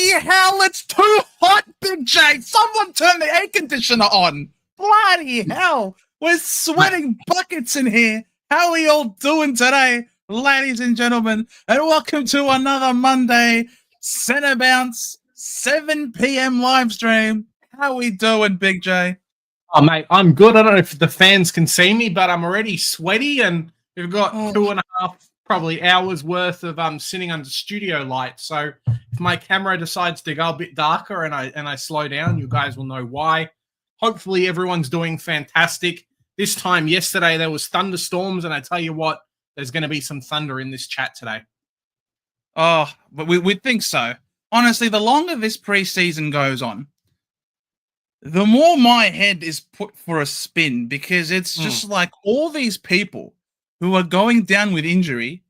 Bloody hell, it's too hot, Big J. Someone turn the air conditioner on. Bloody hell. We're sweating buckets in here. How are we all doing today, ladies and gentlemen? And welcome to another Monday Centre Bounce 7 p.m. live stream. How are we doing, Big J? Oh, mate, I'm good. I don't know if the fans can see me, but I'm already sweaty, and we've got 2.5 probably hours worth of sitting under studio lights. So if my camera decides to go a bit darker and I slow down, you guys will know why. Hopefully everyone's doing fantastic. This time yesterday there was thunderstorms, and I tell you what, there's going to be some thunder in this chat today. Oh, but we think so. Honestly, the longer this preseason goes on, the more my head is put for a spin, because it's just like all these people who are going down with injury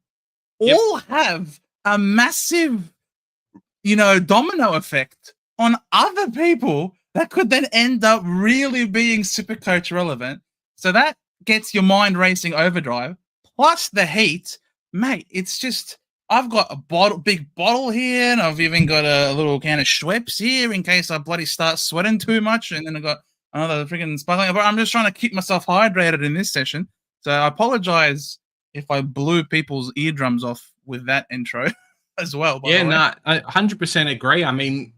all have a massive, domino effect on other people that could then end up really being Supercoach relevant. So that gets your mind racing overdrive. Plus the heat, mate, it's just, I've got a big bottle here, and I've even got a little can of Schweppes here in case I bloody start sweating too much. And then I got another freaking sparkling. But I'm just trying to keep myself hydrated in this session. So I apologize if I blew people's eardrums off with that intro as well. Yeah, no, I 100% agree. I mean,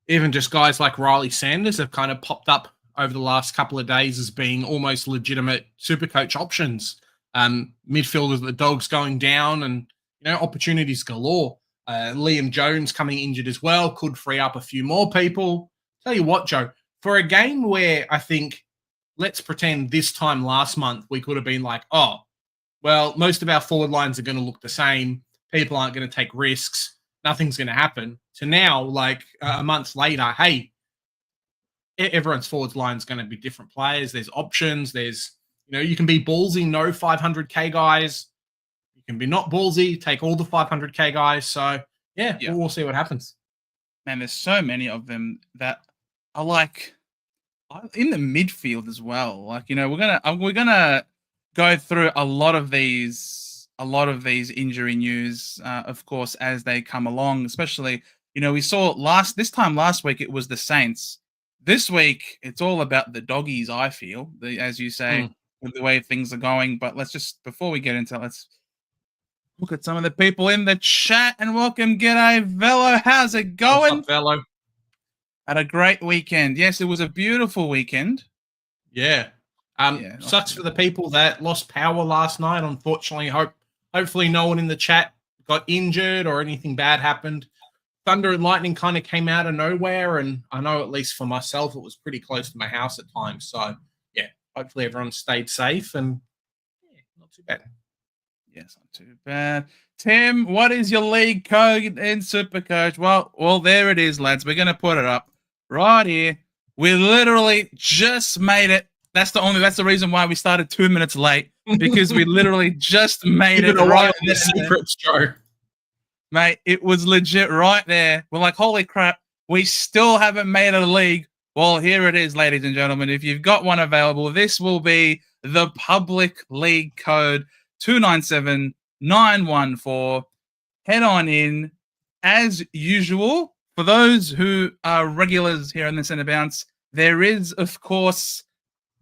even just guys like Riley Sanders have kind of popped up over the last couple of days as being almost legitimate Supercoach options. Midfielders, the Dogs going down, and opportunities galore. Liam Jones coming injured as well could free up a few more people. Tell you what, Joe, for a game where I think, let's pretend this time last month we could have been like, oh, well, most of our forward lines are going to look the same. People aren't going to take risks. Nothing's going to happen. To now, like a month later, hey, everyone's forward line is going to be different players. There's options. There's, you can be ballsy, no 500K guys. You can be not ballsy, take all the 500K guys. So, yeah. We'll see what happens. Man, there's so many of them that are like in the midfield as well. Like, we're gonna go through a lot of these injury news, of course, as they come along. Especially, we saw last week it was the Saints. This week it's all about the Doggies. I feel, as you say, with the way things are going. But before we get into it, let's look at some of the people in the chat and welcome. G'day, Velo. How's it going? What's up, Velo? Had a great weekend. Yes, it was a beautiful weekend. Yeah. Sucks for the people that lost power last night. Unfortunately, hopefully no one in the chat got injured or anything bad happened. Thunder and lightning kind of came out of nowhere, and I know at least for myself it was pretty close to my house at times. So, yeah, hopefully everyone stayed safe, and not too bad. Yes, not too bad. Tim, what is your league code in Supercoach? Well, there it is, lads. We're going to put it up right here. We literally just made it. That's the reason why we started 2 minutes late, because we literally just made it right in the secrets, Joe. Mate, it was legit right there. We're like, holy crap, we still haven't made a league. Well, here it is, ladies and gentlemen. If you've got one available, this will be the public league code 297914. Head on in. As usual, for those who are regulars here in the Centre Bounce, there is, of course,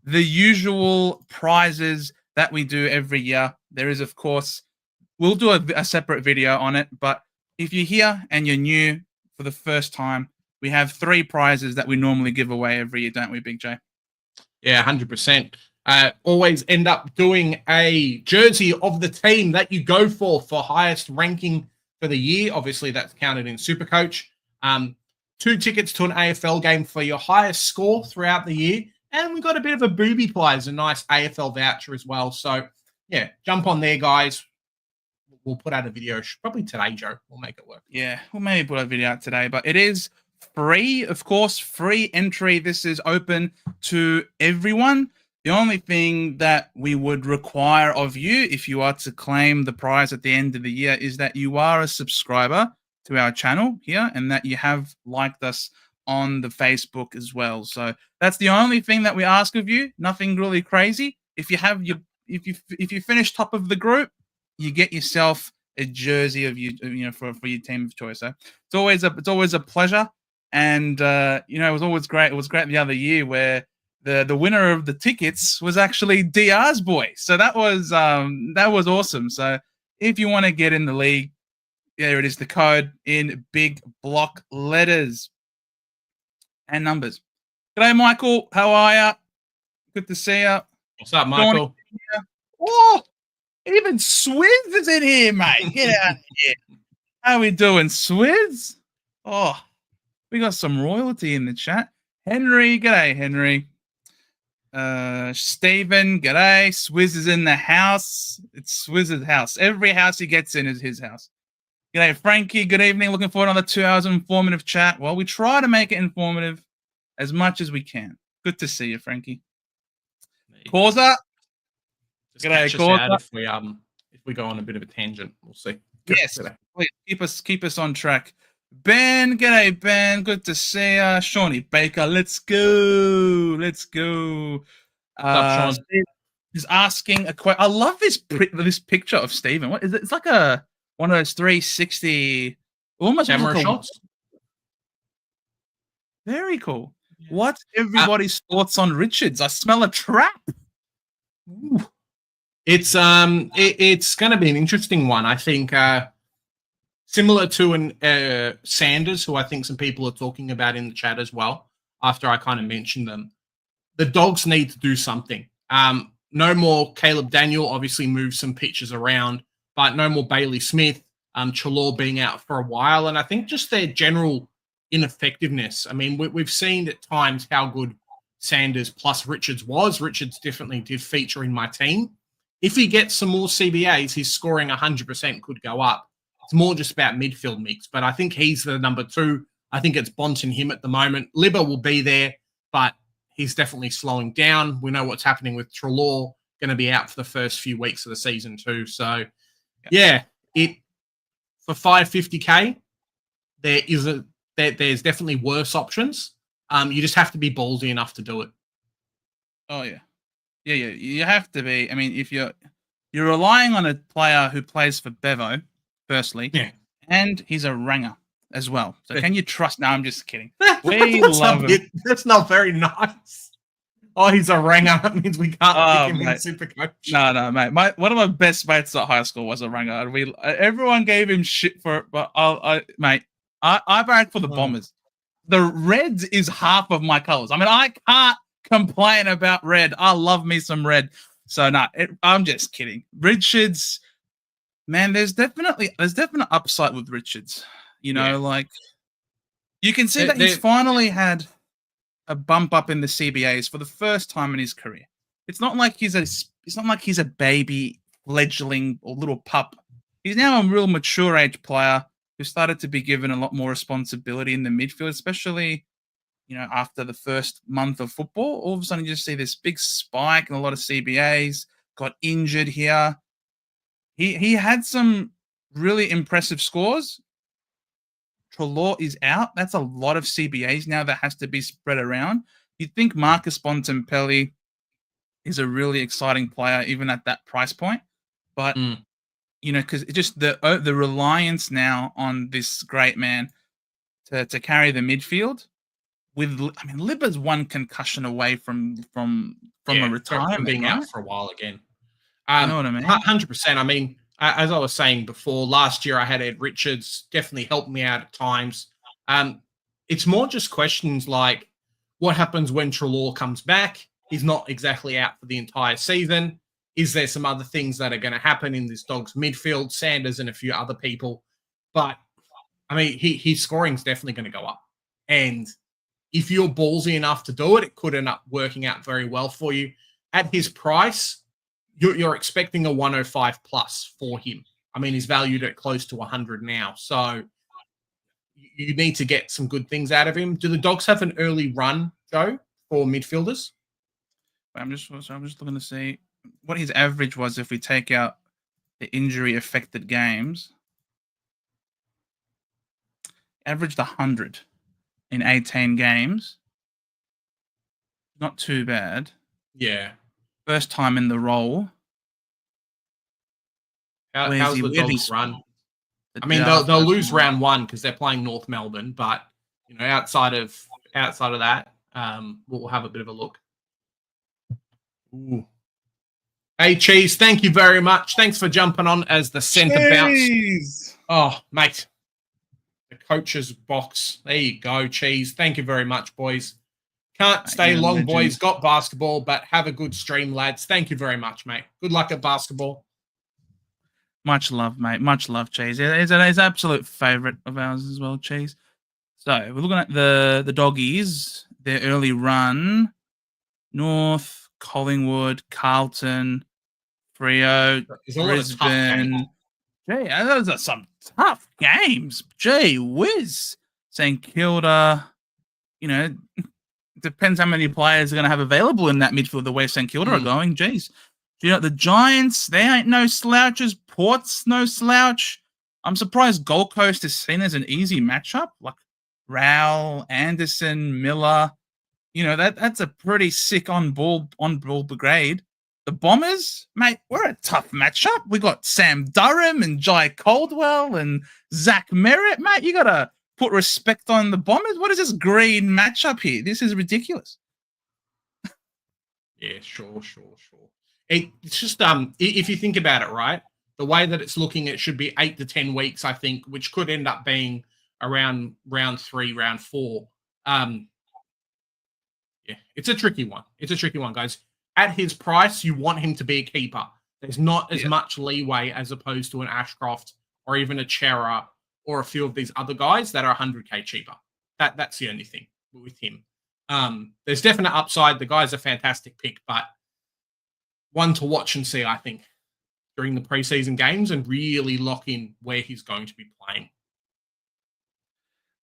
the usual prizes that we do every year. There is, of course, we'll do a separate video on it, but if you're here and you're new for the first time, we have 3 prizes that we normally give away every year, don't we, Big J? Yeah, 100%. Always end up doing a jersey of the team that you go for highest ranking for the year. Obviously, that's counted in Supercoach. 2 tickets to an AFL game for your highest score throughout the year. And we've got a bit of a booby prize, a nice AFL voucher as well. So, yeah, jump on there, guys. We'll put out a video probably today, Joe. We'll make it work. Yeah, we'll maybe put a video out today, but it is free, of course, free entry. This is open to everyone. The only thing that we would require of you, if you are to claim the prize at the end of the year, is that you are a subscriber to our channel here and that you have liked us on the Facebook as well. So that's the only thing that we ask of you. Nothing really crazy. If you finish top of the group, you get yourself a jersey of you, for your team of choice. So it's always a pleasure, and it was always great. It was great the other year where the winner of the tickets was actually DR's boy. So that was awesome. So if you want to get in the league, there it is, the code in big block letters and numbers. G'day, Michael. How are ya? Good to see ya. What's up, Michael? Oh, even Swizz is in here, mate. Get out of here. How we doing, Swizz? Oh, we got some royalty in the chat. Henry, g'day, Henry. Stephen, g'day. Swizz is in the house. It's Swizz's house. Every house he gets in is his house. G'day, Frankie. Good evening. Looking forward to another 2 hours of informative chat. Well, we try to make it informative as much as we can. Good to see you, Frankie. Causa. G'day, Causa. If we go on a bit of a tangent, we'll see. Yes, please keep us on track. Ben, g'day, Ben. Good to see you. Shawnee Baker, let's go. What's up, Sean? He's asking a question. I love this picture of Stephen. What is it? It's like one of those 360 almost camera shots. Very cool. Yeah. What's everybody's thoughts on Richards? I smell a trap. Ooh. It's going to be an interesting one. I think similar to Sanders, who I think some people are talking about in the chat as well. After I kind of mentioned them, the Dogs need to do something. No more Caleb Daniel. Obviously, move some pitches around, but no more Bailey Smith. Chalor being out for a while, and I think just their general ineffectiveness. I mean, we've seen at times how good Sanders plus Richards was. Richards definitely did feature in my team. If he gets some more CBAs, his scoring 100% could go up. It's more just about midfield mix, but I think he's the number 2. I think it's Bont and him at the moment. Libba will be there, but he's definitely slowing down. We know what's happening with Treloar, going to be out for the first few weeks of the season too. So, yeah, for 550k, there's definitely worse options. You just have to be ballsy enough to do it. Oh yeah. Yeah, you have to be. I mean, if you're relying on a player who plays for Bevo, firstly, and he's a ranger as well. So can you trust? No, I'm just kidding. We love him. That's not very nice. Oh, he's a ranger. That means we can't pick him in Supercoach. No, mate. One of my best mates at high school was a ranger. Everyone gave him shit for it, but I back for the Bombers. The Reds is half of my colors. I mean, I can't complain about red. I love me some red. So I'm just kidding. Richards, man, there's definite upside with Richards. Like you can see that he's finally had a bump up in the CBAs for the first time in his career. It's not like he's a baby fledgling or little pup. He's now a real mature age player who started to be given a lot more responsibility in the midfield, especially after the first month of football. All of a sudden, you just see this big spike and a lot of CBAs. Got injured here. He had some really impressive scores. Treloar is out. That's a lot of CBAs now that has to be spread around. You'd think Marcus Bontempelli is a really exciting player, even at that price point. But, because just the reliance now on this great man to carry the midfield. Libba's one concussion away from a retirement. From being out for a while again. You know what I mean? 100%. I mean, as I was saying before, last year I had Ed Richards, definitely helped me out at times. It's more just questions like what happens when Treloar comes back? He's not exactly out for the entire season. Is there some other things that are going to happen in this Dogs midfield? Sanders and a few other people. But, I mean, his scoring's definitely going to go up. And if you're ballsy enough to do it, it could end up working out very well for you. At his price, you're expecting a 105 plus for him. I mean, he's valued at close to 100 now. So you need to get some good things out of him. Do the Dogs have an early run, Joe, for midfielders? I'm just looking to see what his average was if we take out the injury-affected games. Averaged 100 in 18 games. Not too bad. Yeah. First time in the role. How's the Dogs run? I mean, they'll lose round 1 because they're playing North Melbourne, but outside of that, we'll have a bit of a look. Ooh. Hey, Cheese, thank you very much. Thanks for jumping on as the centre bounce. Oh, mate. The coach's box. There you go, Cheese. Thank you very much, boys. Can't stay long, boys. Got basketball, but have a good stream, lads. Thank you very much, mate. Good luck at basketball. Much love, mate. Much love, Cheese. It's an absolute favourite of ours as well, Cheese. So we're looking at the Doggies, their early run. North, Collingwood, Carlton, Freo, Brisbane. Gee, those are some tough games. Gee whiz. St Kilda, depends how many players are going to have available in that midfield the way St Kilda are going. Jeez. The Giants, they ain't no slouches. Port's no slouch. I'm surprised Gold Coast is seen as an easy matchup. Like Rowell, Anderson, Miller. That's a pretty sick on-ball brigade. The Bombers, mate, we're a tough matchup. We got Sam Durham and Jai Caldwell and Zach Merritt. Mate, you got to put respect on the Bombers. What is this green matchup here? This is ridiculous. Yeah, sure. It's just, if you think about it, right, the way that it's looking, it should be 8 to 10 weeks, I think, which could end up being around round 3, round 4. Yeah, it's a tricky one. It's a tricky one, guys. At his price, you want him to be a keeper. There's not as much leeway as opposed to an Ashcroft or even a Chera or a few of these other guys that are 100K cheaper. That's the only thing with him. There's definite upside. The guy's a fantastic pick, but one to watch and see, I think, during the preseason games and really lock in where he's going to be playing.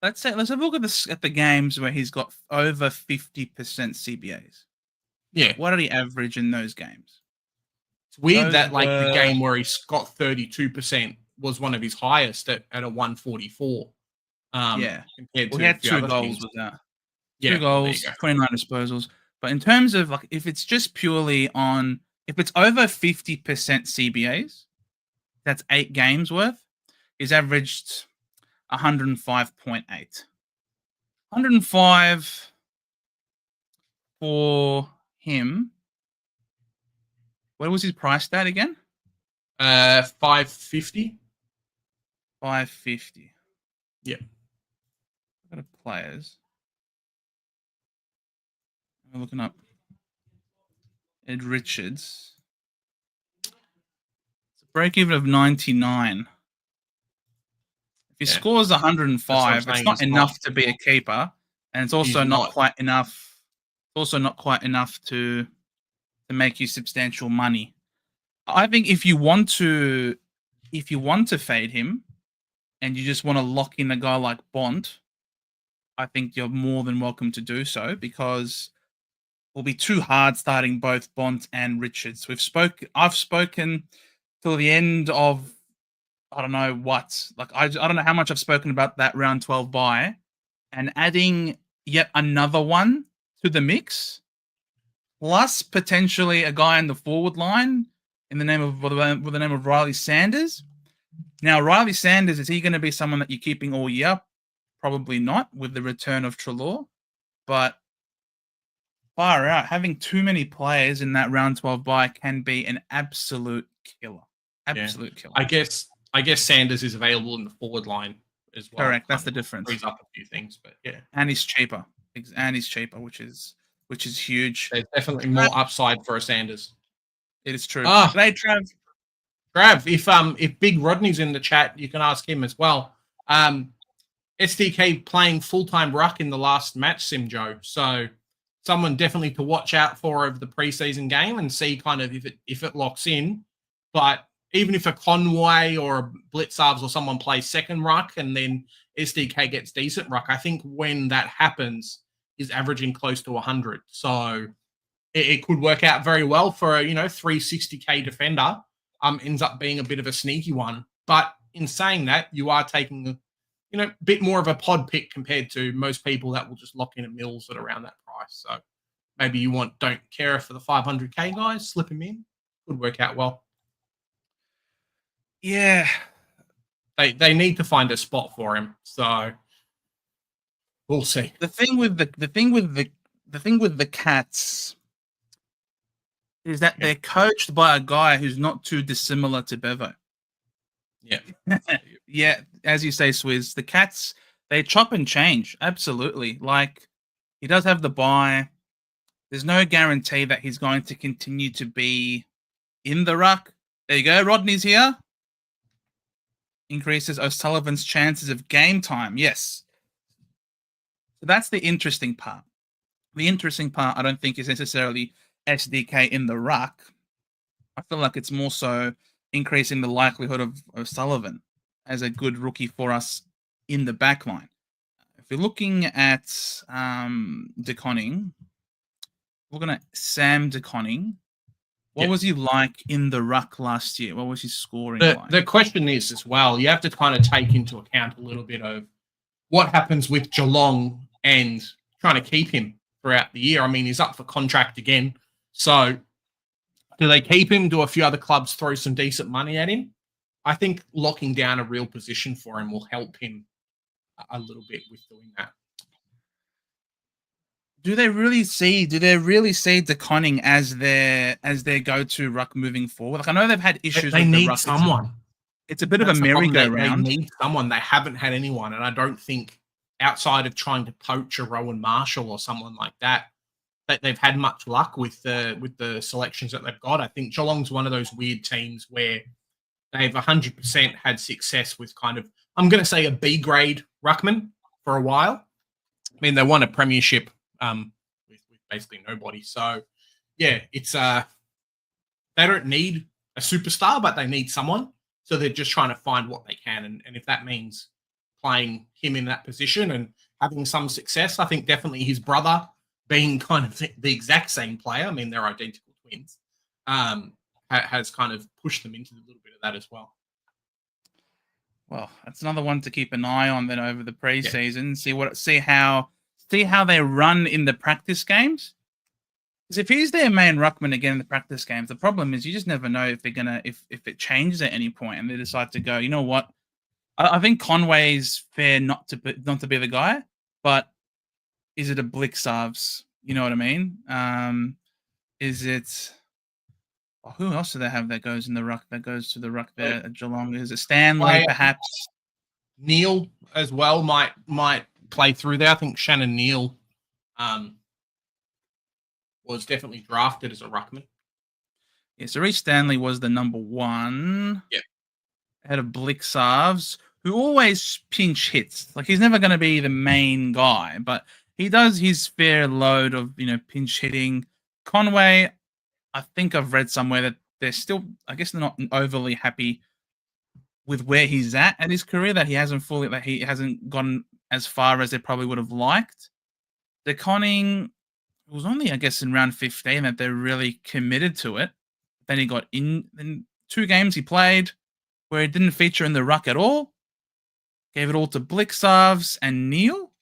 Let's have a look at the games where he's got over 50% CBAs. Yeah. What did he average in those games? It's weird that the game where he's got 32% was one of his highest at a 144. Compared to he had 2 goals with that. 2 goals, 29 disposals. But in terms of if it's just purely on, if it's over 50% CBAs, that's 8 games worth. He's averaged 105.8. 105 for him. What was his price stat again? 550. 550. Yeah. What are players? I'm looking up Ed Richards. It's a break even of 99. If he scores 105, it's not enough to be a keeper, and it's also not quite enough. It's also not quite enough to make you substantial money. I think if you want to fade him, and you just want to lock in a guy like Bont, I think you're more than welcome to do so, because it will be too hard starting both Bont and Richards. I've spoken till the end of, I don't know what. I don't know how much I've spoken about that round 12 bye, and adding yet another one to the mix, plus potentially a guy in the forward line with the name of Riley Sanders. Now, Riley Sanders, is he going to be someone that you're keeping all year? Probably not, with the return of Treloar. But far out, having too many players in that round 12 bye can be an absolute killer. Absolute killer. I guess Sanders is available in the forward line as well. Correct. That's the difference. Frees up a few things, but yeah. And he's cheaper. Which is huge. There's definitely more upside for a Sanders. It is true. Hey, Trav, if Big Rodney's in the chat, you can ask him as well. SDK playing full-time ruck in the last match, Simjo. So someone definitely to watch out for over the preseason game and see kind of if it locks in. But even if a Conway or a Blitzarves or someone plays second ruck and then SDK gets decent ruck, I think when that happens, he's averaging close to 100. So it could work out very well for a 360K defender. Ends up being a bit of a sneaky one. But in saying that, you are taking a bit more of a pod pick compared to most people that will just lock in at Mills at around that price. So maybe you don't care for the 500K guys, slip him in. Could work out well. Yeah. They need to find a spot for him. So we'll see. The thing with the Cats is that they're coached by a guy who's not too dissimilar to Bevo. Yeah. Yeah, as you say, Swizz, the Cats, they chop and change. Absolutely. Like, he does have the bye. There's no guarantee that he's going to continue to be in the ruck. There you go. Rodney's here. Increases O'Sullivan's chances of game time. Yes. So that's the interesting part. The interesting part, I don't think, is necessarily SDK in the ruck. I feel like it's more so increasing the likelihood of O'Sullivan as a good rookie for us in the back line. If you're looking at DeConning, we're going to Sam DeConning. What was he like in the ruck last year? What was his scoring like? The question is as well, you have to kind of take into account a little bit of what happens with Geelong and trying to keep him throughout the year. I mean, he's up for contract again. So do they keep him? Do a few other clubs throw some decent money at him? I think locking down a real position for him will help him a little bit with doing that. Do they really see DeConning as their go-to ruck moving forward? Like, I know they've had issues. They with need the ruck. someone. It's a bit of a merry-go-round. They need someone. They haven't had anyone, and I don't think outside of trying to poach a Rowan Marshall or someone like that they've had much luck with the selections that they've got. I think Geelong's one of those weird teams where they've 100% had success with kind of, I'm going to say, a B grade ruckman for a while. I mean, they won a premiership with basically nobody. So, yeah, it's they don't need a superstar, but they need someone. So they're just trying to find what they can. And if that means playing him in that position and having some success, I think definitely his brother being kind of the exact same player, I mean, they're identical twins, has kind of pushed them into a little bit of that as well. Well, that's another one to keep an eye on then over the preseason. Yeah. See how they run in the practice games. Because if he's their main ruckman again in the practice games, the problem is you just never know if they're gonna if it changes at any point and they decide to go, you know what? I think Conway's fair not to be the guy, but is it a Blixarves? You know what I mean? Is it? Oh, who else do they have that goes in the ruck? That goes to the ruck there at Geelong? Is it Stanley, perhaps? Neil as well might play through there. I think Shannon Neal was definitely drafted as a ruckman. Yeah, so Reece Stanley was the number one. Yeah. Ahead of Blixarves, who always pinch hits. Like, he's never going to be the main guy, but he does his fair load of, pinch hitting. Conway, I think I've read somewhere that they're still, I guess they're not overly happy with where he's at his career, that he hasn't gone as far as they probably would have liked. DeConning was only, I guess, in round 15 that they're really committed to it. Then he got in 2 games he played where he didn't feature in the ruck at all. Gave it all to Blixarves and Neil.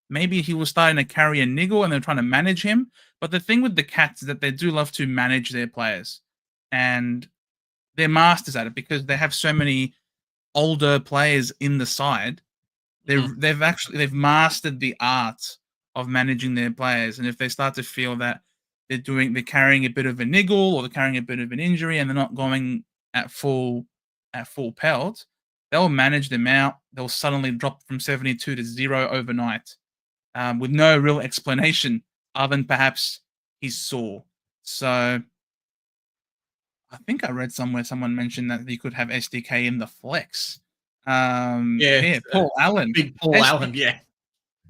Maybe he was starting to carry a niggle and they're trying to manage him. But the thing with the Cats is that they do love to manage their players. And they're masters at it because they have so many older players in the side. They've mastered the art of managing their players. And if they start to feel that they're carrying a bit of a niggle or they're carrying a bit of an injury and they're not going at full pelt, they'll manage them out. They'll suddenly drop from 72 to 0 overnight with no real explanation other than perhaps he's sore. So I think I read somewhere someone mentioned that you could have SDK in the flex. Paul Allen. Big Paul Allen, yeah.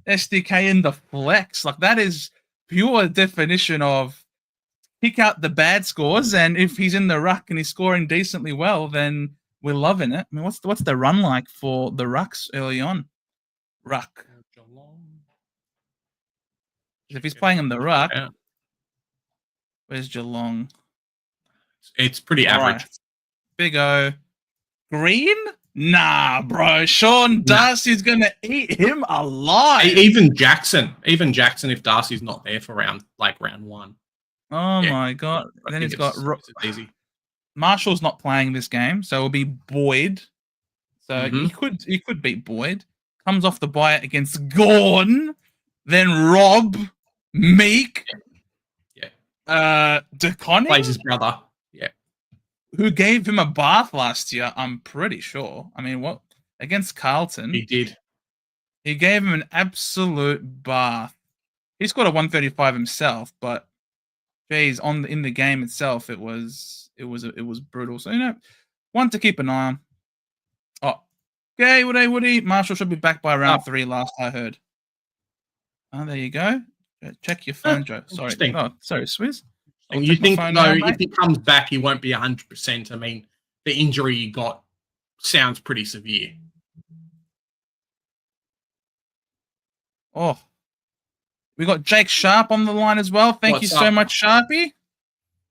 SDK in the flex. Like, that is pure definition of pick out the bad scores, and if he's in the ruck and he's scoring decently well, then we're loving it. I mean, what's the run like for the rucks early on? Ruck. If he's playing in the ruck, where's Geelong? It's pretty average. Right. Big O. Green? Nah, bro. Sean Darcy's going to eat him alive. Even Jackson, if Darcy's not there for round 1. Oh, my God. Then he's got... easy. Marshall's not playing this game, so it'll be Boyd. So he could beat Boyd. Comes off the bye against Gorn, then Rob, Meek, DeConning, plays his brother. Yeah, who gave him a bath last year. I'm pretty sure. I mean, what against Carlton? he did. He gave him an absolute bath. He scored a 135 himself, but geez, in the game itself, it was brutal. So one to keep an eye on. Oh, okay, Woody. Marshall should be back by round 3. Last I heard. Oh, there you go. Check your phone, Joe. Sorry, Swizz. And you think though, if he comes back, he won't be 100%. I mean, the injury he got sounds pretty severe. Oh, we got Jake Sharp on the line as well. Thank you so much, Sharpie.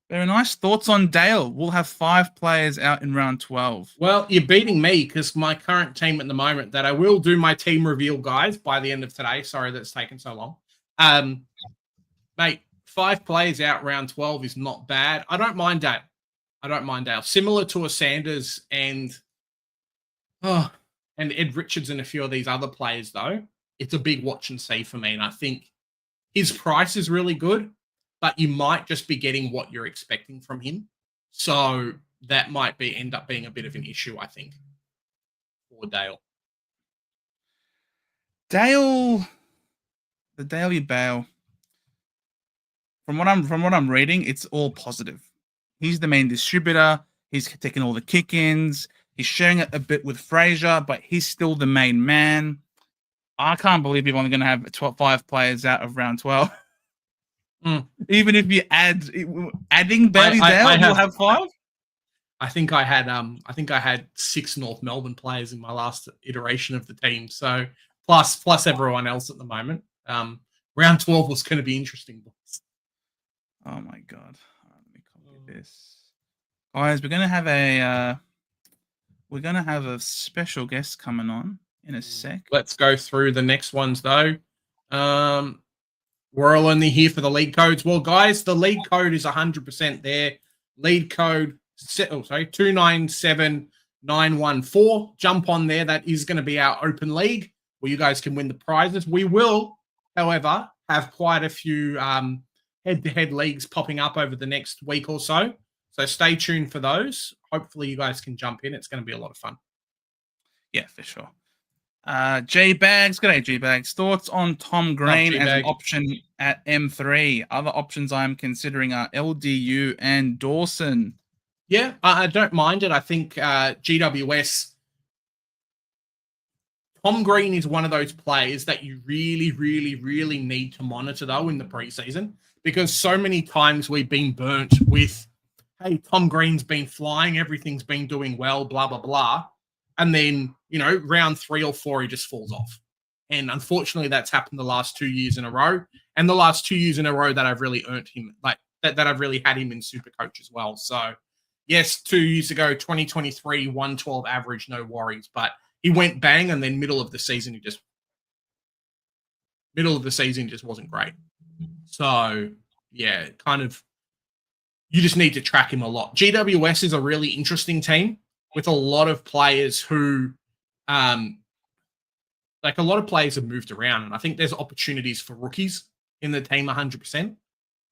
Very nice. Thoughts on Dale? We'll have 5 players out in round 12. Well, you're beating me because my current team at the moment that I will do my team reveal, guys, by the end of today. Sorry that it's taken so long. Mate, 5 players out round 12 is not bad. I don't mind that. Similar to a Sanders and Ed Richards and a few of these other players, though. It's a big watch and see for me. And I think his price is really good, but you might just be getting what you're expecting from him. So that might end up being a bit of an issue, I think, for Dale. The Daily Bale. From what I'm reading, it's all positive. He's the main distributor. He's taking all the kick-ins. He's sharing it a bit with Fraser, but he's still the main man. I can't believe you're only going to have 5 players out of round 12. Even if you adding Bailey Dale, you'll have 5. I think I had 6 North Melbourne players in my last iteration of the team. So plus everyone else at the moment. Round 12 was going to be interesting. Oh my god! Let me copy this, guys. We're gonna have a special guest coming on in a sec. Let's go through the next ones though. We're all only here for the league codes. Well, guys, the league code is 100% there. Lead code 297914. Jump on there. That is going to be our open league where you guys can win the prizes. We will, however, have quite a few head-to-head leagues popping up over the next week or so. So stay tuned for those. Hopefully you guys can jump in. It's going to be a lot of fun. Yeah, for sure. J-Bags. G'day, J-Bags. Thoughts on Tom Green as an option at M3? Other options I'm considering are LDU and Dawson. Yeah, I don't mind it. I think GWS... Tom Green is one of those players that you really, really, really need to monitor, though, in the preseason, because so many times we've been burnt with, hey, Tom Green's been flying, everything's been doing well, blah, blah, blah. And then, round 3 or 4, he just falls off. And unfortunately, that's happened the last 2 years in a row. And the last 2 years in a row that I've really earned him, that I've really had him in Supercoach as well. So, yes, 2 years ago, 2023, 112 average, no worries. But he went bang, and then middle of the season just wasn't great. So, yeah, you just need to track him a lot. GWS is a really interesting team with a lot of players who, a lot of players have moved around, and I think there's opportunities for rookies in the team 100%,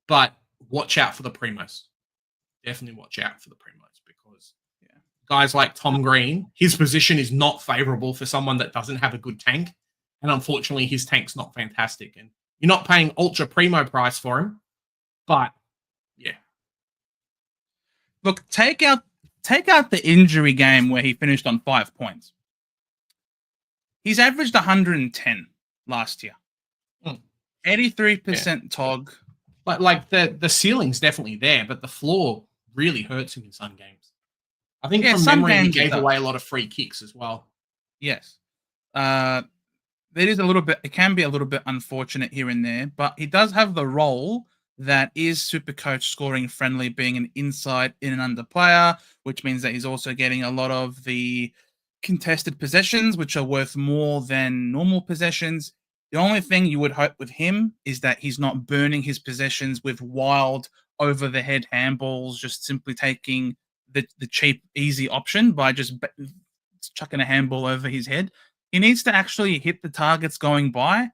but watch out for the primos. Definitely watch out for the primos because guys like Tom Green, his position is not favorable for someone that doesn't have a good tank. And unfortunately, his tank's not fantastic. And you're not paying ultra primo price for him. But, yeah. Look, take out the injury game where he finished on 5 points. He's averaged 110 last year. 83% TOG. Like the ceiling's definitely there, but the floor really hurts him in some games. I think from memory, he gave away a lot of free kicks as well. Yes. It can be a little bit unfortunate here and there, but he does have the role that is Supercoach scoring friendly, being an inside in and under player, which means that he's also getting a lot of the contested possessions, which are worth more than normal possessions. The only thing you would hope with him is that he's not burning his possessions with wild over-the-head handballs, just simply taking the cheap, easy option by just chucking a handball over his head. He needs to actually hit the targets going by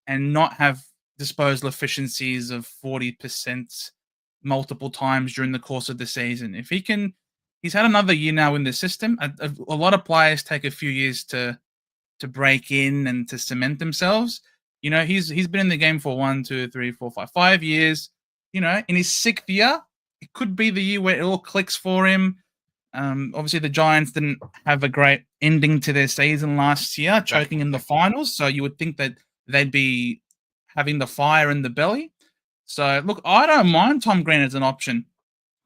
and not have disposal efficiencies of 40% multiple times during the course of the season. If he can, he's had another year now in the system. A lot of players take a few years to break in and to cement themselves. You know, he's been in the game for 1, 2, 3, 4, 5 years. You know, in his 6th year, it could be the year where it all clicks for him. Obviously, the Giants didn't have a great ending to their season last year, choking in the finals. So you would think that they'd be having the fire in the belly. So, look, I don't mind Tom Green as an option.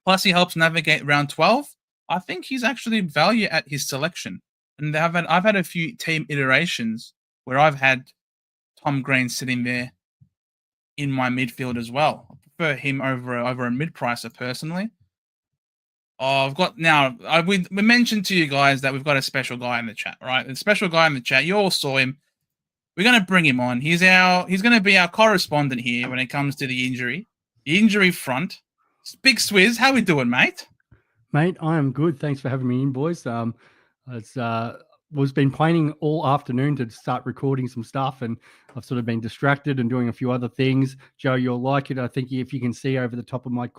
Plus, he helps navigate round 12. I think he's actually value at his selection. And I've had a few team iterations where I've had Tom Green sitting there in my midfield as well. I prefer him over a mid-pricer personally. Oh, I've got now. We mentioned to you guys that we've got a special guy in the chat, right? The special guy in the chat. You all saw him. We're going to bring him on. He's going to be our correspondent here when it comes to the injury front. Big Swizz, how we doing, mate? Mate, I am good. Thanks for having me in, boys. Was been planning all afternoon to start recording some stuff, and I've sort of been distracted and doing a few other things. Joe, you'll like it. I think if you can see over the top of my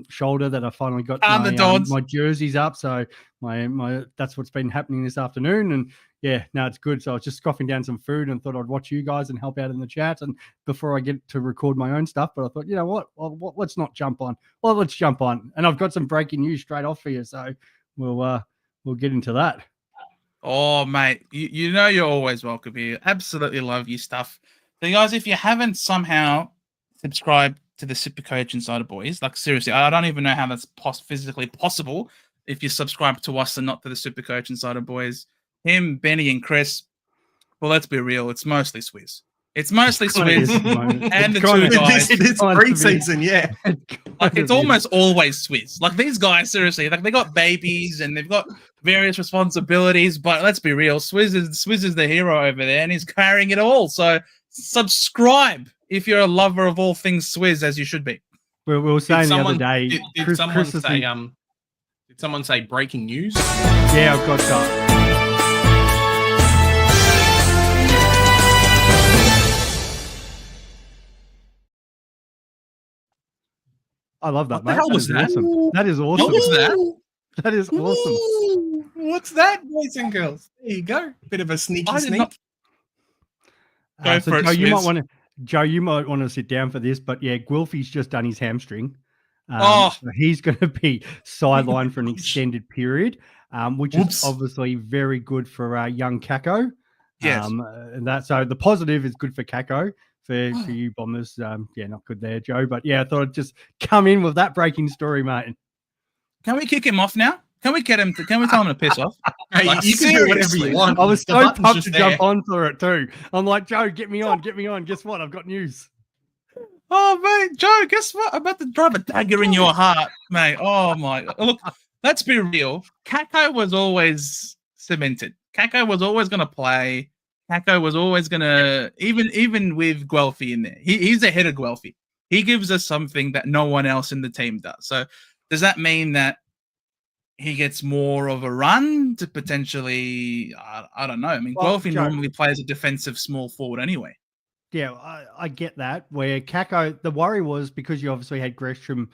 shoulder that I finally got my jerseys up. So my that's what's been happening this afternoon. And yeah, no, it's good. So I was just scoffing down some food and thought I'd watch you guys and help out in the chat and before I get to record my own stuff. But I thought, you know what? Well, let's not jump on. Well, let's jump on. And I've got some breaking news straight off for you. So we'll get into that. Oh, mate, you know you're always welcome here. Absolutely love your stuff. So, guys, if you haven't somehow subscribed to the Supercoach Insider Boys, like seriously, I don't even know how that's physically possible if you subscribe to us and not to the Supercoach Insider Boys. Him, Benny, and Chris, well, let's be real, it's mostly Swizz. It's mostly Swizz and the two guys. It is preseason, yeah. Like, it's almost always Swizz. Like, these guys, seriously, like, they got babies and they've got various responsibilities, but let's be real, Swizz is the hero over there and he's carrying it all. So subscribe if you're a lover of all things Swizz, as you should be. We were saying the other day. Did someone say breaking news? Yeah, I've got that. I love that, what mate. The hell was that? Awesome. That is awesome. What was that? That is awesome. Ooh, what's that, boys and girls? There you go. Bit of a sneaky sneak. Go for it, Joe, you might want to sit down for this, but yeah, Guelphy's just done his hamstring. So he's going to be sidelined for an extended period, which is obviously very good for young Kako. Yes. And so the positive is good for Kako. For you Bombers, yeah, not good there, Joe. But yeah, I thought I'd just come in with that breaking story, mate. Can we kick him off now? Can we tell him to piss off? Hey, like, you can do whatever you want. I was so pumped to jump on for it too. I'm like, Joe, get me on. Guess what? I've got news. Oh, mate, Joe, guess what? I'm about to drive a dagger in your heart, mate. Oh, my. Look, let's be real. Kako was always cemented. Kako was always going to play. Kako was always going to, even with Guelphy in there, he's ahead of Guelphy. He gives us something that no one else in the team does. So does that mean that he gets more of a run to potentially, I don't know. I mean, Guelphy normally plays a defensive small forward anyway. Yeah, I get that. Where Kako, the worry was because you obviously had Gresham,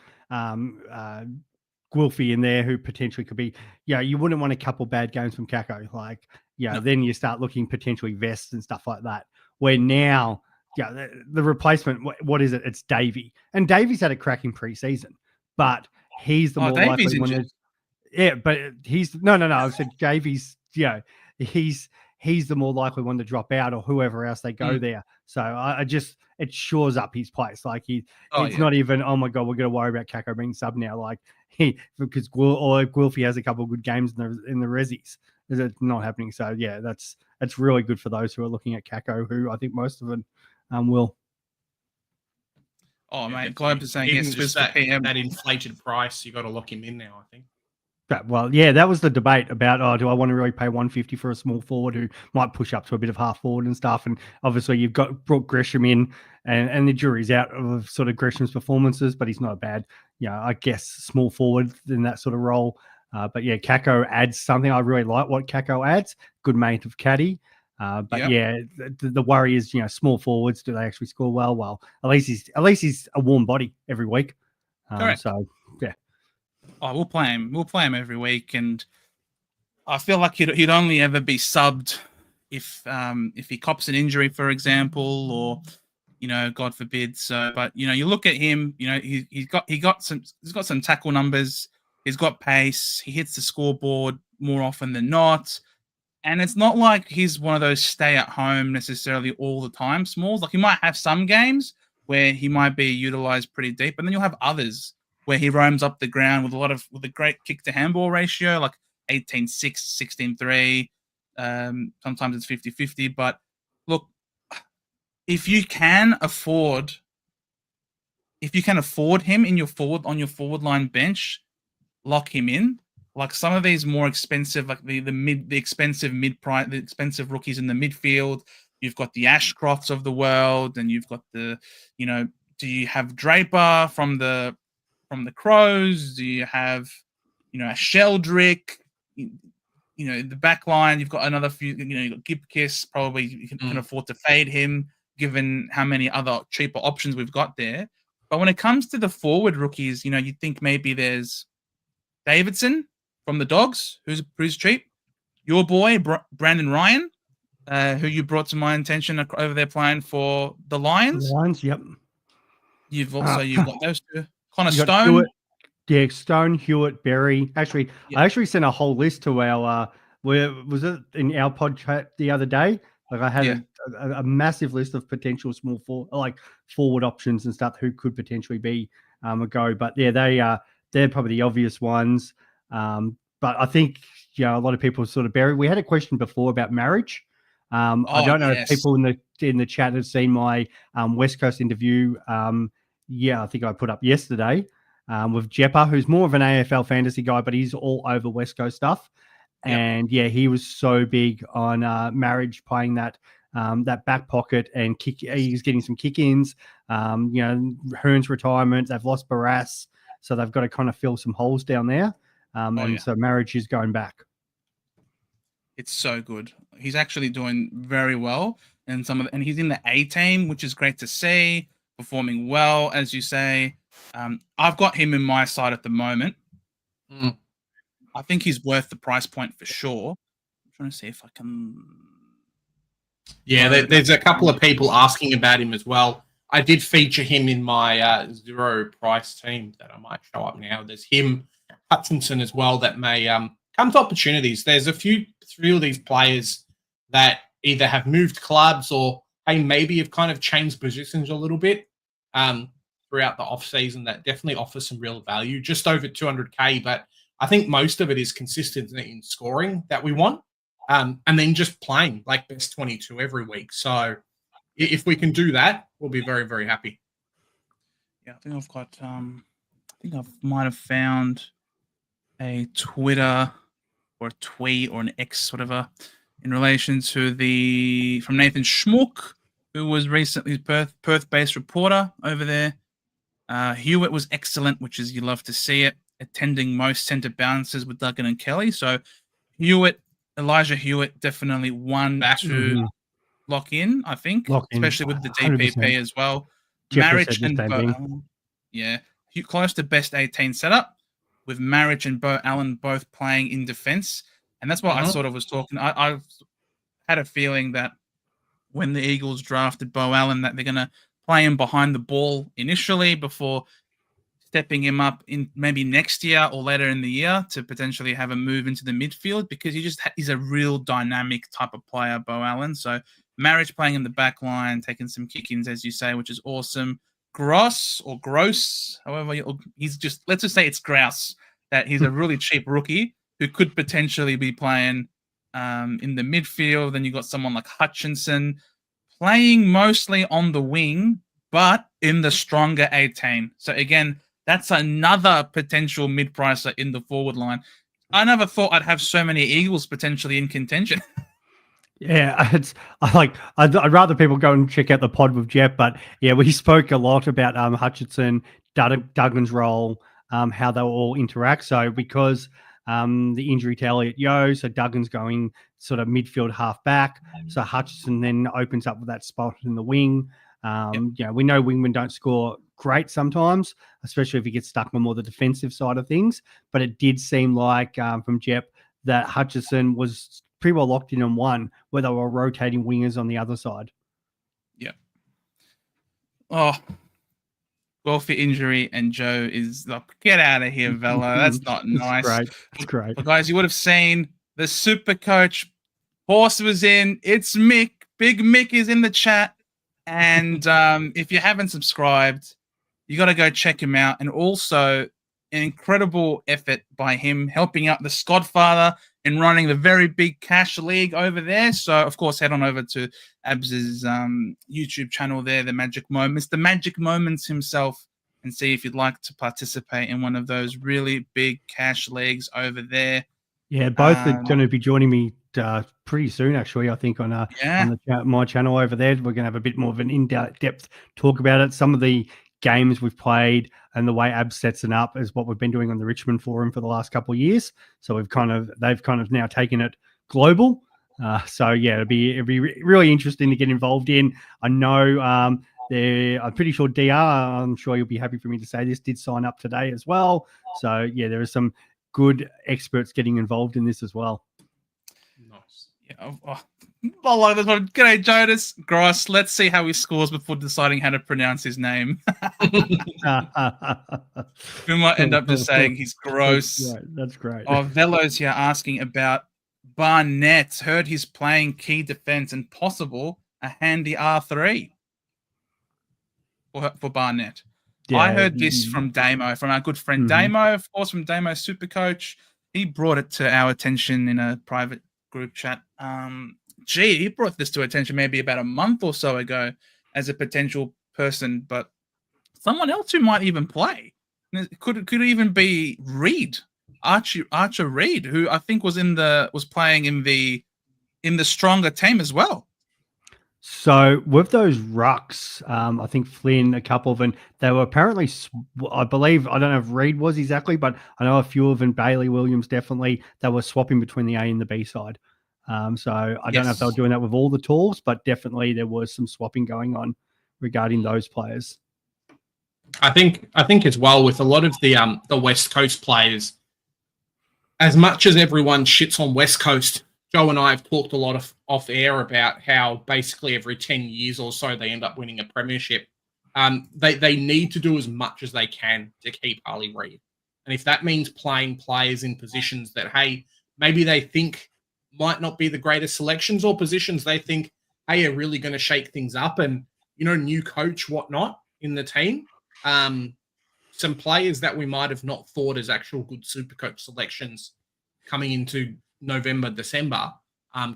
Guelphy in there who potentially could be, you wouldn't want a couple bad games from Kako. Like, then you start looking potentially vests and stuff like that. Where now, the replacement, what is it? It's Davey. And Davey's had a cracking preseason, but he's the more likely one. Yeah, but he's no. I said Davey's, he's the more likely one to drop out or whoever else they go there. So it shores up his place. Like it's not even, oh my God, we're going to worry about Kako being sub now. Like because Guelphy has a couple of good games in the Rezzies. It's not happening. So yeah, that's really good for those who are looking at Kako, who I think most of them will. Oh mate, Globe is saying yes. Just that inflated price, you got to lock him in now, I think. Well, yeah, that was the debate about, do I want to really pay 150 for a small forward who might push up to a bit of half forward and stuff? And obviously you've brought Gresham in and the jury's out of sort of Gresham's performances, but he's not a bad, I guess, small forward in that sort of role. But yeah, Kako adds something. I really like what Kako adds. Good mate of Caddy. But yeah, the worry is, small forwards, do they actually score well? Well, at least he's a warm body every week. Correct. So yeah. Oh, we'll play him. We'll play him every week, and I feel like he'd only ever be subbed if he cops an injury, for example, or God forbid. So, but you look at him. He's got some tackle numbers. He's got pace. He hits the scoreboard more often than not. And it's not like he's one of those stay at home necessarily all the time Smalls. Like, he might have some games where he might be utilized pretty deep, and then you'll have others where he roams up the ground with a great kick to handball ratio, like 18-6, 16-3. Sometimes it's 50-50. But look, if you can afford him on your forward line bench, lock him in. Like, some of these more expensive, like the expensive mid-price, the expensive rookies in the midfield, you've got the Ashcrofts of the world, and you've got the, do you have Draper from the Crows? Do you have, a Sheldrick? The back line, you've got another few, you've got Gibkiss, probably you can afford to fade him, given how many other cheaper options we've got there. But when it comes to the forward rookies, you'd think maybe there's Davidson from the Dogs, who's cheap. Your boy, Brandon Ryan, who you brought to my attention over there playing for the Lions. Yep. You've got those two. Connor Stone. Hewitt. Yeah, Stone, Hewitt, Berry. Actually, I actually sent a whole list to our, where was it in our pod chat the other day? Like, I had a massive list of potential forward options and stuff who could potentially be a go. But yeah, they're probably the obvious ones. But I think, a lot of people sort of bury. We had a question before about marriage. I don't know if people in the chat have seen my West Coast interview. I think I put up yesterday with Jeppa, who's more of an AFL fantasy guy, but he's all over West Coast stuff. Yep. And yeah, he was so big on marriage, playing that back pocket and kick. He's getting some kick-ins. Hearn's retirement. They've lost Barras, so they've got to kind of fill some holes down there. So marriage is going back. It's so good. He's actually doing very well, and he's in the A team, which is great to see. Performing well, as you say. I've got him in my side at the moment. I think he's worth the price point for sure. I'm trying to see if I can. Yeah, there's a couple of people asking about him as well. I did feature him in my zero price team that I might show up now. There's him, Hutchinson as well, that may come to opportunities. There's a few of these players that either have moved clubs or maybe have kind of changed positions a little bit throughout the off-season that definitely offers some real value, just over 200K. But I think most of it is consistent in scoring that we want, and then just playing like best 22 every week. So if we can do that, we'll be very, very happy. Yeah, I think I've got, I might have found a Twitter or a tweet or an X, whatever, in relation to from Nathan Schmook, who was recently Perth-based reporter over there. Hewitt was excellent, which is, you love to see it, attending most centre bounces with Duggan and Kelly. So Elijah Hewitt, definitely one to lock in, I think, especially with the DPP 100%. As well. Marriage and Bo Allen. Yeah, close to best 18 setup, with Marriage and Bo Allen both playing in defence. And that's what I sort of was talking. I had a feeling that when the Eagles drafted Bo Allen, that they're going to play him behind the ball initially before stepping him up in maybe next year or later in the year to potentially have a move into the midfield, because he's a real dynamic type of player, Bo Allen. So Marriage playing in the back line, taking some kick-ins, as you say, which is awesome. Gross, however, let's just say it's Grouse, that he's a really cheap rookie who could potentially be playing in the midfield. Then you got someone like Hutchinson playing mostly on the wing, but in the stronger 18. So again, that's another potential mid-pricer in the forward line. I never thought I'd have so many Eagles potentially in contention. Yeah, I'd rather people go and check out the pod with Jeff, but yeah, we spoke a lot about Hutchinson, Duggan's role, how they will all interact. So because the injury to Elliot Yeo. So Duggan's going sort of midfield half back. So Hutchison then opens up with that spot in the wing. We know wingmen don't score great sometimes, especially if you get stuck on more the defensive side of things. But it did seem like from Jep that Hutchison was pretty well locked in on one, where they were rotating wingers on the other side. Yeah. Oh, welfare injury, and Joe is like, get out of here, Velo. That's not nice. It's great. But guys, you would have seen the Supercoach horse was in. It's Mick. Big Mick is in the chat. And if you haven't subscribed, you got to go check him out. And also an incredible effort by him helping out the Skodfather in running the very big cash league over there. So, of course, head on over to Abs's YouTube channel there, The Magic Moments, The Magic Moments himself, and see if you'd like to participate in one of those really big cash leagues over there. Yeah, both are going to be joining me pretty soon, actually. I think on my channel over there, we're going to have a bit more of an in-depth talk about it. Some of the games we've played and the way Abs sets it up is what we've been doing on the Richmond forum for the last couple of years. So they've kind of now taken it global. So yeah, it'd be really interesting to get involved in. I know I'm pretty sure DR, I'm sure you'll be happy for me to say this, did sign up today as well. So yeah, there are some good experts getting involved in this as well. Nice. Yeah, I like this one. G'day, Jonas. Gross. Let's see how he scores before deciding how to pronounce his name. We might end up just saying he's gross. That's great. Oh, Velo's here asking about Barnett. Heard he's playing key defense and possible a handy R3 for Barnett. Yeah, I heard this from Damo, from our good friend Damo, of course, from Damo Supercoach. He brought it to our attention in a private group chat. He brought this to attention maybe about a month or so ago as a potential person, but someone else who might even play. It could even be Reid, Archer Reid, who I think was playing in the stronger team as well. So with those rucks, I think Flynn, a couple of them, they were apparently, I believe, I don't know if Reid was exactly, but I know a few of them, Bailey Williams definitely, they were swapping between the A and the B side. So I don't know if they were doing that with all the tools, but definitely there was some swapping going on regarding those players. I think as well with a lot of the West Coast players, as much as everyone shits on West Coast, Joe and I have talked a lot off air about how basically every 10 years or so they end up winning a premiership. They need to do as much as they can to keep Harley Reid. And if that means playing players in positions that, hey, maybe they think might not be the greatest selections, or positions they think, hey, are really going to shake things up, and, new coach, whatnot in the team. Some players that we might have not thought as actual good Supercoach selections coming into November, December,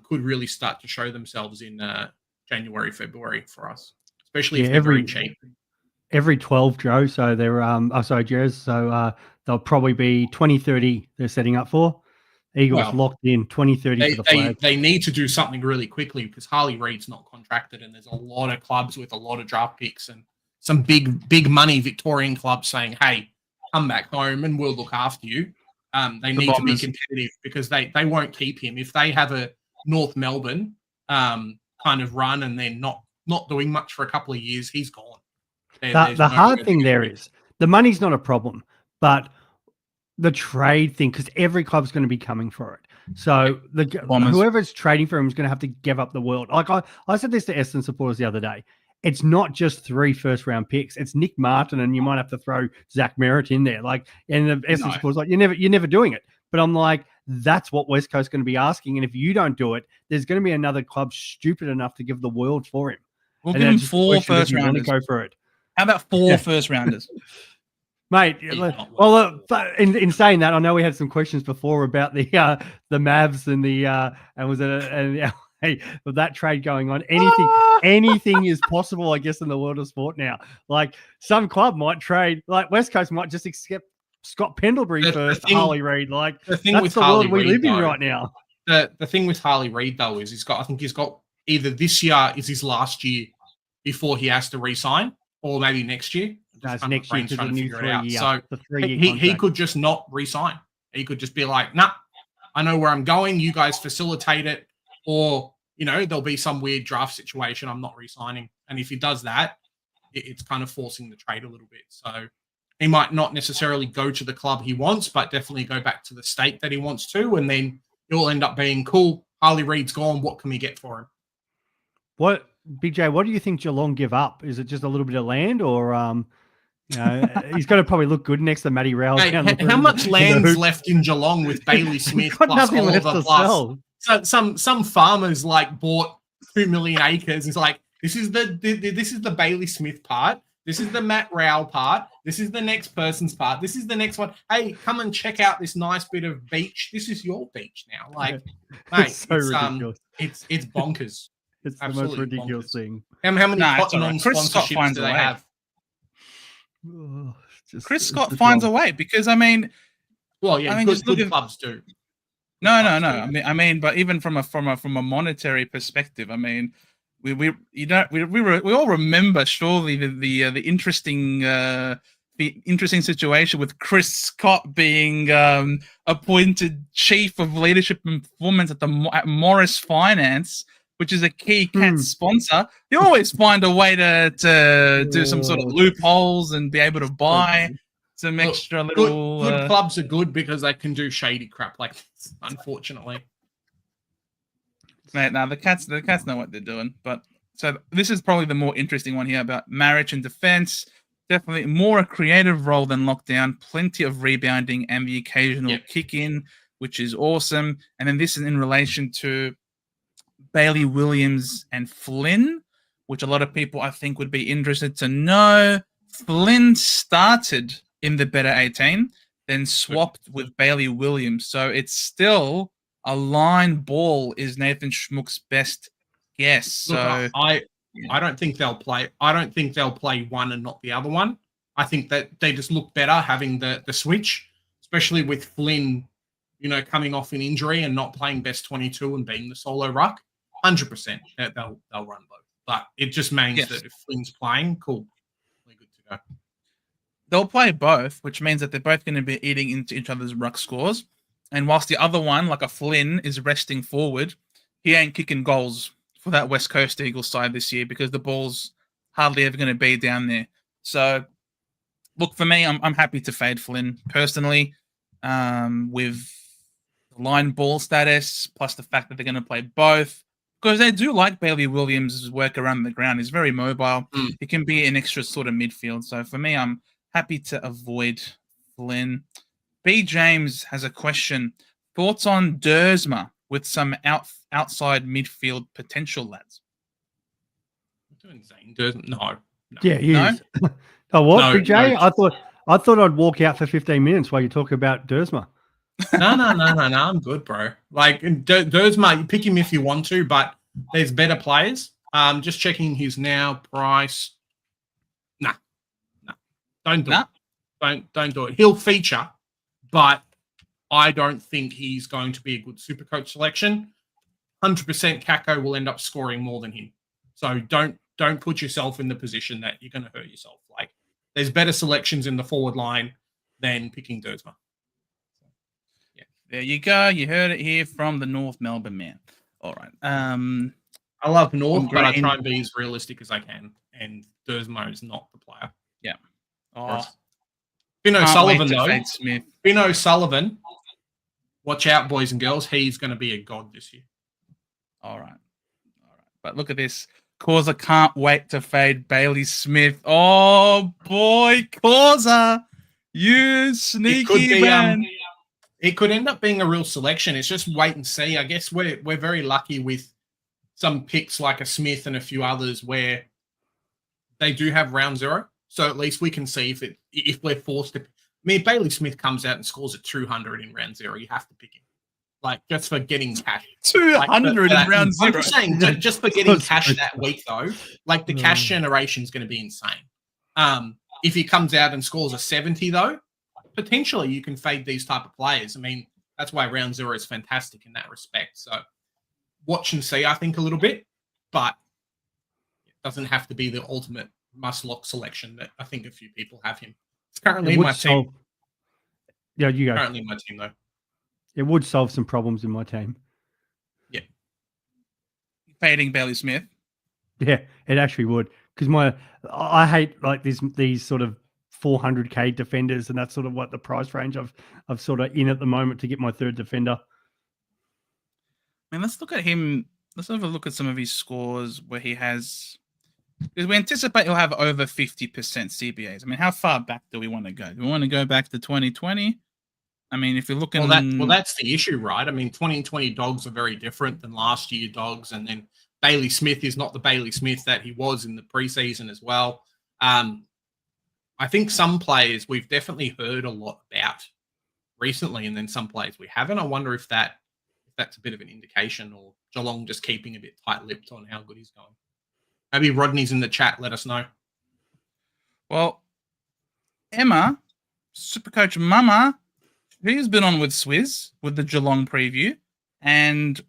could really start to show themselves in January, February for us, especially if they're very cheap. Every 12, Joe. So they're, Jez. So they'll probably be 2030 they're setting up for. Eagles locked in 2030 for the flag. They need to do something really quickly because Harley Reid's not contracted, and there's a lot of clubs with a lot of draft picks and some big money Victorian clubs saying, hey, come back home and we'll look after you. They need to be competitive because they won't keep him. If they have a North Melbourne kind of run and they're not doing much for a couple of years, he's gone. The hard thing there is the money's not a problem, but the trade thing, because every club's going to be coming for it. So whoever's trading for him is going to have to give up the world. Like I said this to Essendon supporters the other day. It's not just 3 first-round picks. It's Nick Martin, and you might have to throw Zach Merritt in there. And the Essendon supporters like, you're never doing it. But I'm like, that's what West Coast's going to be asking. And if you don't do it, there's going to be another club stupid enough to give the world for him. We'll give him 4 first-rounders. Go for it. How about 4 first-rounders? Mate, well, in saying that, I know we had some questions before about the Mavs and with that trade going on. Anything is possible, I guess, in the world of sport now. Like some club might trade, like West Coast might just accept Scott Pendlebury for Harley Reid. Like that's the world we live in right now. The thing with Harley Reid though is he's got either this year is his last year before he has to re-sign, or maybe next year. That's next year to the new 3-year. So he could just not re-sign. He could just be like, nah, I know where I'm going. You guys facilitate it. Or, there'll be some weird draft situation. I'm not re-signing. And if he does that, it's kind of forcing the trade a little bit. So he might not necessarily go to the club he wants, but definitely go back to the state that he wants to. And then it will end up being cool. Harley Reid's gone. What can we get for him? What, BJ, what do you think Geelong give up? Is it just a little bit of land or, he's got to probably look good next to Matty Rowell. Hey, how much land's left in Geelong with Bailey Smith got plus nothing left Oliver to plus? sell. So some farmers bought 2 million acres. It's like, this is the Bailey Smith part. This is the Matt Rowell part. This is the next person's part. This is the next one. Hey, come and check out this nice bit of beach. This is your beach now. Mate, it's so ridiculous. It's bonkers. It's the most Absolutely ridiculous bonkers. thing. How many Nah, Cotton On Chris Scott sponsorships finds do a they way. have? Chris Scott finds a way because Well, yeah, good clubs do. No. I mean, but even from a monetary perspective, I mean, we all remember surely the interesting situation with Chris Scott being appointed chief of leadership and performance at Morris Finance, which is a key Cats sponsor. You always find a way to do some sort of loopholes and be able to buy some extra little. Good clubs are good because they can do shady crap like this, unfortunately. Mate, now the Cats know what they're doing. But so this is probably the more interesting one here about marriage and defense. Definitely more a creative role than lockdown. Plenty of rebounding and the occasional kick in, which is awesome. And then this is in relation to Bailey Williams and Flynn, which a lot of people I think would be interested to know. Flynn started in the better 18, then swapped with Bailey Williams. So it's still a line ball is Nathan Schmook's best guess. Look, So I don't think they'll play. I don't think they'll play one and not the other one. I think that they just look better having the switch, especially with Flynn, coming off an injury and not playing best 22 and being the solo ruck. 100% they'll run both. But it just means that if Flynn's playing, cool, we're good to go. They'll play both, which means that they're both going to be eating into each other's ruck scores. And whilst the other one, like a Flynn, is resting forward, he ain't kicking goals for that West Coast Eagles side this year because the ball's hardly ever going to be down there. So, look, for me, I'm happy to fade Flynn personally with the line ball status, plus the fact that they're going to play both. Because they do like Bailey Williams' work around the ground. He's very mobile. He can be an extra sort of midfield. So, for me, I'm happy to avoid Flynn. B. James has a question. Thoughts on Dersma with some outside midfield potential, lads? Doing Zane Dersma? No. Yeah, he is. Oh, what, No, BJ? no. I thought I'd walk out for 15 minutes while you talk about Dersma. No. I'm good, bro. Dersma, you pick him if you want to, but there's better players. Just checking his now price. Nah. Don't do it. Don't do it. He'll feature, but I don't think he's going to be a good Supercoach selection. 100% Kako will end up scoring more than him. So don't put yourself in the position that you're going to hurt yourself. There's better selections in the forward line than picking Dersma. There you go. You heard it here from the North Melbourne man. All right. I love North, but I try and be as realistic as I can. And Dersma is not the player. Yeah. Oh, Bino Sullivan, though. Smith. Bino Sullivan, watch out, boys and girls. He's going to be a god this year. All right. But look at this. Causa can't wait to fade Bailey Smith. Oh, boy, Causa. You sneaky man. It could end up being a real selection. It's just wait and see. I guess we're very lucky with some picks like a Smith and a few others where they do have round zero. So at least we can see if we're forced to. I mean, if Bailey Smith comes out and scores at 200 in round zero, you have to pick him. Just for getting cash. 200 in round zero. I'm just saying, just for getting cash that week, though, the cash generation is going to be insane. If he comes out and scores a 70, though, potentially you can fade these type of players. I mean, that's why round zero is fantastic in that respect. So watch and see, I think, a little bit, but it doesn't have to be the ultimate must-lock selection that I think a few people have him. It's currently in my team. Yeah, you go. Currently in my team, though. It would solve some problems in my team. Yeah. Fading Bailey Smith. Yeah, it actually would. Because I hate like these sort of 400k defenders, and that's sort of what the price range I've sort of in at the moment to get my third defender. I mean, let's look at him. Let's have a look at some of his scores where he has. Because we anticipate he'll have over 50% CBAs. I mean, how far back do we want to go? Do we want to go back to 2020? I mean, if you're looking... Well, that's the issue, right? I mean, 2020 Dogs are very different than last year Dogs, and then Bailey Smith is not the Bailey Smith that he was in the preseason as well. I think some players we've definitely heard a lot about recently, and then some players we haven't. I wonder if that's a bit of an indication, or Geelong just keeping a bit tight-lipped on how good he's going. Maybe Rodney's in the chat. Let us know. Well, Emma, Supercoach Mama, she's been on with Swizz with the Geelong preview, and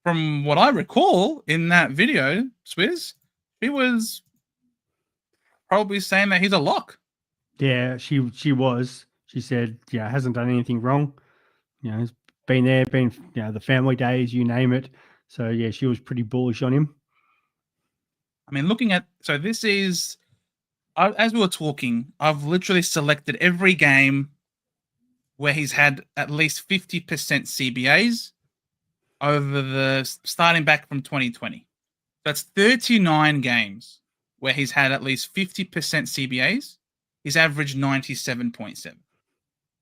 from what I recall in that video, Swizz, she was probably saying that he's a lock. Yeah, she was. She said, yeah, hasn't done anything wrong. You know, he's been there, the family days, you name it. So yeah, she was pretty bullish on him. I mean, this is, as we were talking, I've literally selected every game where he's had at least 50% CBAs starting back from 2020. That's 39 games where he's had at least 50% CBAs. He's averaged 97.7.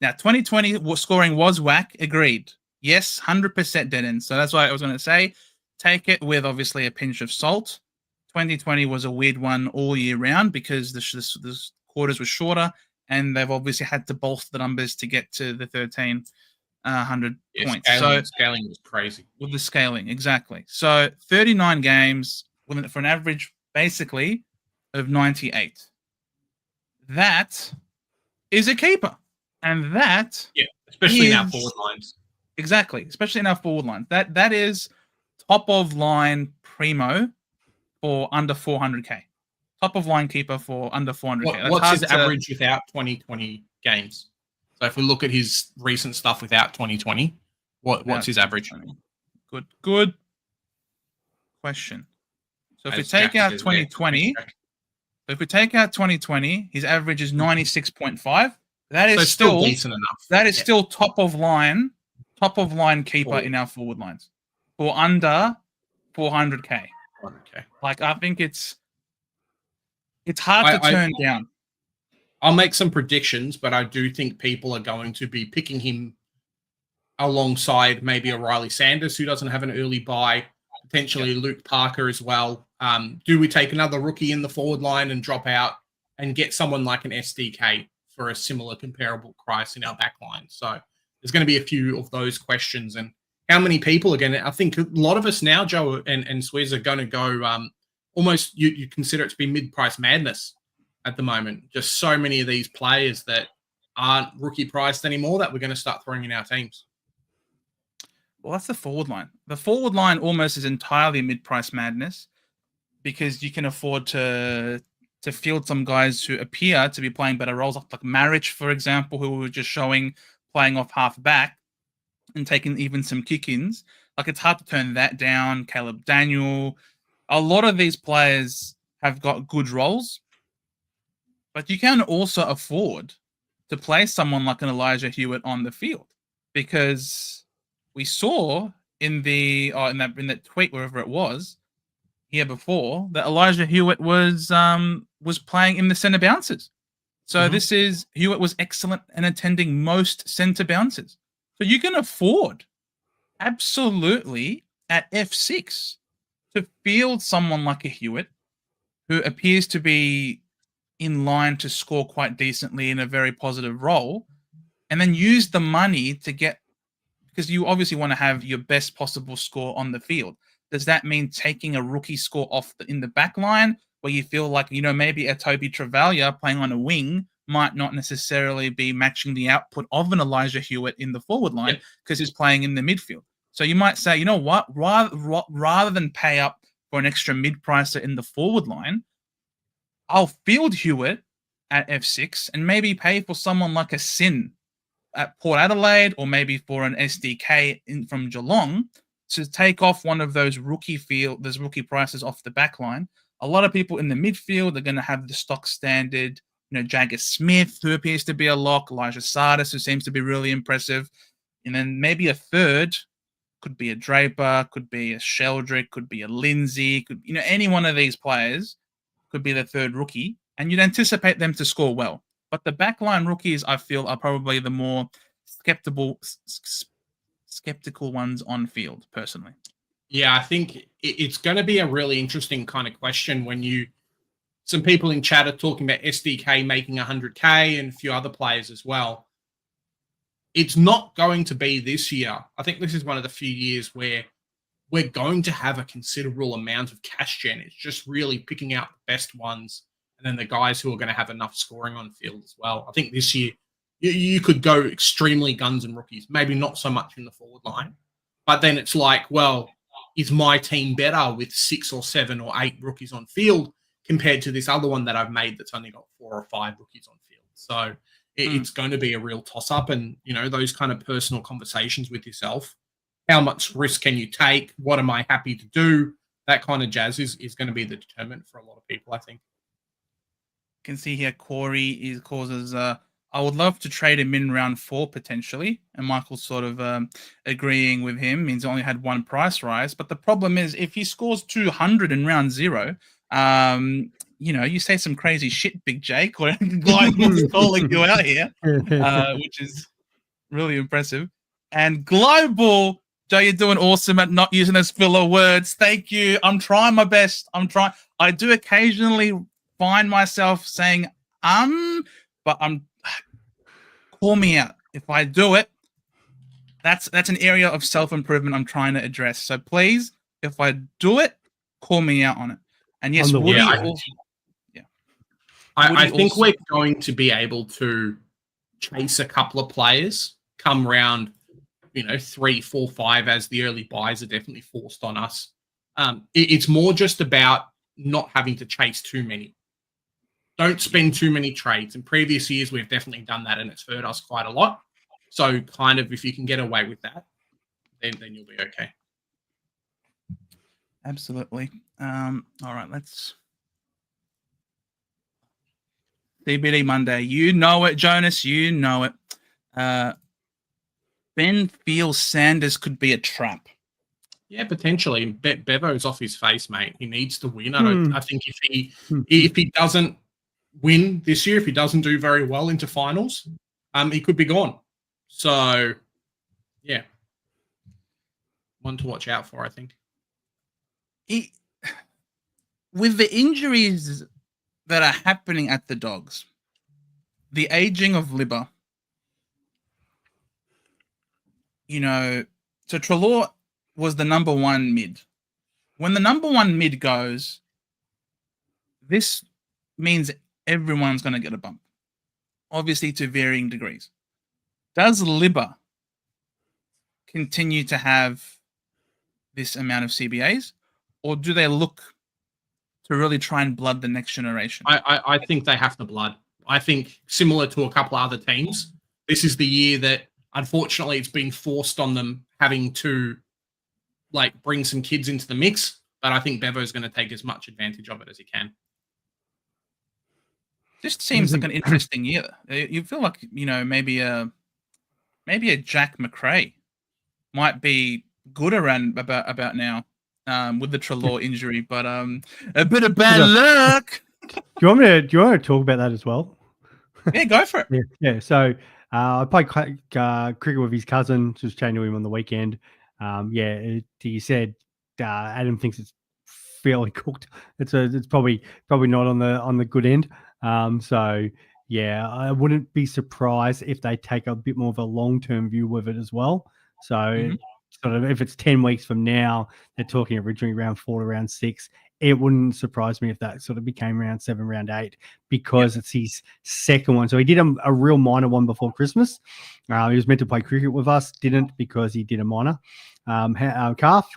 Now, 2020 scoring was whack, agreed. Yes, 100% dead end. So that's why I was going to say, take it with obviously a pinch of salt. 2020 was a weird one all year round because the quarters were shorter, and they've obviously had to bolster the numbers to get to the 1,300 points. Scaling was crazy. With the scaling, exactly. So 39 games for an average, basically, of 98. That is a keeper. And that... Yeah, especially in our forward lines. Exactly, especially in our forward lines. That is top of line primo for under 400k. Top of line keeper for under 400k. What's his average without 2020 games? So if we look at his recent stuff without 2020, what's his average? Good question. So if we take out 2020, his average is 96.5. That is still decent enough. That is still top of line keeper in our forward lines for under 400k. Like, I think it's hard to turn down. I'll make some predictions, but I do think people are going to be picking him alongside maybe a Riley Sanders who doesn't have an early buy, potentially Luke Parker as well. Do we take another rookie in the forward line and drop out and get someone like an SDK for a similar comparable price in our back line? So there's going to be a few of those questions. And how many people, again, I think a lot of us now, Joe and Swizz, are going to go almost, you consider it to be mid-price madness at the moment. Just so many of these players that aren't rookie priced anymore that we're going to start throwing in our teams. Well, that's the forward line. The forward line almost is entirely mid-price madness because you can afford to field some guys who appear to be playing better roles, like Marriage, for example, who were just playing off half back and taking even some kick-ins. Like, it's hard to turn that down. Caleb Daniel. A lot of these players have got good roles, but you can also afford to play someone like an Elijah Hewitt on the field because we saw in that tweet, wherever it was, here before, that Elijah Hewitt was playing in the centre bounces. So Hewitt was excellent in attending most centre bounces. So you can afford absolutely at F6 to field someone like a Hewitt who appears to be in line to score quite decently in a very positive role, and then use the money to get, because you obviously want to have your best possible score on the field. Does that mean taking a rookie score off in the back line where you feel like, maybe a Toby Travalia playing on a wing might not necessarily be matching the output of an Elijah Hewitt in the forward line because he's playing in the midfield? So you might say, you know what, rather than pay up for an extra mid-pricer in the forward line, I'll field Hewitt at F6 and maybe pay for someone like a Sin at Port Adelaide or maybe for an SDK from Geelong to take off one of those rookie prices off the back line. A lot of people in the midfield are going to have the stock standard, Jagger Smith, who appears to be a lock, Elijah Sardis, who seems to be really impressive. And then maybe a third could be a Draper, could be a Sheldrick, could be a Lindsay, any one of these players could be the third rookie. And you'd anticipate them to score well. But the backline rookies, I feel, are probably the more skeptical ones on field, personally. Yeah, I think it's going to be a really interesting kind of question when some people in chat are talking about SDK making 100K and a few other players as well. It's not going to be this year. I think this is one of the few years where we're going to have a considerable amount of cash gen. It's just really picking out the best ones and then the guys who are going to have enough scoring on field as well. I think this year you could go extremely guns and rookies, maybe not so much in the forward line, but then it's like, well, is my team better with 6 or 7 or 8 rookies on field compared to this other one that I've made that's only got 4 or 5 rookies on field? So it's going to be a real toss-up, and, those kind of personal conversations with yourself. How much risk can you take? What am I happy to do? That kind of jazz is going to be the determinant for a lot of people, I think. Can see here Corey causes I would love to trade him in round 4 potentially, and Michael's sort of agreeing with him. Means only had 1 price rise, but the problem is if he scores 200 in round 0, you say some crazy shit, Big Jake, or Global calling you out here, which is really impressive. And Global, Joe, you're doing awesome at not using those filler words. Thank you. I'm trying my best. I do occasionally find myself saying but call me out if I do it. That's an area of self-improvement I'm trying to address. So please, if I do it, call me out on it. And yes, Woody I think we're going to be able to chase a couple of players come round, 3, 4, 5, as the early buys are definitely forced on us. It's more just about not having to chase too many. Don't spend too many trades. In previous years, we've definitely done that, and it's hurt us quite a lot. So kind of if you can get away with that, then you'll be okay. Absolutely. All right, let's... CBD Monday. You know it, Jonas. You know it. Ben feels Sanders could be a trap. Yeah, potentially. Bevo's off his face, mate. He needs to win. I think if he doesn't win this year, if he doesn't do very well into finals, he could be gone. So, yeah. One to watch out for, I think. With the injuries that are happening at the Dogs, the aging of Libba, so Treloar was the number 1 mid. When the number 1 mid goes, this means everyone's going to get a bump, obviously to varying degrees. Does Libba continue to have this amount of CBAs, or do they look to really try and blood the next generation? I think they have to blood. I think similar to a couple of other teams, this is the year that unfortunately it's been forced on them having to bring some kids into the mix. But I think Bevo's going to take as much advantage of it as he can. Just seems like an interesting year. You feel like, maybe a Jack McRae might be good around about now. With the Treloar injury, but a bit of bad luck. Do you want to talk about that as well? Yeah, go for it. Yeah. So I played cricket with his cousin. Just chatting to him on the weekend. He said Adam thinks it's fairly cooked. It's probably not on the good end. So yeah, I wouldn't be surprised if they take a bit more of a long-term view with it as well. So sort of if it's 10 weeks from now, they're talking originally round 4 to round 6. It wouldn't surprise me if that sort of became round 7, round 8, because it's his second one. So he did a real minor one before Christmas. He was meant to play cricket with us, didn't, because he did a minor calf.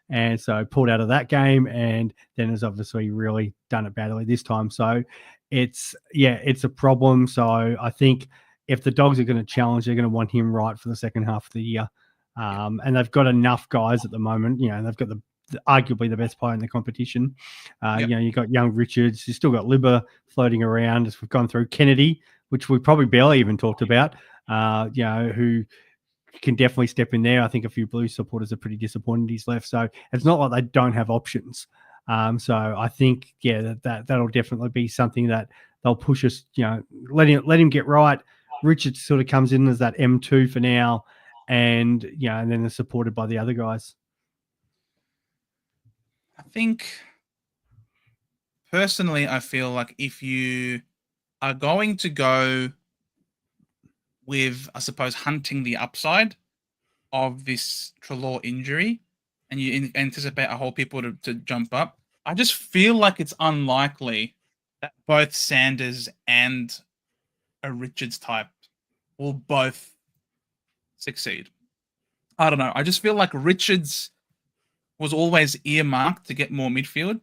And so pulled out of that game, and then has obviously really done it badly this time. So it's a problem. So I think if the Dogs are going to challenge, they're going to want him right for the second half of the year. And they've got enough guys at the moment. They've got arguably the best player in the competition. You've got young Richards. You've still got Libba floating around as we've gone through. Kennedy, which we probably barely even talked about, who can definitely step in there. I think a few Blues supporters are pretty disappointed he's left. So it's not like they don't have options. So I think, that'll definitely be something that they'll push us, let him get right. Richard sort of comes in as that M2 for now, and then they're supported by the other guys. I think, personally, I feel like if you are going to go with, I suppose, hunting the upside of this Treloar injury, and you anticipate a whole people to jump up, I just feel like it's unlikely that both Sanders and a Richards type will both succeed. I don't know. I just feel like Richards was always earmarked to get more midfield.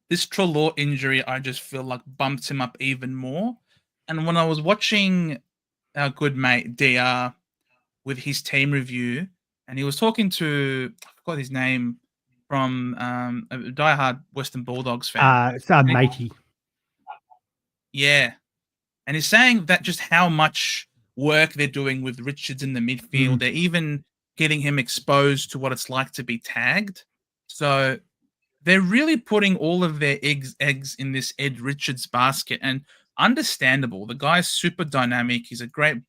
This Treloar injury, I just feel like bumped him up even more. And when I was watching our good mate DR with his team review, and he was talking to, I forgot his name, from a diehard Western Bulldogs fan. It's Matey. Yeah. And he's saying that just how much work they're doing with Richards in the midfield. They're even getting him exposed to what it's like to be tagged. So they're really putting all of their eggs in this Ed Richards basket, and understandable. The guy's super dynamic. He's a great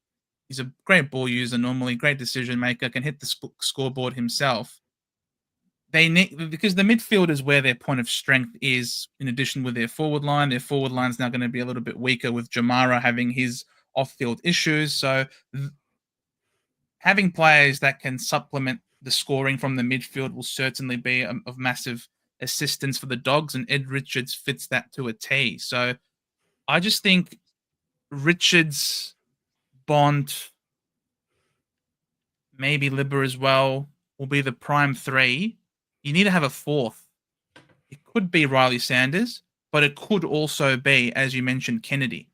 ball user, normally great decision maker, can hit the scoreboard himself. They need, because the midfield is where their point of strength is, in addition with their forward line. Their forward line's now going to be a little bit weaker with Jamara having his off-field issues. So having players that can supplement the scoring from the midfield will certainly be of massive assistance for the Dogs, and Ed Richards fits that to a T. So I just think Richards, Bond, maybe Libba as well, will be the prime three. You need to have a fourth. It could be Riley Sanders, but it could also be, as you mentioned, Kennedy.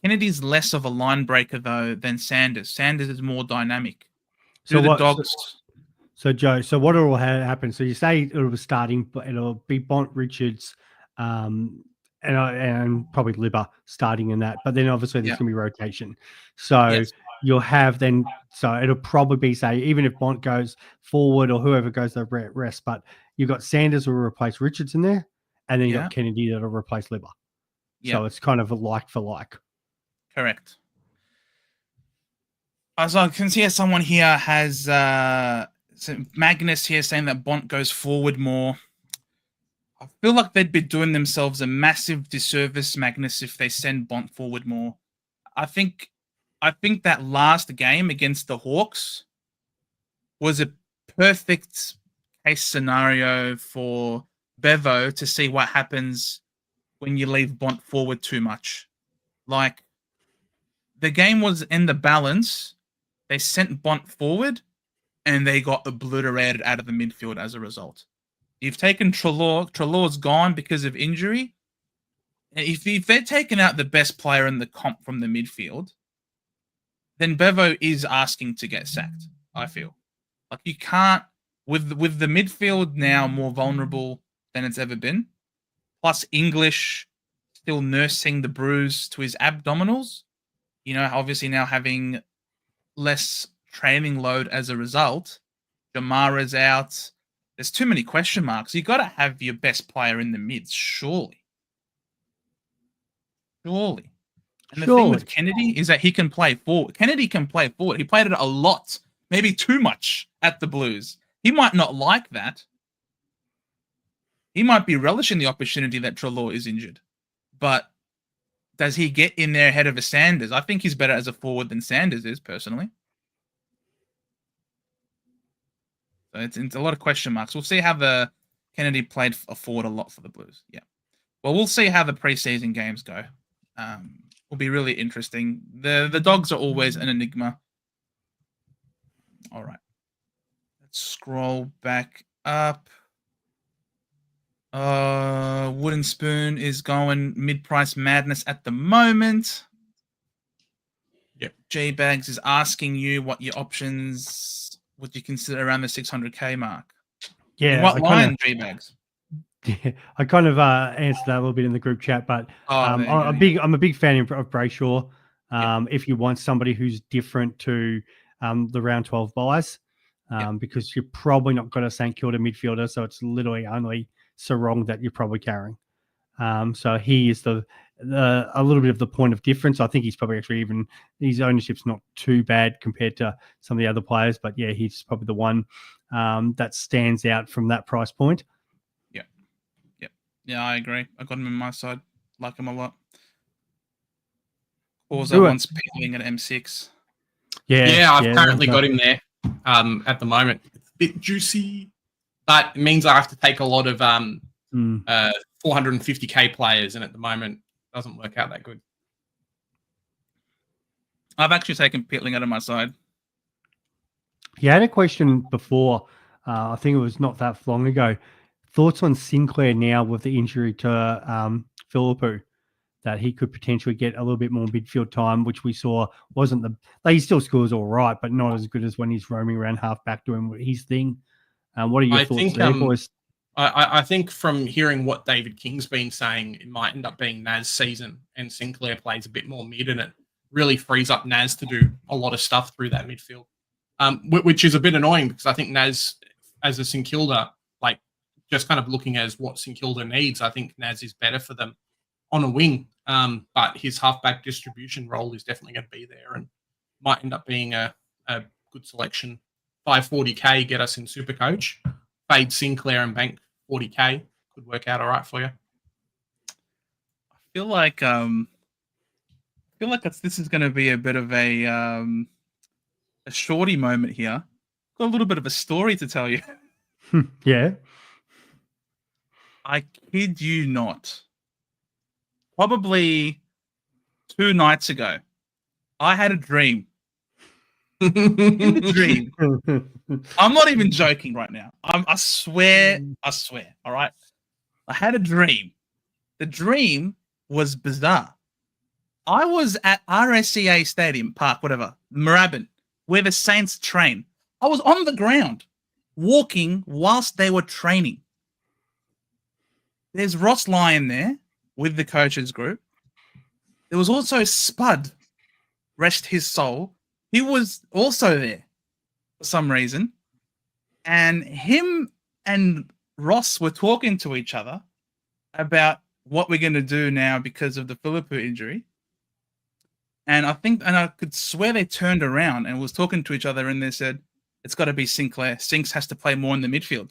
Kennedy's less of a line breaker, though, than Sanders. Sanders is more dynamic. So the Dogs... So Joe, what will happen? So you say it'll be starting, but it'll be Bont, Richards, and probably Libba starting in that. But then obviously there's going to be rotation. So you'll have then. So it'll probably be, say, even if Bont goes forward or whoever goes the rest, but you've got Sanders will replace Richards in there, and then you've got Kennedy that'll replace Libba. So it's kind of a like for like. Correct. As I can see, someone here has Magnus here saying that Bont goes forward more. I feel like they'd be doing themselves a massive disservice, Magnus, if they send Bont forward more. I think that last game against the Hawks was a perfect case scenario for Bevo to see what happens when you leave Bont forward too much. Like, the game was in the balance. They sent Bont forward, and they got obliterated out of the midfield as a result. You've taken Treloar. Treloar's gone because of injury. If they're taking out the best player in the comp from the midfield, then Bevo is asking to get sacked, I feel. Like, you can't, with the midfield now more vulnerable than it's ever been, plus English still nursing the bruise to his abdominals, obviously now having less training load as a result. Jamara's out. There's too many question marks. You got to have your best player in the mids, surely. And the thing with Kennedy is that he can play forward. Kennedy can play forward. He played it a lot, maybe too much at the Blues. He might not like that. He might be relishing the opportunity that Treloar is injured. But does he get in there ahead of a Sanders? I think he's better as a forward than Sanders is, personally. So it's a lot of question marks. We'll see how the Kennedy played forward a lot for the Blues. Yeah. Well, we'll see how the preseason games go. Will be really interesting. The Dogs are always an enigma. All right. Let's scroll back up. Wooden Spoon is going mid-price madness at the moment. G-Bags is asking you what your options would you consider around the 600k mark. Yeah, In what line, G-Bags? Yeah, I kind of answered that a little bit in the group chat, but I'm a big fan of Brayshaw. If you want somebody who's different to the round 12 buys, because you're probably not got a St Kilda midfielder, so it's literally only Sarong that you're probably carrying. So he is a little bit of the point of difference. I think he's probably actually even his ownership's not too bad compared to some of the other players, but yeah, he's probably the one that stands out from that price point. Yeah, I agree. I got him on my side. Like him a lot. Corza wants peeling at M6. Yeah, I've currently got him there at the moment. It's a bit juicy, but it means I have to take a lot of 450k players, and at the moment it doesn't work out that good. I've actually taken Pitling out of my side. You had a question before. I think it was not that long ago. Thoughts on Sinclair now with the injury to Philippou, that he could potentially get a little bit more midfield time, which we saw wasn't he still scores all right, but not as good as when he's roaming around half back doing his thing. What are your thoughts there, boys? I think from hearing what David King's been saying, it might end up being Naz season, and Sinclair plays a bit more mid, and it really frees up Naz to do a lot of stuff through that midfield, which is a bit annoying because I think Naz, as a St Kilda, just kind of looking as what St Kilda needs, I think Naz is better for them on a wing. But his halfback distribution role is definitely going to be there and might end up being a good selection. 540k get us in Supercoach. Fade Sinclair and bank 40k could work out all right for you. I feel like this is going to be a bit of a shorty moment here. Got a little bit of a story to tell you. Yeah. I kid you not. Probably 2 nights ago, I had a dream. In the dream, I'm not even joking right now. I swear. All right. I had a dream. The dream was bizarre. I was at RSCA Stadium, Park, whatever, Moorabbin, where the Saints train. I was on the ground, walking whilst they were training. There's Ross Lyon there with the coaches group. There was also Spud, rest his soul. He was also there for some reason. And him and Ross were talking to each other about what we're going to do now because of the Philippou injury. And I could swear they turned around and was talking to each other and they said, it's got to be Sinclair. Sinks has to play more in the midfield.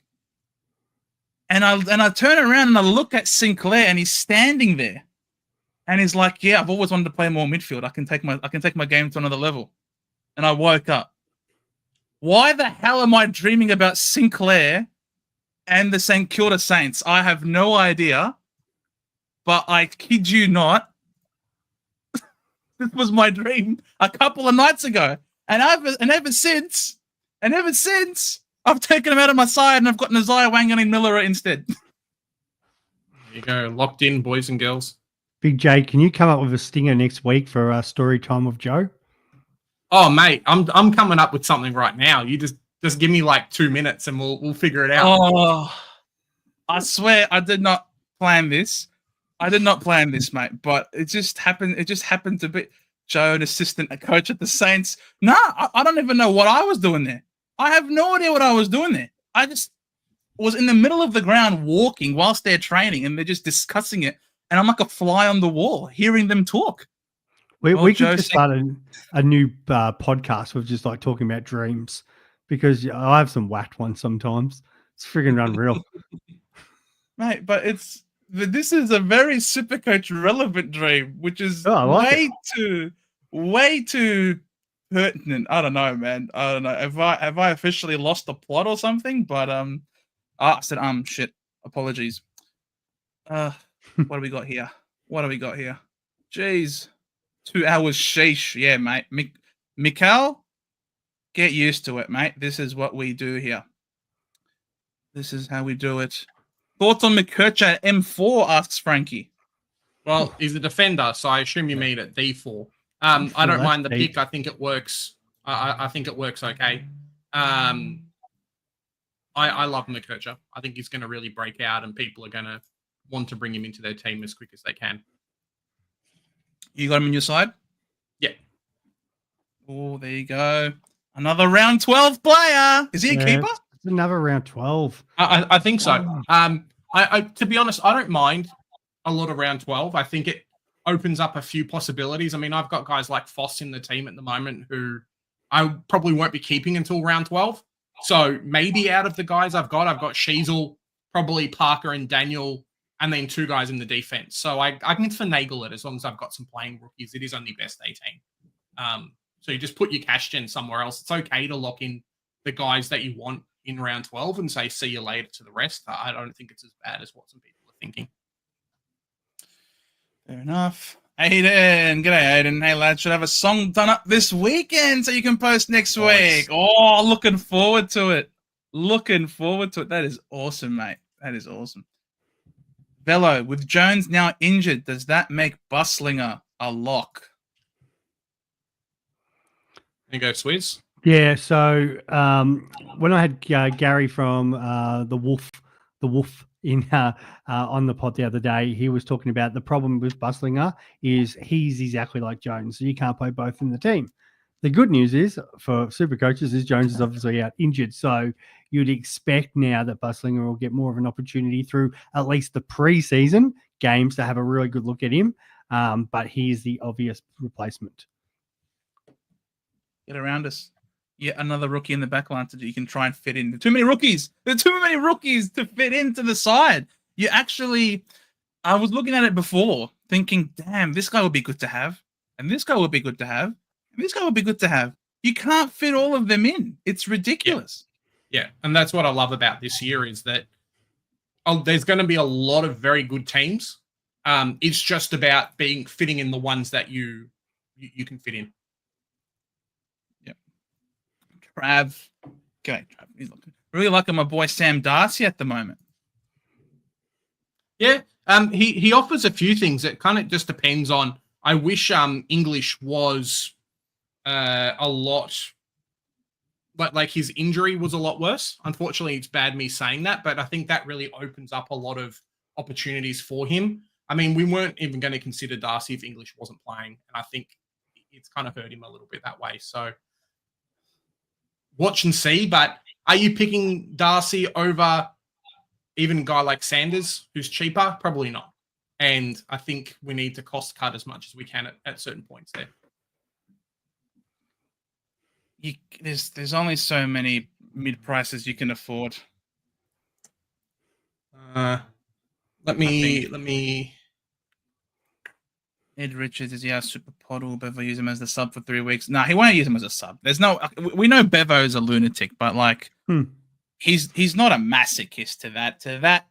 And I turn around and I look at Sinclair and he's standing there. And he's like, yeah, I've always wanted to play more midfield. I can take my game to another level. And I woke up. Why the hell am I dreaming about Sinclair and the St Kilda Saints? I have no idea. But I kid you not, this was my dream a couple of nights ago. And ever since, I've taken him out of my side and I've got Nazaya Wangan and Miller instead. There you go. Locked in, boys and girls. Big J, can you come up with a stinger next week for story time with Joe? Oh, mate, I'm coming up with something right now. You just give me like 2 minutes and we'll figure it out. Oh, I swear I did not plan this. Mate, but it just happened. It just happened to be Joe, an assistant, a coach at the Saints. Nah, I don't even know what I was doing there. I have no idea what I was doing there. I just was in the middle of the ground walking whilst they're training and they're just discussing it. And I'm like a fly on the wall, hearing them talk. We could just start a new podcast with just like talking about dreams, because I have some whacked ones sometimes. It's freaking unreal. Mate, but this is a very Supercoach relevant dream, which is way too pertinent. I don't know, man. I don't know. Have I officially lost the plot or something? But I said shit. Apologies. What do we got here? Jeez. 2 hours, sheesh. Yeah, mate. Mikal, get used to it, mate. This is what we do here. This is how we do it. Thoughts on McKercher at M4, asks Frankie. Well, he's a defender, so I assume you mean at D4. I don't that's mind the deep. pick. I think it works. I think it works okay. I love McKercher. I think he's going to really break out, and people are going to want to bring him into their team as quick as they can. You got him on your side? Yeah. Oh, there you go. Another round 12 player. Is he a keeper? It's another round 12. I think so. Oh. I to be honest, I don't mind a lot of round 12. I think it opens up a few possibilities. I mean, I've got guys like Foss in the team at the moment who I probably won't be keeping until round 12. So maybe out of the guys I've got Sheasel, probably Parker and Daniel, and then 2 guys in the defense. So I can finagle it as long as I've got some playing rookies. It is only best 18. So you just put your cash gen somewhere else. It's okay to lock in the guys that you want in round 12 and say, see you later to the rest. I don't think it's as bad as what some people are thinking. Fair enough. Aiden. G'day, Aiden. Hey, lads. Should have a song done up this weekend so you can post next week. Oh, looking forward to it. That is awesome, mate. That is awesome. Velo, with Jones now injured, does that make Buslinger a lock? There you go, Swizz. Yeah, so when I had Gary from the Wolf in on the pod the other day, he was talking about the problem with Buslinger is he's exactly like Jones, so you can't play both in the team. The good news is for super coaches is Jones is obviously out injured, so you'd expect now that Buslinger will get more of an opportunity through at least the preseason games to have a really good look at him, but he's the obvious replacement. Get around us. Yet another rookie in the backline that you can try and fit in. There are too many rookies. There are too many rookies to fit into the side. I was looking at it before, thinking, damn, this guy would be good to have. And this guy would be good to have. And this guy would be good to have. You can't fit all of them in. It's ridiculous. Yeah. And that's what I love about this year is that there's going to be a lot of very good teams. It's just about fitting in the ones that you can fit in. Trav. Okay, Trav. He's looking really liking my boy Sam Darcy at the moment. Yeah. He offers a few things. It kind of just depends on. I wish English was a lot, but like his injury was a lot worse. Unfortunately, it's bad me saying that, but I think that really opens up a lot of opportunities for him. I mean, we weren't even going to consider Darcy if English wasn't playing, and I think it's kind of hurt him a little bit that way. So watch and see, but are you picking Darcy over even a guy like Sanders, who's cheaper? Probably not. And I think we need to cost cut as much as we can at certain points there. There's only so many mid prices you can afford. Let me. Ed Richards, is he our super pod? Will Bevo use him as the sub for 3 weeks? No, he won't use him as a sub. We know Bevo's a lunatic, but like he's not a masochist to that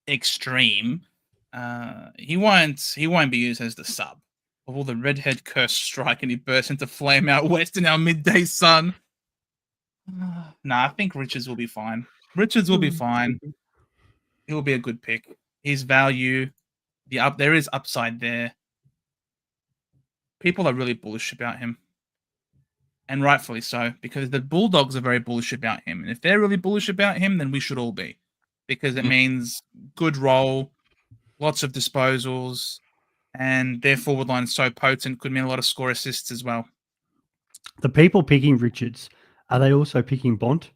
extreme. He won't be used as the sub. Of all the redhead curse strike and he bursts into flame out west in our midday sun. I think Richards will be fine. He'll be a good pick. His value, there is upside there. People are really bullish about him. And rightfully so, because the Bulldogs are very bullish about him. And if they're really bullish about him, then we should all be. Because it means good role, lots of disposals, and their forward line is so potent, could mean a lot of score assists as well. The people picking Richards, are they also picking Bont?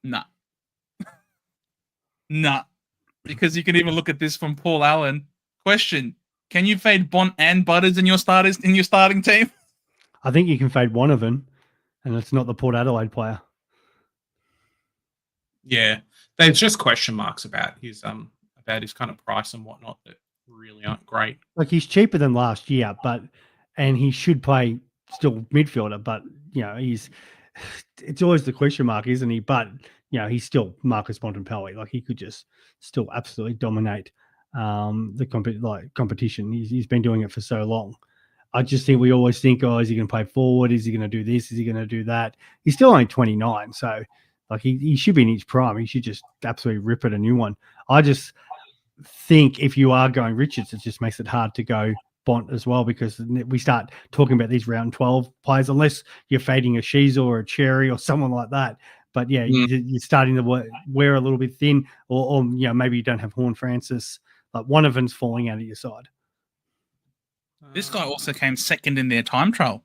Nah. Because you can even look at this from Paul Allen. Question. Can you fade Bont and Butters in your starting team? I think you can fade one of them, and it's not the Port Adelaide player. Yeah. There's just question marks about his kind of price and whatnot that really aren't great. Like he's cheaper than last year, and he should play still midfielder, but it's always the question mark, isn't he? But he's still Marcus Bontempelli. Like he could just still absolutely dominate the competition. He's been doing it for so long. I just think we always think, is he going to play forward? Is he going to do this? Is he going to do that? He's still only 29, so like he should be in his prime. He should just absolutely rip it a new one. I just think if you are going Richards, it just makes it hard to go Bont as well, because we start talking about these round 12 players, unless you're fading a Shiza or a Cherry or someone like that. But yeah, you're starting to wear a little bit thin, or maybe you don't have Horn Francis. Like one of them's falling out of your side. This guy also came second in their time trial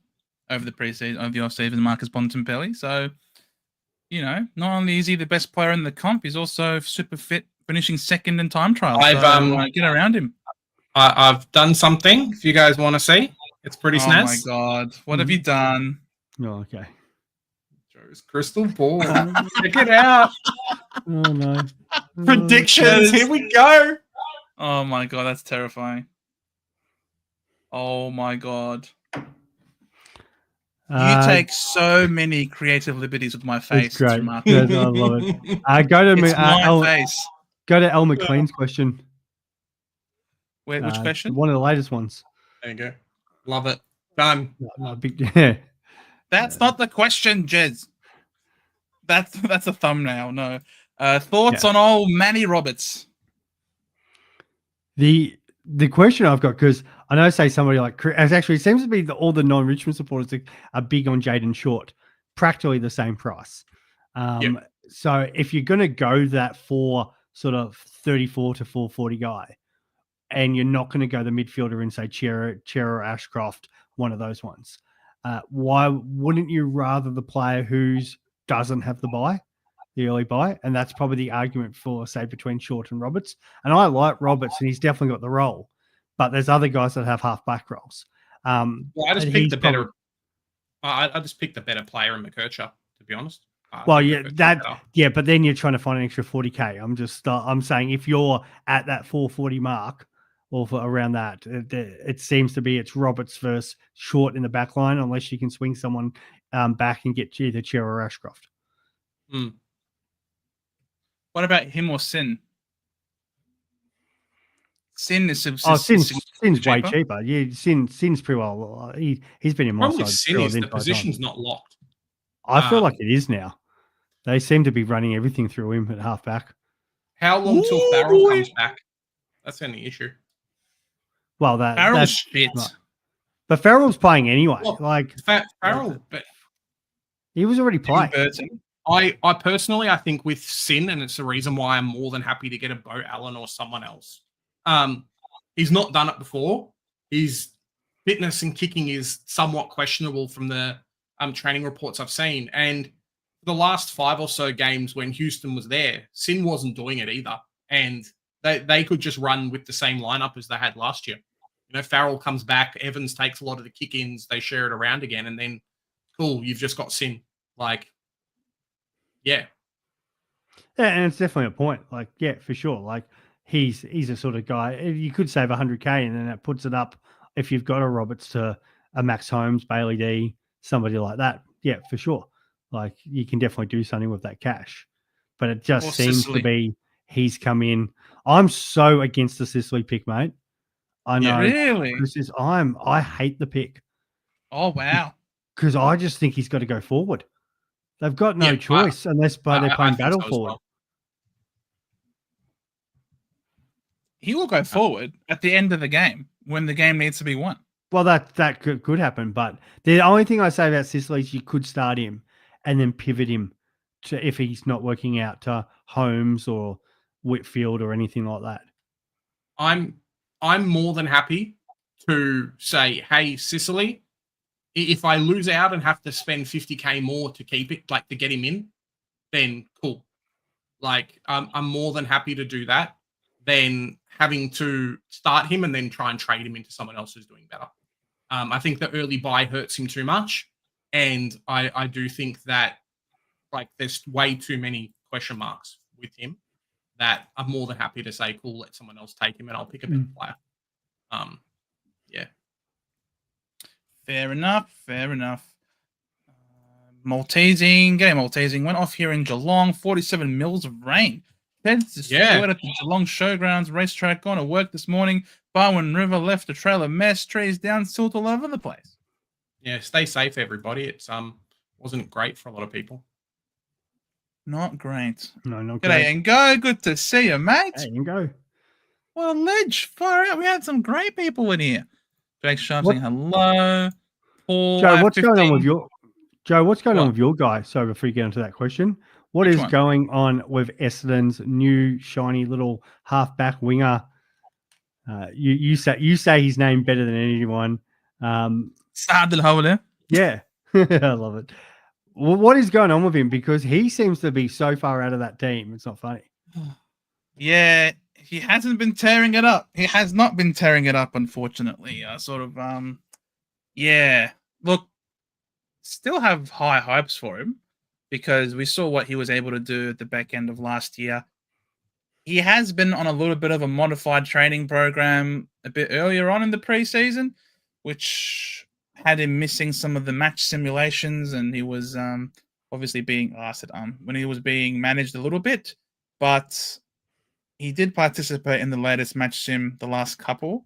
over the preseason, over the off-season, Marcus Bontempelli. So, not only is he the best player in the comp, he's also super fit, finishing second in time trial. Get around him. I've done something. If you guys want to see, it's pretty snazzy. Oh my god, what have you done? Oh, okay. Joe's crystal ball. Check it out. Oh no. Predictions. Here we go. Oh my god, that's terrifying. Oh my god. You take so many creative liberties with my face. It's great. Yes, I love it. Go to my face. Go to El McLean's question. Wait, which question? One of the latest ones. There you go. Love it. Done. Yeah. That's not the question, Jez. That's a thumbnail. No. Thoughts on old Manny Roberts? The question I've got, because I know, say somebody like Chris, actually it seems to be all the non-Richmond supporters are big on Jaden Short, practically the same price. So if you're going to go that for sort of 34 to 440 guy, and you're not going to go the midfielder and say Cher or Ashcroft, one of those ones, why wouldn't you rather the player who doesn't have the early buy? And that's probably the argument for, say, between Short and Roberts. And I like Roberts, and he's definitely got the role, but there's other guys that have half back roles. I just picked the better. I just picked the better player in McKercher, to be honest. But then you're trying to find an extra 40k. I'm saying if you're at that 440 mark or for around that, it seems to be it's Roberts versus Short in the back line, unless you can swing someone back and get either Cher or Ashcroft. What about him or Sin? Sin is Sin's way cheaper. Yeah, Sin's pretty well. He's been in my side. Sin is the position's not locked. I feel like it is now. They seem to be running everything through him at halfback. How long till Farrell comes back? That's the only issue. Well, Farrell's shit. But Farrell's playing anyway. Farrell, but he was already playing. I personally, I think with Sin, and it's the reason why I'm more than happy to get a Bo Allen or someone else. He's not done it before. His fitness and kicking is somewhat questionable from the training reports I've seen. And the last 5 or so games when Houston was there, Sin wasn't doing it either. And they could just run with the same lineup as they had last year. Farrell comes back, Evans takes a lot of the kick-ins, they share it around again, and then, cool, you've just got Sin. Yeah, and it's definitely a point. For sure. He's a sort of guy, you could save 100k, and then that puts it up, if you've got a Roberts, to a Max Holmes, Bailey D, somebody like that. Yeah, for sure. You can definitely do something with that cash. But it just seems to be he's come in. I'm so against the Sicily pick, mate. I know. Really? I hate the pick. Oh, wow. Because I just think he's got to go forward. They've got no choice unless they're playing battle forward. Well. He will go forward at the end of the game when the game needs to be won. Well, that could happen. But the only thing I say about Sicily is you could start him and then pivot him to, if he's not working out, to Holmes or Whitfield or anything like that. I'm more than happy to say, hey, Sicily, if I lose out and have to spend 50k more to keep it, to get him in, then cool. I'm more than happy to do that than having to start him and then try and trade him into someone else who's doing better. I think the early buy hurts him too much. And I do think that there's way too many question marks with him that I'm more than happy to say, cool, let someone else take him and I'll pick a better player. Yeah. Fair enough. Maltesing went off here in Geelong. 47 mils of rain. Heads destroyed at the Geelong Showgrounds racetrack. Gone to work this morning. Barwon River left a trail of mess. Trees down, silt all over the place. Yeah, stay safe, everybody. It's wasn't great for a lot of people. Not great. No, not G'day, great. and go. Good to see you, mate. Hey, and go. What a ledge. Far out. We had some great people in here. Jake Sharp saying hello. Paul, Joe, I have what's going on 15 with your Joe? What's going on What? with your guy? So before you get into that question, what Which is one? going on with Essendon's new shiny little halfback winger? You say his name better than anyone. Saad Al-Hawla. Yeah, I love it. Well, what is going on with him? Because he seems to be so far out of that team. It's not funny. Yeah, he hasn't been tearing it up. He has not been tearing it up, unfortunately. Yeah. Look, still have high hopes for him because we saw what he was able to do at the back end of last year. He has been on a little bit of a modified training program a bit earlier on in the preseason, which had him missing some of the match simulations, and he was obviously being when he was being managed a little bit, but he did participate in the latest match sim, the last couple,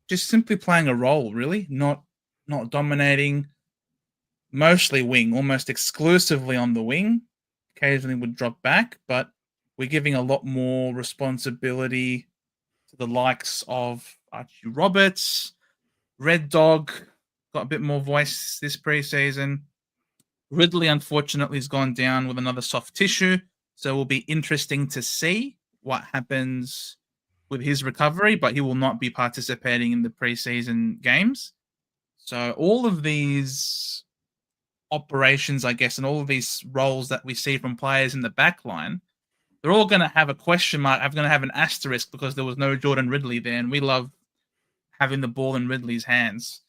just simply playing a role, really, not dominating. Mostly wing, almost exclusively on the wing. Occasionally would drop back, but we're giving a lot more responsibility to the likes of Archie Roberts, Red Dog, got a bit more voice this preseason. Ridley, unfortunately, has gone down with another soft tissue, so it will be interesting to see what happens with his recovery, but he will not be participating in the preseason games. So all of these operations, I guess, and all of these roles that we see from players in the back line, they're all going to have a question mark. I'm going to have an asterisk because there was no Jordan Ridley there, and we love having the ball in Ridley's hands.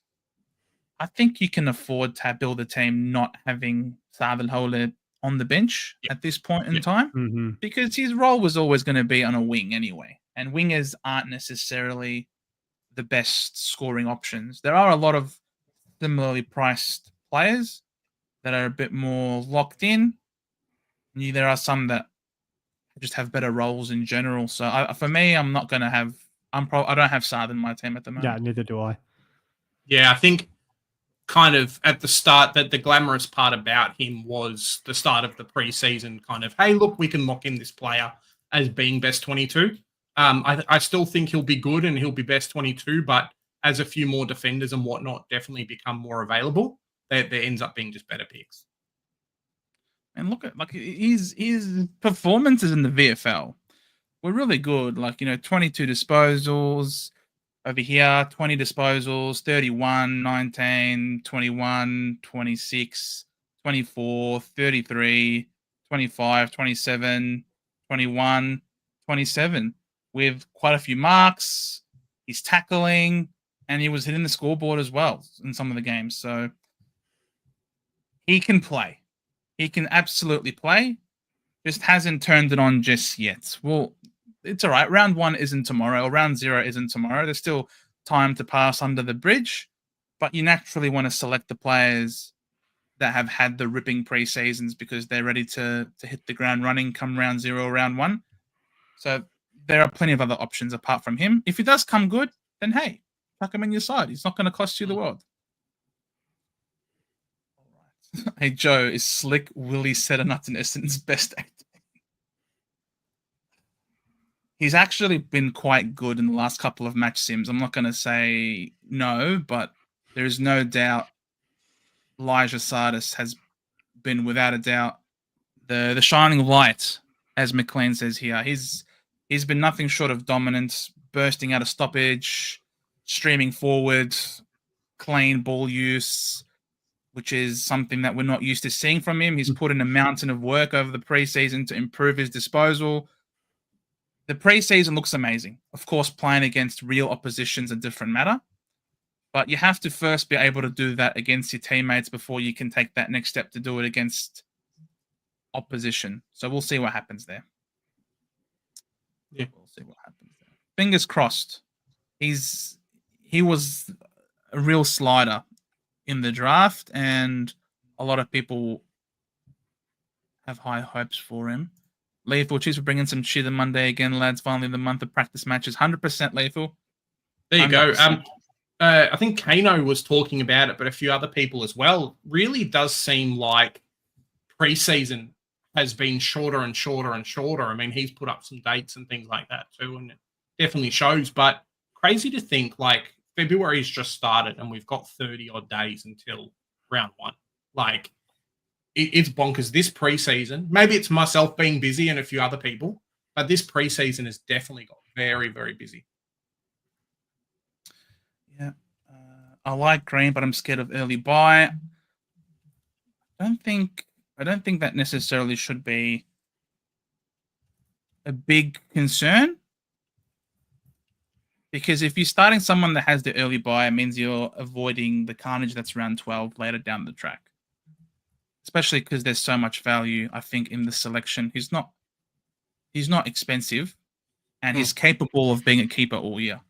I think you can afford to build a team not having Saad Al-Hawla on the bench at this point in time because his role was always going to be on a wing anyway, and wingers aren't necessarily the best scoring options. There are a lot of similarly priced players that are a bit more locked in. There are some that just have better roles in general. So for me, I'm not going to have. I don't have Saad in my team at the moment. Yeah, neither do I. Yeah, I think kind of at the start that the glamorous part about him was the start of the preseason. Kind of, hey, look, we can lock in this player as being best 22. I still think he'll be good and he'll be best 22, but as a few more defenders and whatnot definitely become more available, there ends up being just better picks. And look at his performances in the VFL were really good. 22 disposals over here, 20 disposals, 31, 19, 21, 26, 24, 33, 25, 27, 21, 27, with quite a few marks. He's tackling, and he was hitting the scoreboard as well in some of the games. So he can play. He can absolutely play. Just hasn't turned it on just yet. Well, it's all right. Round 1 isn't tomorrow. Or round 0 isn't tomorrow. There's still time to pass under the bridge. But you naturally want to select the players that have had the ripping pre-seasons because they're ready to hit the ground running come round 0 or round 1. So there are plenty of other options apart from him. If he does come good, then hey, chuck him in your side. He's not going to cost you the world. Hey, Joe, is Slick Willie Sedernut in Essendon's best 8? He's actually been quite good in the last couple of match sims. I'm not going to say no, but there is no doubt Elijah Sardis has been, without a doubt, the shining light, as McLean says here. He's been nothing short of dominant, bursting out of stoppage, streaming forward, clean ball use, which is something that we're not used to seeing from him. He's put in a mountain of work over the preseason to improve his disposal. The preseason looks amazing. Of course, playing against real opposition's a different matter, but you have to first be able to do that against your teammates before you can take that next step to do it against opposition. So we'll see what happens there. Yeah, we'll see what happens there. Fingers crossed. He was a real slider in the draft, and a lot of people have high hopes for him. Lethal, cheers for bringing some cheer on Monday again, lads. Finally, the month of practice matches. 100% Lethal. There you 100%. go. I think Kano was talking about it, but a few other people as well. Really does seem like preseason has been shorter and shorter and shorter. I mean, he's put up some dates and things like that too, and it definitely shows. But crazy to think, like, February's just started and we've got 30 odd days until round 1. Like, it's bonkers. This preseason, maybe it's myself being busy and a few other people, but this preseason has definitely got very, very busy. Yeah. I like Green, but I'm scared of early buy. I don't think that necessarily should be a big concern. Because if you're starting someone that has the early buy, it means you're avoiding the carnage that's round 12 later down the track. Especially because there's so much value, I think, in the selection. He's not expensive, and he's capable of being a keeper all year.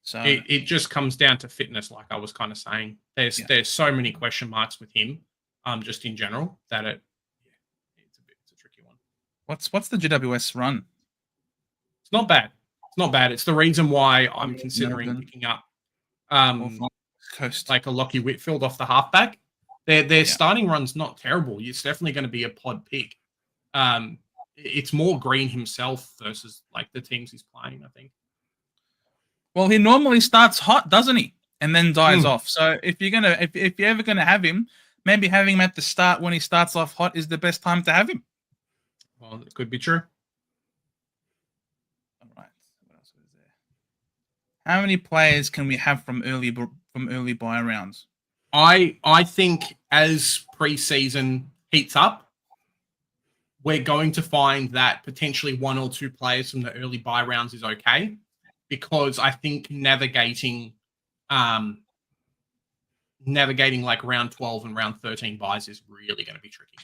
So it just comes down to fitness, like I was kind of saying. There's so many question marks with him, just in general, that it's a tricky one. What's the GWS run? It's not bad. It's not bad. It's the reason why I'm considering picking up Coast, like a Lockie Whitfield off the halfback. Their starting run's not terrible. It's definitely going to be a pod pick. It's more Green himself versus like the teams he's playing, I think. Well, he normally starts hot, doesn't he? And then dies off. So if you're ever gonna have him, maybe having him at the start when he starts off hot is the best time to have him. Well, it could be true. All right. What else is there? How many players can we have from early buy rounds? I think as preseason heats up, we're going to find that potentially 1 or 2 players from the early buy rounds is okay, because I think navigating like round 12 and round 13 buys is really going to be tricky.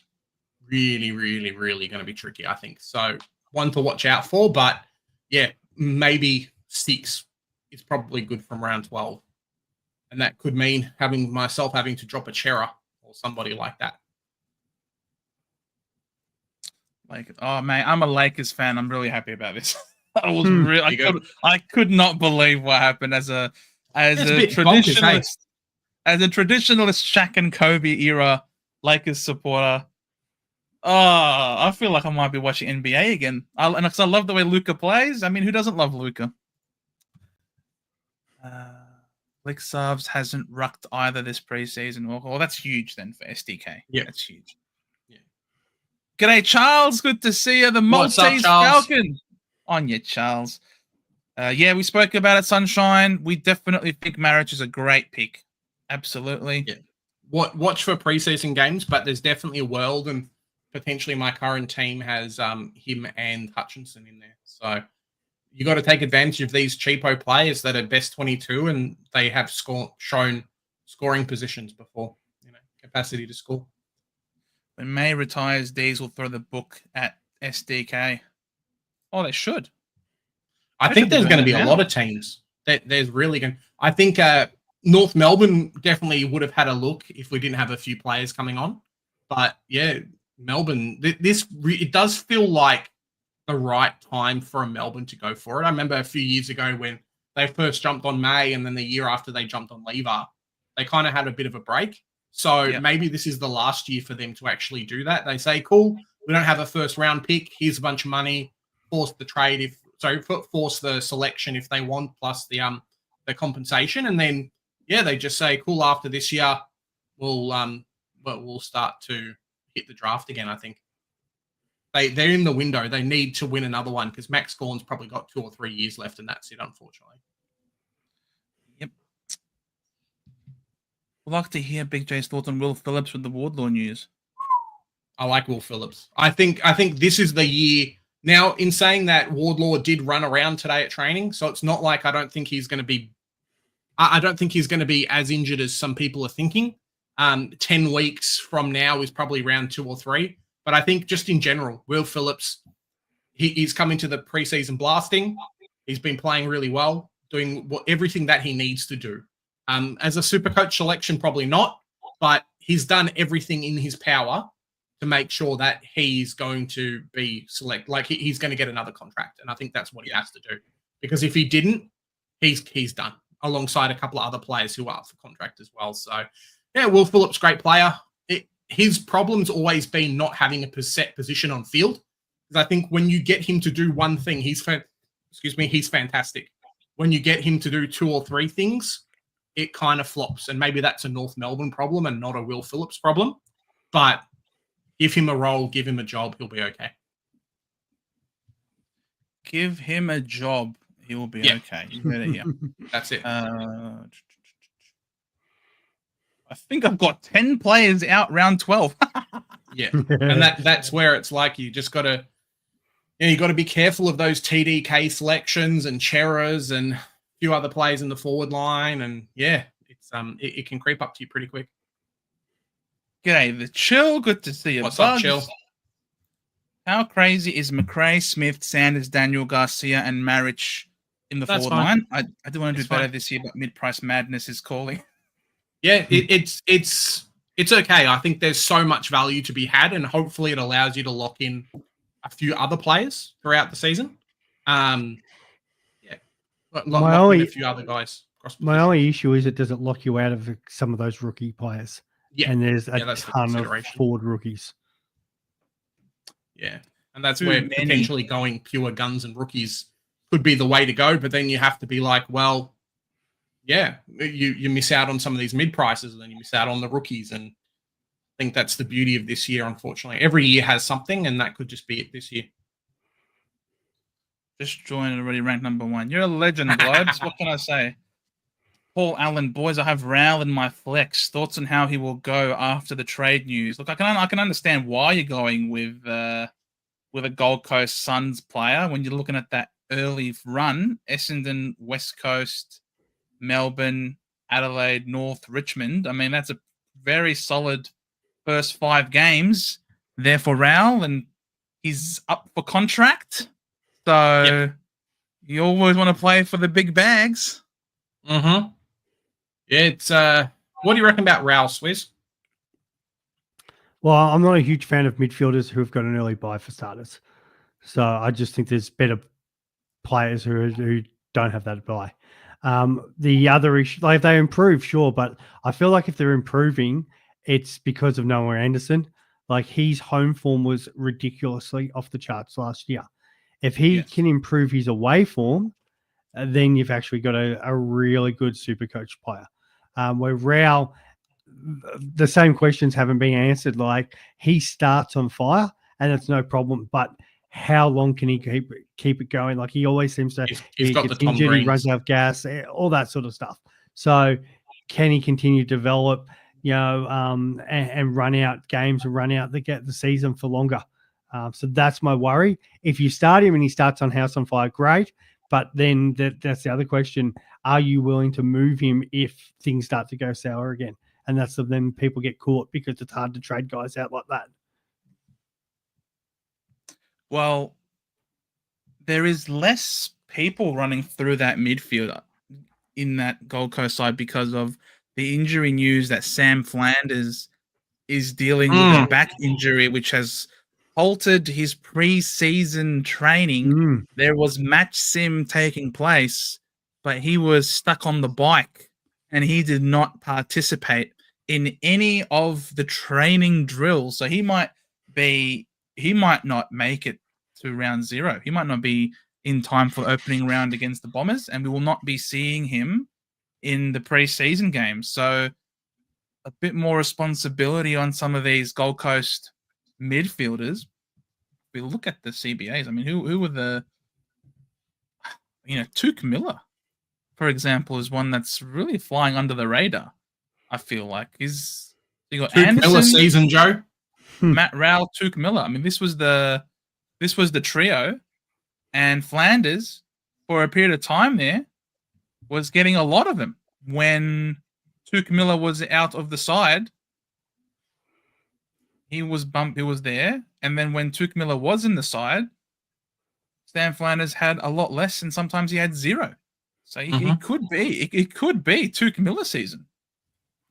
Really, really, really going to be tricky, I think. So one to watch out for, but yeah, maybe 6 is probably good from round 12. And that could mean having to drop a Chera or somebody like that. Like, oh man, I'm a Lakers fan. I'm really happy about this. I could not believe what happened as a traditionalist, Shaq and Kobe era Lakers supporter. Oh, I feel like I might be watching NBA again. Because I love the way Luka plays. I mean, who doesn't love Luka? Lick Subs hasn't rucked either this preseason. Well, that's huge then for SDK. Yeah, that's huge. Yeah. G'day, Charles. Good to see you. The What's Maltese up, Falcon. On you, Charles. Yeah, we spoke about it, Sunshine. We definitely think Marriage is a great pick. Absolutely. Yeah. Watch for preseason games, but there's definitely a world, and potentially my current team has him and Hutchinson in there. So you got to take advantage of these cheapo players that are best 22 and they have shown scoring positions before, capacity to score. When May retires, D's will throw the book at SDK. Oh, they should. I think there's going to be a lot of teams that there's really going. I think North Melbourne definitely would have had a look if we didn't have a few players coming on. But yeah, Melbourne, it does feel like the right time for a Melbourne to go for it. I remember a few years ago when they first jumped on May, and then the year after they jumped on Lever, they kind of had a bit of a break. So maybe this is the last year for them to actually do that. They say, cool, we don't have a first round pick. Here's a bunch of money. Force the trade force the selection if they want, plus the compensation. And then, they just say, cool, after this year, we'll start to hit the draft again, I think. They're in the window. They need to win another one because Max Gorn's probably got 2 or 3 years left, and that's it, unfortunately. Yep. I'd like to hear Big J's thoughts on Will Phillips with the Wardlaw news. I like Will Phillips. I think this is the year. Now, in saying that, Wardlaw did run around today at training, so it's not like I don't think he's going to be as injured as some people are thinking. 10 weeks from now is probably round 2 or 3. But I think just in general, Will Phillips, he's coming to the preseason blasting. He's been playing really well, doing everything that he needs to do. As a Supercoach selection, probably not, but he's done everything in his power to make sure that he's going to be he's going to get another contract. And I think that's what he has to do. Because if he didn't, he's done, alongside a couple of other players who are up for contract as well. So, yeah, Will Phillips, great player. His problem's always been not having a set position on field. Because I think when you get him to do one thing, he's fantastic. When you get him to do 2 or 3 things, it kind of flops. And maybe that's a North Melbourne problem and not a Will Phillips problem. But give him a role, give him a job, he'll be okay. Give him a job, he'll be okay. You heard it here. That's it. I think I've got 10 players out round 12. Yeah. And that's where it's like you just got to, you got to be careful of those TDK selections and Cheras and a few other players in the forward line. And yeah, it's it can creep up to you pretty quick. G'day, the Chill. Good to see you. What's up, Bugs? Chill? How crazy is McRae, Smith, Sanders, Daniel, Garcia, and Marich in the That's forward fine. line? I do want to do That's better fine. this year, but mid-price madness is calling. Yeah, it's okay. I think there's so much value to be had, and hopefully it allows you to lock in a few other players throughout the season. Lock in a few other guys. My only issue is it doesn't lock you out of some of those rookie players. Yeah, and there's a that's the ton of consideration. forward rookies. Yeah, and that's Too where many. potentially going pure guns and rookies could be the way to go. But then you have to be like, well, yeah, you miss out on some of these mid prices, and then you miss out on the rookies. And I think that's the beauty of this year. Unfortunately, every year has something, and that could just be it this year. Just joined already, ranked number 1. You're a legend, Bloods. What can I say? Paul Allen, boys, I have Rowell in my flex. Thoughts on how he will go after the trade news? Look, I can understand why you're going with a Gold Coast Suns player when you're looking at that early run. Essendon, West Coast, Melbourne, Adelaide, North, Richmond. I mean, that's a very solid first 5 games there for Rowell, and he's up for contract. So you always want to play for the big bags. Mm-hmm. Yeah, it's what do you reckon about Rowell, Swizz? Well, I'm not a huge fan of midfielders who have got an early buy for starters. So I just think there's better players who don't have that buy. The other issue, like if they improve, sure, but I feel like if they're improving, it's because of Noah Anderson. Like his home form was ridiculously off the charts last year. If he can improve his away form, then you've actually got a really good Supercoach player. Where Rowell, the same questions haven't been answered. Like he starts on fire, and it's no problem. But how long can he keep it going? Like he always seems to he's got the Tom injured, Greens. he runs out of gas, all that sort of stuff. So can he continue to develop, and run out games and run out the season for longer? So that's my worry. If you start him and he starts on House on Fire, great. But then that's the other question. Are you willing to move him if things start to go sour again? And that's then people get caught because it's hard to trade guys out like that. Well, there is less people running through that midfield in that Gold Coast side because of the injury news that Sam Flanders is dealing with a back injury, which has halted his pre-season training. There was match sim taking place, but he was stuck on the bike and he did not participate in any of the training drills. So he might not make it to round 0. He might not be in time for opening round against the Bombers, and we will not be seeing him in the pre-season games. So a bit more responsibility on some of these Gold Coast midfielders. We look at the CBAs. I mean, who were the, Tuke Miller, for example, is one that's really flying under the radar. I feel like you got Tuke Anderson, Miller season, Joe. Matt Rowell, Tuke Miller. I mean, this was the trio, and Flanders for a period of time there was getting a lot of them when Tuke Miller was out of the side. He was there. And then when Tuke Miller was in the side, Stan Flanders had a lot less, and sometimes he had 0. So it could be Tuke Miller season.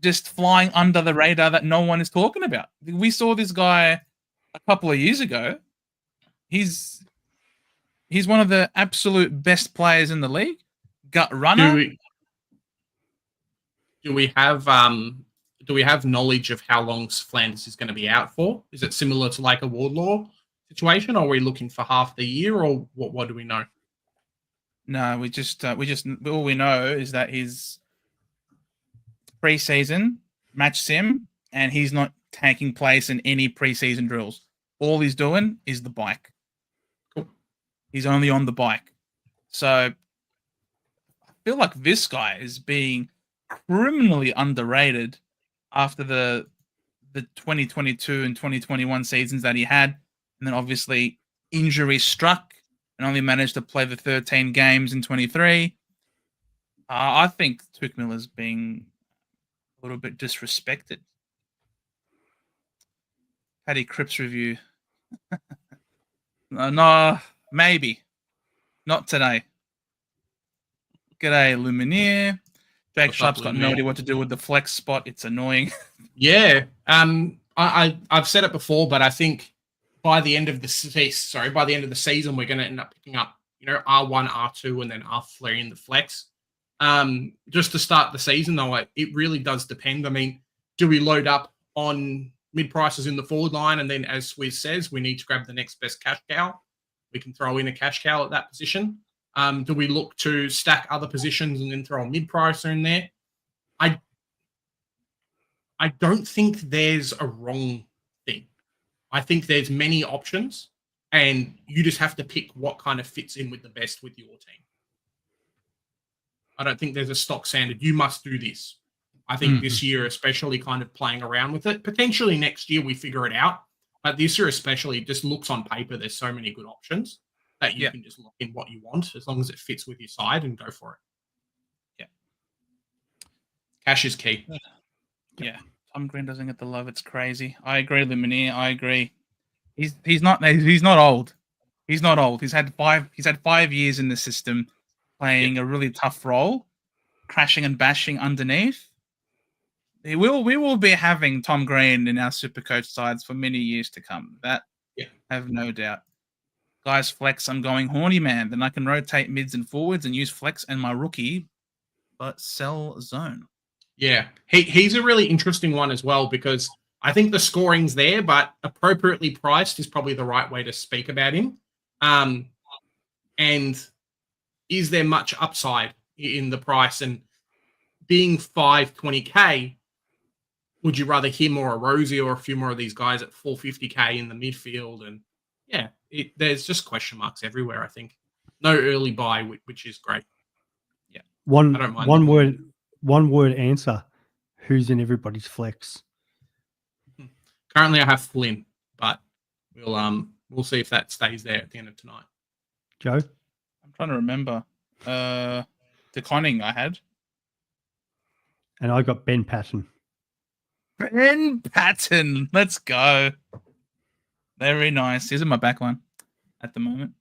Just flying under the radar that no one is talking about. We saw this guy a couple of years ago. He's one of the absolute best players in the league. Gut runner. Do we have knowledge of how long Flanders is going to be out for? Is it similar to like a Wardlaw situation, or are we looking for half the year, or what do we know? No, we just all we know is that preseason match sim, and he's not taking place in any preseason drills. All he's doing is the bike. Cool. He's only on the bike. So I feel like this guy is being criminally underrated after the 2022 and 2021 seasons that he had. And then obviously injury struck and only managed to play the 13 games in 23. I think Tuchel Miller's being a little bit disrespected. Paddy Cripps review. No, maybe. Not today. G'day, Lumineer. Jake What's up, Sharp's got no Lumineer? idea what to do with the flex spot. It's annoying. Yeah. I've said it before, but I think by the end of the season, we're going to end up picking up, R1, R2, and then R3 in the flex. Just to start the season, though, it really does depend. I mean, do we load up on mid prices in the forward line, and then, as Swizz says, we need to grab the next best cash cow? We can throw in a cash cow at that position. Do we look to stack other positions and then throw a mid pricer in there? I don't think there's a wrong thing. I think there's many options, and you just have to pick what kind of fits in with the best with your team. I don't think there's a stock standard. You must do this. I think this year, especially kind of playing around with it. Potentially next year we figure it out. But this year especially, it just looks on paper, there's so many good options that you can just lock in what you want as long as it fits with your side and go for it. Yeah. Cash is key. Yeah. Tom Green doesn't get the love. It's crazy. I agree, Lumineer. I agree. He's not old. He's not old. He's had 5 years in the system playing a really tough role, crashing and bashing underneath. We will be having Tom Green in our Supercoach sides for many years to come. That I have no doubt. Guys, flex, I'm going horny, man. Then I can rotate mids and forwards and use flex and my rookie, but sell zone. Yeah, he's a really interesting one as well, because I think the scoring's there, but appropriately priced is probably the right way to speak about him. And is there much upside in the price? And being 520K, would you rather him or a Rosie or a few more of these guys at 450K in the midfield? And there's just question marks everywhere, I think. No early buy, which is great. Yeah. I don't mind one word answer. Who's in everybody's flex? Currently I have Flynn, but we'll see if that stays there at the end of tonight. Joe? I'm trying to remember. Declining I had. And I got Ben Patton. Ben Patton. Let's go. Very nice. He's in my back line at the moment.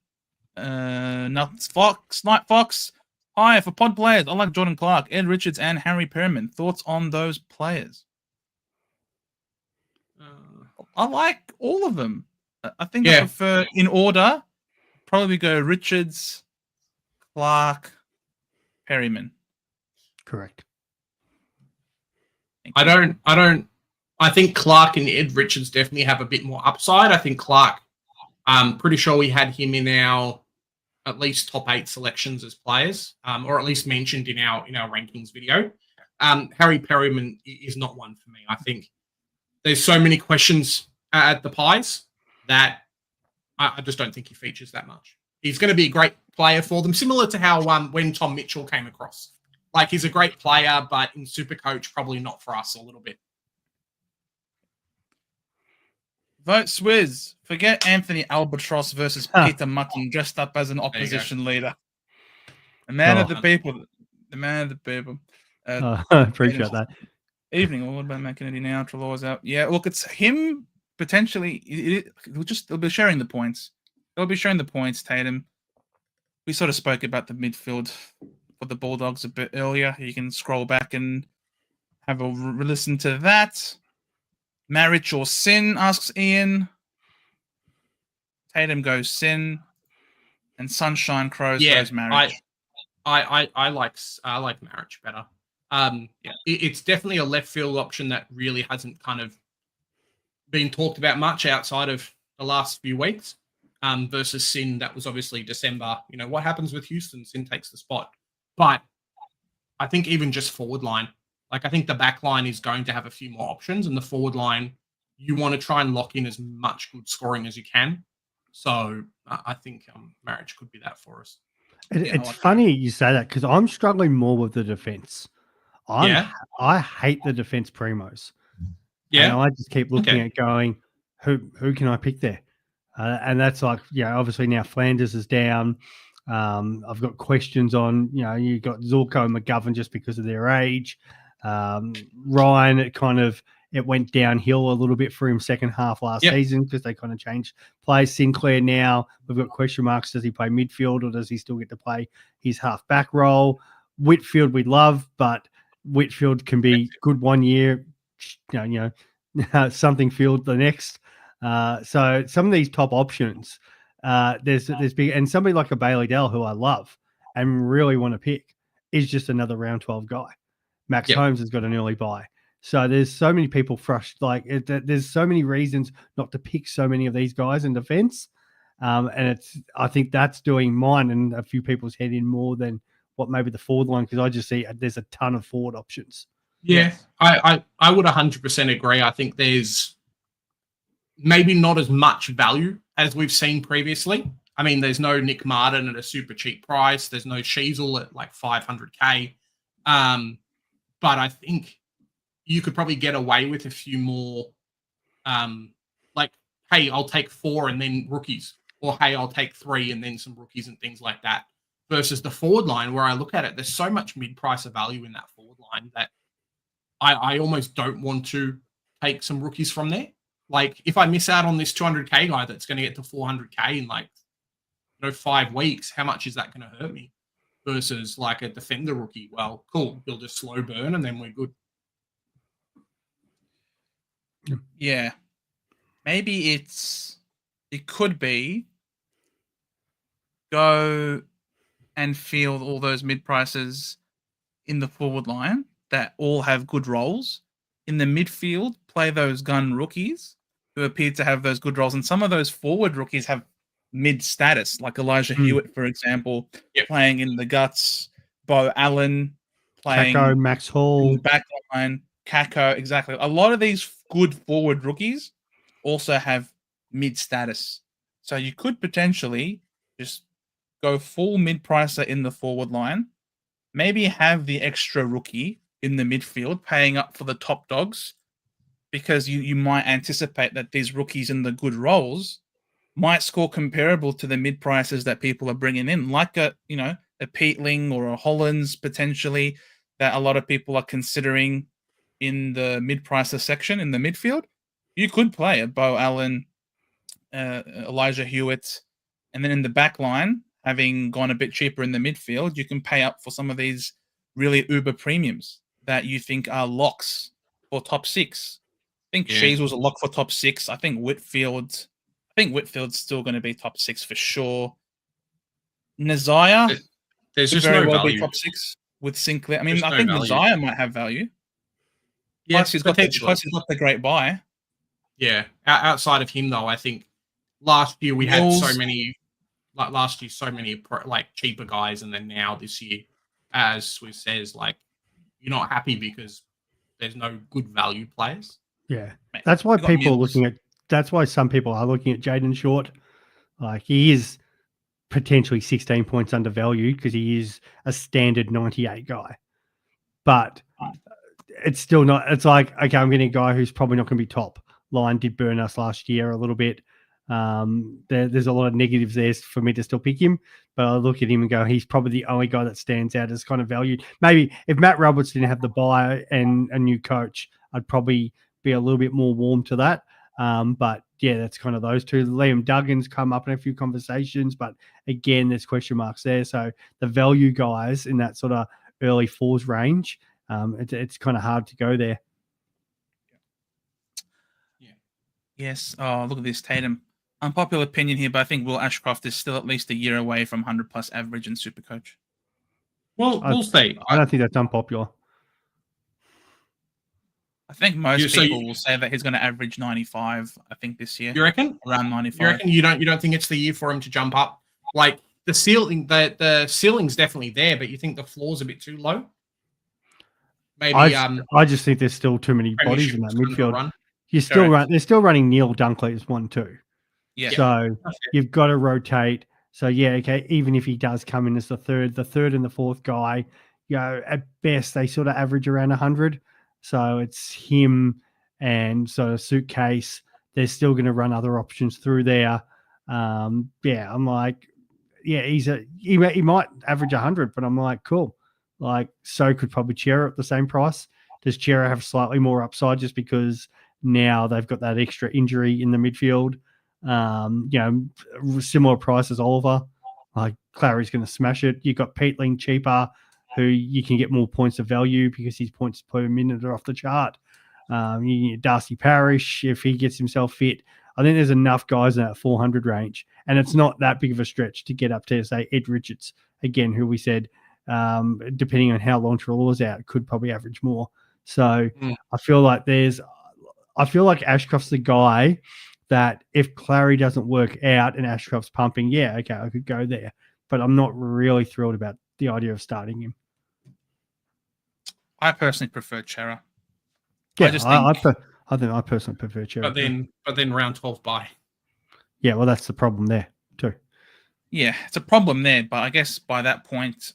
Night Fox. Hi, for pod players, I like Jordan Clark, Ed Richards, and Harry Perriman. Thoughts on those players? I like all of them. I think I prefer, in order, probably go Richards, Clark, Perriman. Correct. I think Clark and Ed Richards definitely have a bit more upside. I think Clark, I'm pretty sure we had him in our at least top 8 selections as players, or at least mentioned in our rankings video. Harry Perriman is not one for me. I think there's so many questions at the Pies that I just don't think he features that much. He's going to be a great player for them, similar to how when Tom Mitchell came across. Like, he's a great player, but in Supercoach, probably not for us a little bit. Vote Swizz. Forget Anthony Albatross versus Peter Mutton dressed up as an opposition leader. The man of the people. The man of the people. Appreciate that. Evening. What about McKennedy now? Trelaw's out. Yeah, look, it's him potentially. They'll be sharing the points. They'll be sharing the points, Tatum. We sort of spoke about the midfield for the Bulldogs a bit earlier. You can scroll back and have a listen to that. Marriage or sin, asks Ian. Tatum goes sin, and Sunshine Crows goes marriage. I like marriage better. It's definitely a left field option that really hasn't kind of been talked about much outside of the last few weeks. Versus Sin, that was obviously December. What happens with Houston? Sin takes the spot, but I think even just forward line, Like, I think the back line is going to have a few more options, and the forward line, you want to try and lock in as much good scoring as you can. So I think marriage could be that for us. It's funny you say that because I'm struggling more with the defense. I hate the defense primos. Yeah. And I just keep looking at going, who can I pick there? And that's like, obviously now Flanders is down. I've got questions on, you got Zorko and McGovern just because of their age. Ryan, it went downhill a little bit for him second half last season because they kind of changed plays. Sinclair now, we've got question marks. Does he play midfield or does he still get to play his half back role? Whitfield we love, but Whitfield can be good 1 year, something field the next. So some of these top options, there's big, and somebody like a Bailey Dell who I love and really want to pick is just another round 12 guy. Max Holmes has got an early buy. So there's so many people frustrated. There's so many reasons not to pick so many of these guys in defense. And I think that's doing mine and a few people's head in more than what maybe the forward line, because I just see there's a ton of forward options. Yeah, I would 100% agree. I think there's maybe not as much value as we've seen previously. I mean, there's no Nick Martin at a super cheap price. There's no Sheasel at like 500K. But I think you could probably get away with a few more, like, hey, I'll take 4 and then rookies, or hey, I'll take 3 and then some rookies and things like that. Versus the forward line, where I look at it, there's so much mid-price of value in that forward line that I almost don't want to take some rookies from there. Like, if I miss out on this 200K guy that's going to get to 400K in like 5 weeks, how much is that going to hurt me? Versus like a defender rookie, well, cool, we'll just slow burn and then we're good. Yeah, maybe it could be go and field all those mid prices in the forward line that all have good roles. In the midfield, play those gun rookies who appear to have those good roles, and some of those forward rookies have mid status, like Elijah Hewitt, for example, playing in the guts. Bo Allen playing Kako, Max Hall, in the back line. Kako, exactly. A lot of these good forward rookies also have mid status, so you could potentially just go full mid pricer in the forward line. Maybe have the extra rookie in the midfield, paying up for the top dogs, because you might anticipate that these rookies in the good roles might score comparable to the mid prices that people are bringing in, like a Peatling or a Hollands potentially, that a lot of people are considering in the mid pricer section in the midfield. You could play a Bo Allen, Elijah Hewitt, and then in the back line, having gone a bit cheaper in the midfield, you can pay up for some of these really uber premiums that you think are locks for top 6. I think Shees was a lock for top 6. I think Whitfield's still going to be top 6 for sure. Nazaya, there's just very no well value be top 6 with Sinclair. I mean, I no think value. Nazaya might have value. Yeah, plus he's got the great buy. Yeah, outside of him though, I think last year we had so many like cheaper guys, and then now this year, as we says, like, you're not happy because there's no good value players. Yeah, that's why people are looking at. That's why some people are looking at Jaden Short. Like, he is potentially 16 points undervalued because he is a standard 98 guy, but it's still not. It's like, okay, I'm getting a guy who's probably not going to be top line. Did burn us last year a little bit. There's a lot of negatives there for me to still pick him, but I look at him and go, he's probably the only guy that stands out as kind of valued. Maybe if Matt Roberts didn't have the buy and a new coach, I'd probably be a little bit more warm to that. But yeah, that's kind of those two. Liam Duggan's come up in a few conversations, but again, there's question marks there. So the value guys in that sort of early 4s range, it's kind of hard to go there. Yeah. Yes. Oh, look at this, Tatum. Unpopular opinion here, but I think Will Ashcroft is still at least a year away from 100 plus average in Supercoach. Well, we'll see. I don't think that's unpopular. I think most people will say that he's going to average 95. I think this year. You reckon? Around 95. You reckon you don't think it's the year for him to jump up? Like, the ceiling, the ceiling's definitely there, but you think the floor's a bit too low? maybe I just think there's still too many bodies in that midfield. Run. They're still running Neil Dunkley as 1-2. Yeah. So you've got to rotate. So yeah, okay. Even if he does come in as the third and the fourth guy, at best they sort of average around 100. So it's him and sort of Suitcase. They're still going to run other options through there. I'm like, he might average 100, but I'm like, cool. Like, so could probably Chera at the same price. Does Chera have slightly more upside just because now they've got that extra injury in the midfield? Similar price as Oliver. Like, Clary's going to smash it. You've got Peatling cheaper, who you can get more points of value because his points per minute are off the chart. You get Darcy Parish if he gets himself fit. I think there's enough guys in that 400 range, and it's not that big of a stretch to get up to, say, Ed Richards, again, who we said, depending on how long Treloar's out, could probably average more. So I feel like Ashcroft's the guy that if Clary doesn't work out and Ashcroft's pumping, I could go there. But I'm not really thrilled about the idea of starting him. I personally prefer Chera. Yeah, I think I personally prefer Chera. But then round 12 bye. Yeah, well, that's the problem there too. Yeah, it's a problem there, but I guess by that point,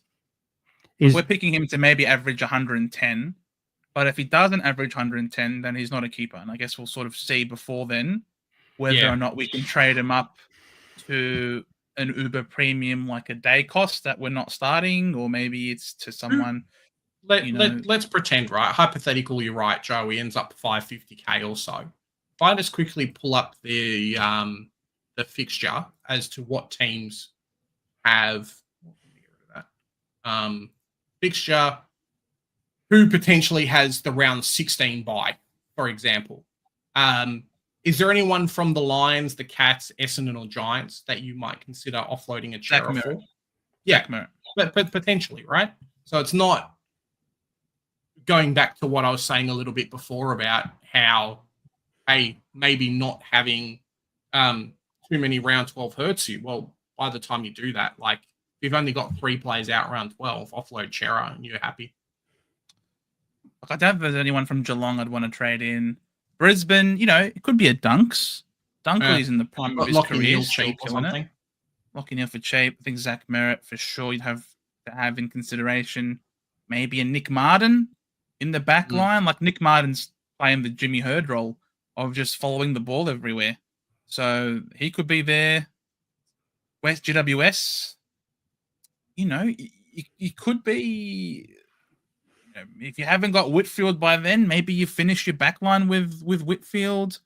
we're picking him to maybe average 110. But if he doesn't average 110, then he's not a keeper. And I guess we'll sort of see before then whether or not we can trade him up to an Uber premium, like a day cost that we're not starting, or maybe it's to someone. Let's pretend, right? Hypothetically, you're right, Joe. He ends up 550k or so. If I just quickly pull up the fixture as to what teams have fixture, who potentially has the round 16 bye, for example. Is there anyone from the Lions, the Cats, Essendon, or Giants that you might consider offloading a Chera for? Yeah, but potentially, right? So it's not going back to what I was saying a little bit before about how, maybe not having too many round 12 hurts you. Well, by the time you do that, like, you've only got 3 plays out round 12, offload Chera and you're happy. Look, I don't think there's anyone from Geelong I'd want to trade in. Brisbane, it could be a Dunks. Dunkley's in the prime of his career. Cheap or something. Locking in for cheap. I think Zach Merritt for sure you'd have to have in consideration. Maybe a Nick Martin in the back line. Like, Nick Martin's playing the Jimmy Hurd role of just following the ball everywhere. So he could be there. West GWS, you could be. If you haven't got Whitfield by then, maybe you finish your back line with Whitfield.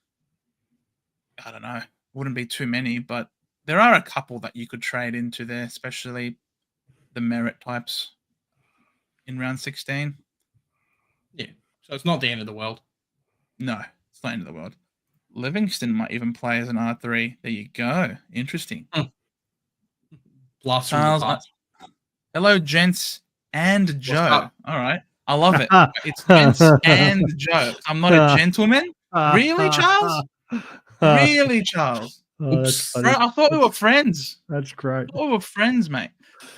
I don't know. Wouldn't be too many, but there are a couple that you could trade into there, especially the Merritt types in round 16. Yeah. So it's not the end of the world. No, it's not the end of the world. Livingston might even play as an R3. There you go. Interesting. Blast from the past. Hello, gents and Joe. All right. I love it. It's gents and Joe. I'm not a gentleman. Really, Charles? Really, Charles? Bro, I thought we were friends. That's great. We were friends, mate.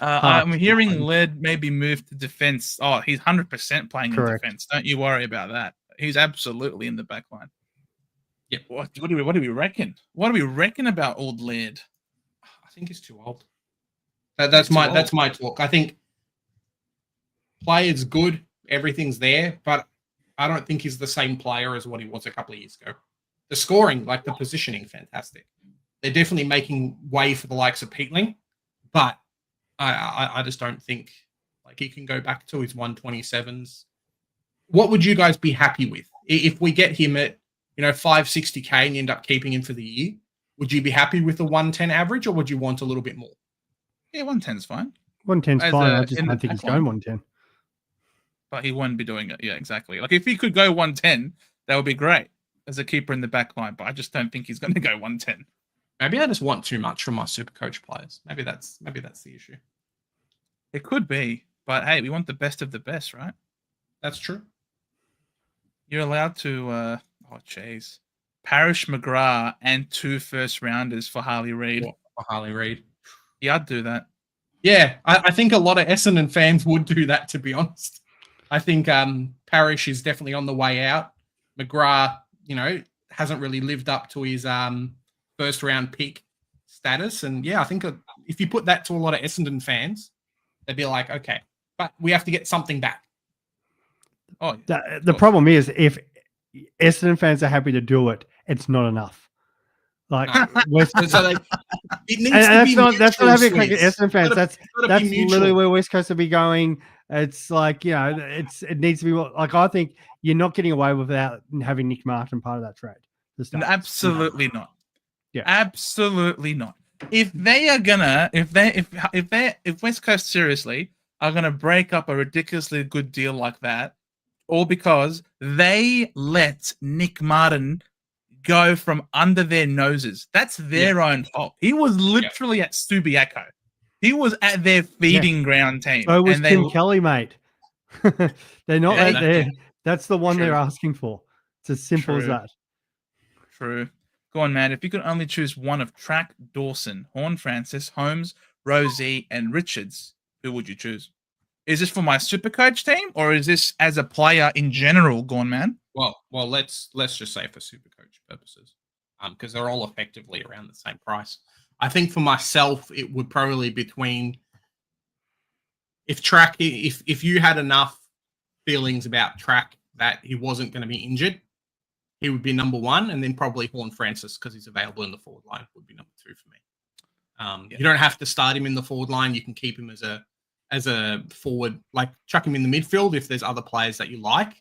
I'm hearing Led maybe move to defense. Oh, he's 100% playing in defense. Don't you worry about that. He's absolutely in the back line. Yeah. What do we reckon? What do we reckon about old Laird? I think he's too old. That's my talk. I think player's good, everything's there, but I don't think he's the same player as what he was a couple of years ago. The scoring, like the positioning, fantastic. They're definitely making way for the likes of Peatling, but I just don't think like he can go back to his 127s. What would you guys be happy with if we get him at 560k and you end up keeping him for the year? Would you be happy with the 110 average, or would you want a little bit more? Yeah, 110's fine. 110's fine. I just don't think he's going 110. But he wouldn't be doing it. Yeah, exactly. Like, if he could go 110, that would be great as a keeper in the back line. But I just don't think he's going to go 110. Maybe I just want too much from my Supercoach players. Maybe that's the issue. It could be. But hey, we want the best of the best, right? That's true. You're allowed to, Parish, McGrath, and 2 first rounders for Harley Reid. For Harley Reid. Yeah, I'd do that. Yeah, I think a lot of Essendon fans would do that, to be honest. I think Parrish is definitely on the way out. McGrath, hasn't really lived up to his first round pick status. And yeah, I think if you put that to a lot of Essendon fans, they'd be like, okay, but we have to get something back. Oh, The problem is, if Essendon fans are happy to do it, it's not enough. Like, West, so it needs and to be that's not having a crack at Swiss. Essendon fans. That's mutual. literally where West Coast will be going. It's like, it needs to be like, I think you're not getting away without having Nick Martin part of that trade. Absolutely not. Yeah, absolutely not. If they are gonna, if West Coast seriously are gonna break up a ridiculously good deal like that, all because they let Nick Martin go from under their noses, that's their own fault. He was literally at Subiaco. He was at their feeding ground team. So was Tim Kelly, mate. They're not there. That's the one they're asking for. It's as simple as that. True. Go on, Matt. If you could only choose one of Track, Dawson, Horne-Francis, Holmes, Rosie, and Richards, who would you choose? Is this for my Supercoach team, or is this as a player in general, Gone Man? Well, let's just say for Supercoach purposes, because they're all effectively around the same price. I think for myself, it would probably between if you had enough feelings about Track that he wasn't going to be injured, he would be number one, and then probably Horne-Francis, because he's available in the forward line, would be number two for me. You don't have to start him in the forward line. You can keep him as a forward, like chuck him in the midfield if there's other players that you like.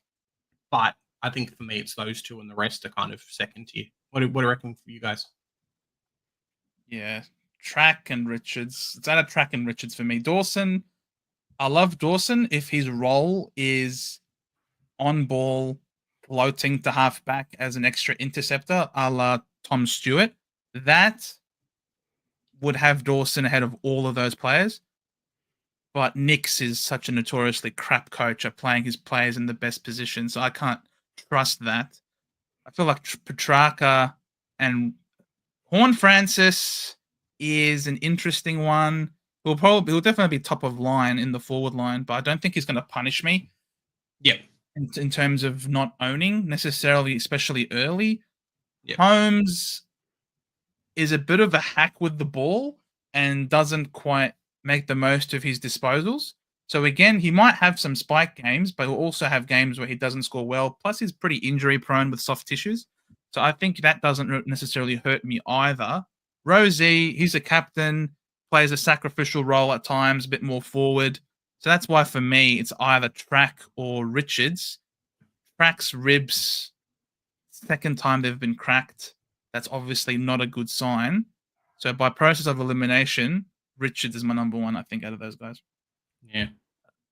But I think for me, it's those two, and the rest are kind of second tier. What do you reckon for you guys? Yeah, Track and Richards. It's out of Track and Richards for me. Dawson, I love Dawson if his role is on ball, floating to halfback as an extra interceptor, a la Tom Stewart. That would have Dawson ahead of all of those players. But Nix is such a notoriously crap coach at playing his players in the best position, so I can't trust that. I feel like Petrarca and Horne-Francis is an interesting one. He'll definitely be top of line in the forward line, but I don't think he's going to punish me. Yeah. In terms of not owning necessarily, especially early. Yep. Holmes is a bit of a hack with the ball and doesn't quite make the most of his disposals. So again, he might have some spike games, but he'll also have games where he doesn't score well. Plus, he's pretty injury prone with soft tissues. So I think that doesn't necessarily hurt me either. Rosie, he's a captain, plays a sacrificial role at times, a bit more forward. So that's why for me, it's either Track or Richards. Track's ribs, second time they've been cracked. That's obviously not a good sign. So by process of elimination, Richards is my number one, I think, out of those guys. Yeah.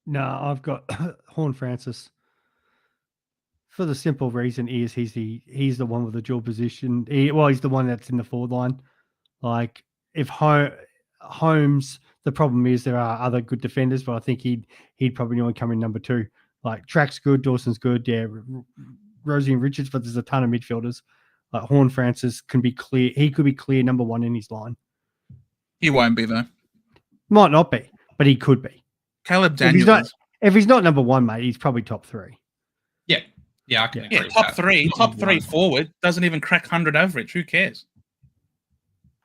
No, I've got Horne-Francis. For the simple reason is he's the one with the dual position. He's the one that's in the forward line. Like, if Holmes, the problem is there are other good defenders, but I think he'd probably only come in number two. Like, Track's good, Dawson's good, yeah, Rosie and Richards, but there's a ton of midfielders. Like, Horne-Francis can be clear. He could be clear number one in his line. He won't be, though. Might not be, but he could be. Caleb Daniels. If he's not number one, mate, he's probably top three. Yeah. Yeah, I can agree with top that. top three forward, doesn't even crack 100 average. Who cares?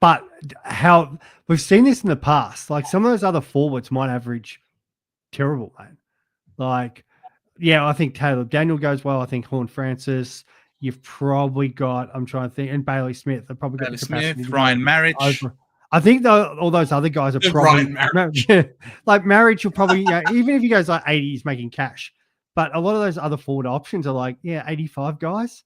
But how we've seen this in the past, like some of those other forwards might average terrible, mate. Like, yeah, I think Taylor Daniel goes well. I think Horne-Francis. You've probably got, I'm trying to think, and Bailey Smith. They've probably got Bailey the capacity. Smith, Ryan Marriage. I think all those other guys are probably like Marriage. You'll probably even if he goes like 80, he's making cash. But a lot of those other forward options are like 85 guys,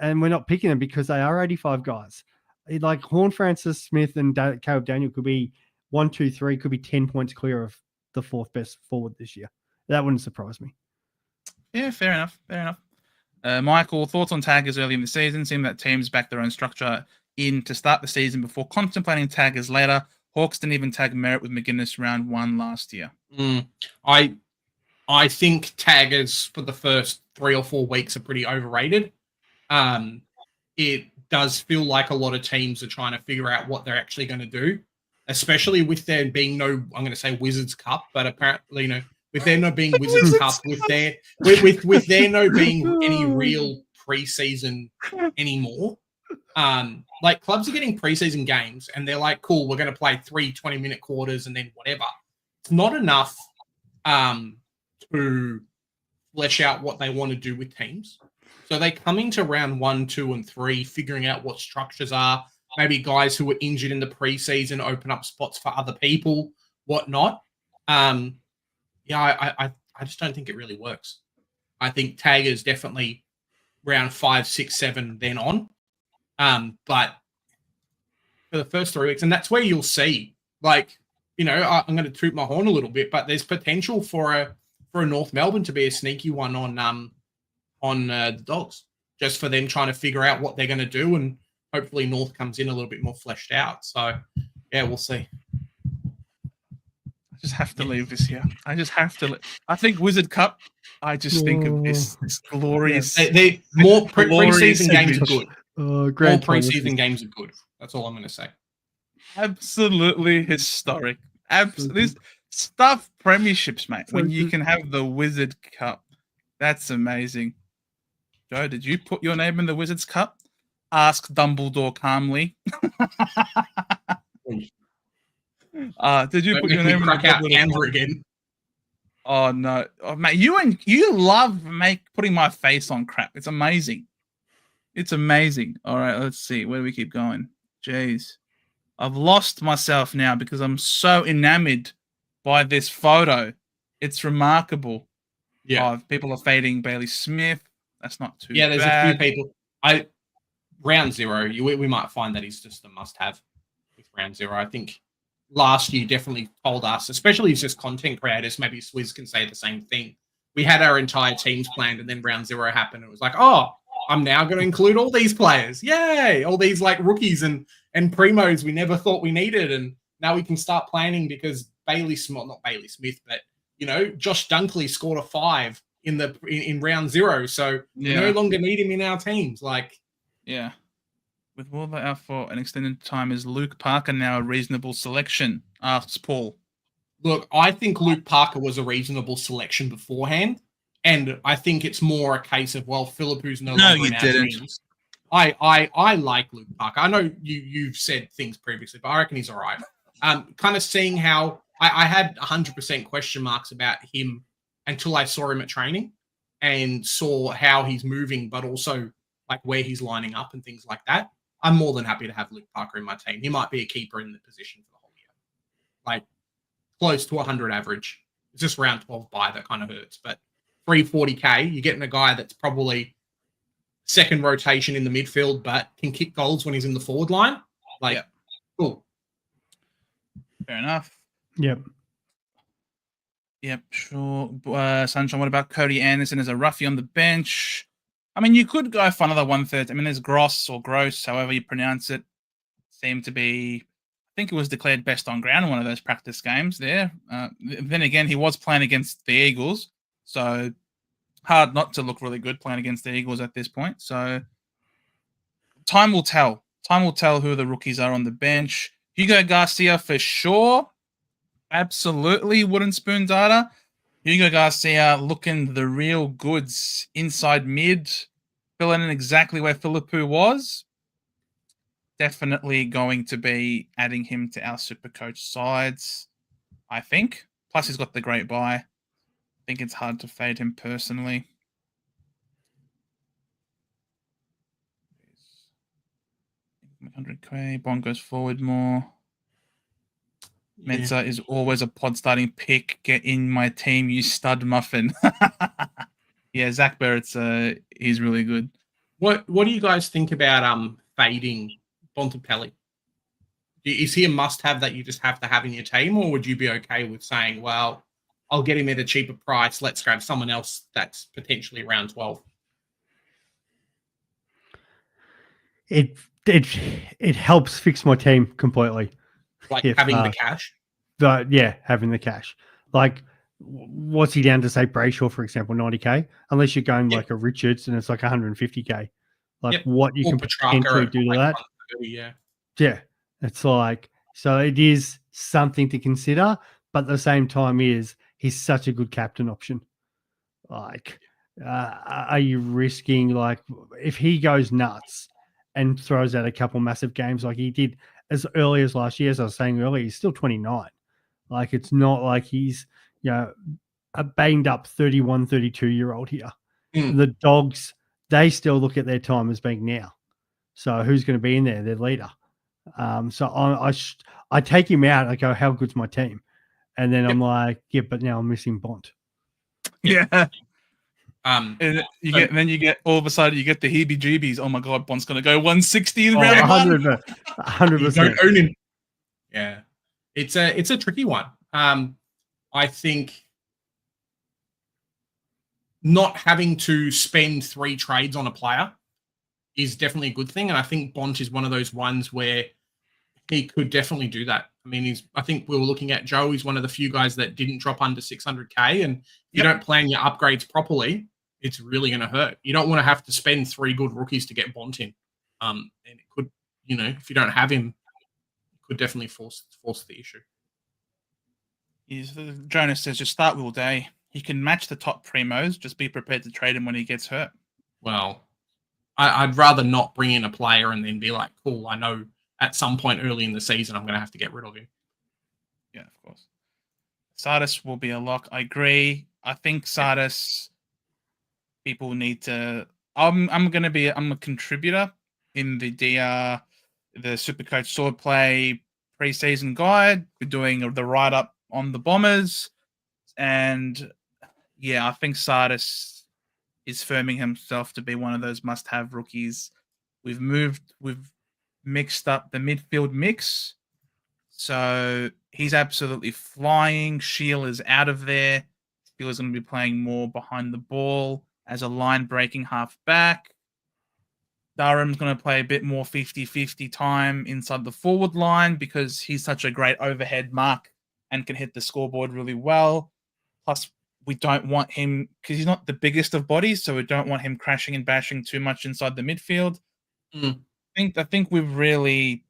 and we're not picking them because they are 85 guys. Like Horne-Francis, Smith, and Caleb Daniel could be 1, 2, 3, could be 10 points clear of the fourth best forward this year. That wouldn't surprise me. Yeah, fair enough. Michael, thoughts on taggers early in the season? Seemed that teams back their own structure in to start the season before contemplating taggers later. Hawks didn't even tag Merritt with McGuinness round 1 last year. I think taggers for the first 3 or 4 weeks are pretty overrated. It does feel like a lot of teams are trying to figure out what they're actually going to do, especially with there being no, I'm going to say Wizards Cup, but apparently, with there not being Wizards Cup, with there no being any real preseason anymore. Like clubs are getting preseason games and they're like, cool, we're going to play 3 20-minute quarters and then whatever. It's not enough to flesh out what they want to do with teams. So they come into round 1, 2, and 3, figuring out what structures are. Maybe guys who were injured in the preseason open up spots for other people, whatnot. I just don't think it really works. I think tag is definitely round 5, 6, 7, then on. But for the first 3 weeks, and that's where you'll see, like, you know, I'm going to toot my horn a little bit, but there's potential for a North Melbourne to be a sneaky one on the Dogs, just for them trying to figure out what they're going to do, and hopefully North comes in a little bit more fleshed out. So, yeah, we'll see. I just have to leave this here. I just have to. I think Wizard Cup. I just think of this glorious. They more preseason games are good. Oh, great! More preseason games are good. That's all I'm going to say. Absolutely historic. Absolutely stuff premierships, mate. When you can have the Wizard Cup, that's amazing. Joe, did you put your name in the Wizards Cup? Asked Dumbledore calmly. Did you put your name in the out Amber again? Oh no, mate! You love putting my face on crap. It's amazing. It's amazing. All right, let's see. Where do we keep going? Jeez, I've lost myself now because I'm so enamored by this photo. It's remarkable. Yeah, people are fading Bailey Smith. That's not too. Yeah, there's bad. a few people. Round 0, we might find that he's just a must-have with round 0. I think last year definitely told us, especially as just content creators, maybe Swizz can say the same thing. We had our entire teams planned, and then round 0 happened. It was like, oh, I'm now going to include all these players. Yay! All these like rookies and primos we never thought we needed, and now we can start planning because not Bailey Smith, but you know, Josh Dunkley scored a 5 in round 0, so we no longer need him in our teams. Like, yeah. With Wardlow out for an extended time, is Luke Parker now a reasonable selection? Asks Paul. Look, I think Luke Parker was a reasonable selection beforehand, and I think it's more a case of, well, Philippu's no longer in our teams. I like Luke Parker. I know you've said things previously, but I reckon he's all right. Kind of seeing how I had 100% question marks about him until I saw him at training and saw how he's moving, but also like where he's lining up and things like that. I'm more than happy to have Luke Parker in my team. He might be a keeper in the position for the whole year. Like close to 100 average. It's just round 12 bye that kind of hurts. But 340K, you're getting a guy that's probably second rotation in the midfield, but can kick goals when he's in the forward line. Like, cool. Fair enough. Yep. Yep, sure. Sunshine, what about Cody Anderson as a roughie on the bench? I mean, you could go for another 1/3. I mean, there's Gross or Gross, however you pronounce it. Seemed to be, I think it was declared best on ground in one of those practice games there. Then again, he was playing against the Eagles, so hard not to look really good playing against the Eagles at this point. So time will tell. Time will tell who the rookies are on the bench. Hugo Garcia for sure. Absolutely wooden spoon data. Hugo Garcia looking the real goods inside mid, filling in exactly where Philippu was. Definitely going to be adding him to our Supercoach sides, I think. Plus, he's got the great buy. I think it's hard to fade him personally. $100K. Bond goes forward more. Mensa is always a pod starting pick. Get in my team, you stud muffin. Yeah, Zach Barrett's he's really good. What do you guys think about fading Bontempelli? Is he a must-have that you just have to have in your team, or would you be okay with saying, well, I'll get him at a cheaper price, let's grab someone else that's potentially around 12? It helps fix my team completely. Like having the cash? Having the cash. Like, what's he down to, say, Brayshaw, for example, 90K? Unless you're going like a Richards and it's like 150K. Like what you can potentially do to that. Yeah. It's like, so it is something to consider, but at the same time is he's such a good captain option. Like, are you risking, like, if he goes nuts and throws out a couple massive games like he did as early as last year, as I was saying earlier, he's still 29. Like, it's not like he's, a banged up 31, 32-year-old here. The Dogs, they still look at their time as being now. So who's going to be in there? Their leader. So I take him out. I go, how good's my team? And then I'm like, yeah, but now I'm missing Bont. Yeah. And you get all of a sudden you get the heebie-jeebies. Oh my god, Bond's gonna go 160 in Oh, round 1. 100%. You don't own him. Yeah, it's a tricky one. I think not having to spend 3 trades on a player is definitely a good thing, and I think Bont is one of those ones where he could definitely do that. I mean, I think we were looking at Joe. He's one of the few guys that didn't drop under 600k, and if you don't plan your upgrades properly, it's really going to hurt. You don't want to have to spend 3 good rookies to get Bont in, and it could, if you don't have him, it could definitely force the issue. Jonas says just start Will Day. He can match the top primos. Just be prepared to trade him when he gets hurt. Well, I'd rather not bring in a player and then be like, cool, I know at some point early in the season I'm going to have to get rid of him. Yeah, of course. Sardis will be a lock. I agree. I think Sardis, people need to. I'm a contributor in the DR, the Supercoach Swordplay preseason guide. We're doing the write up on the Bombers, and yeah, I think Sardis is firming himself to be one of those must-have rookies. We've mixed up the midfield mix, so he's absolutely flying. Sheil out of there. Sheil is going to be playing more behind the ball as a line-breaking half-back. Durham's going to play a bit more 50-50 time inside the forward line because he's such a great overhead mark and can hit the scoreboard really well. Plus, we don't want him, because he's not the biggest of bodies, so we don't want him crashing and bashing too much inside the midfield. I think we've really...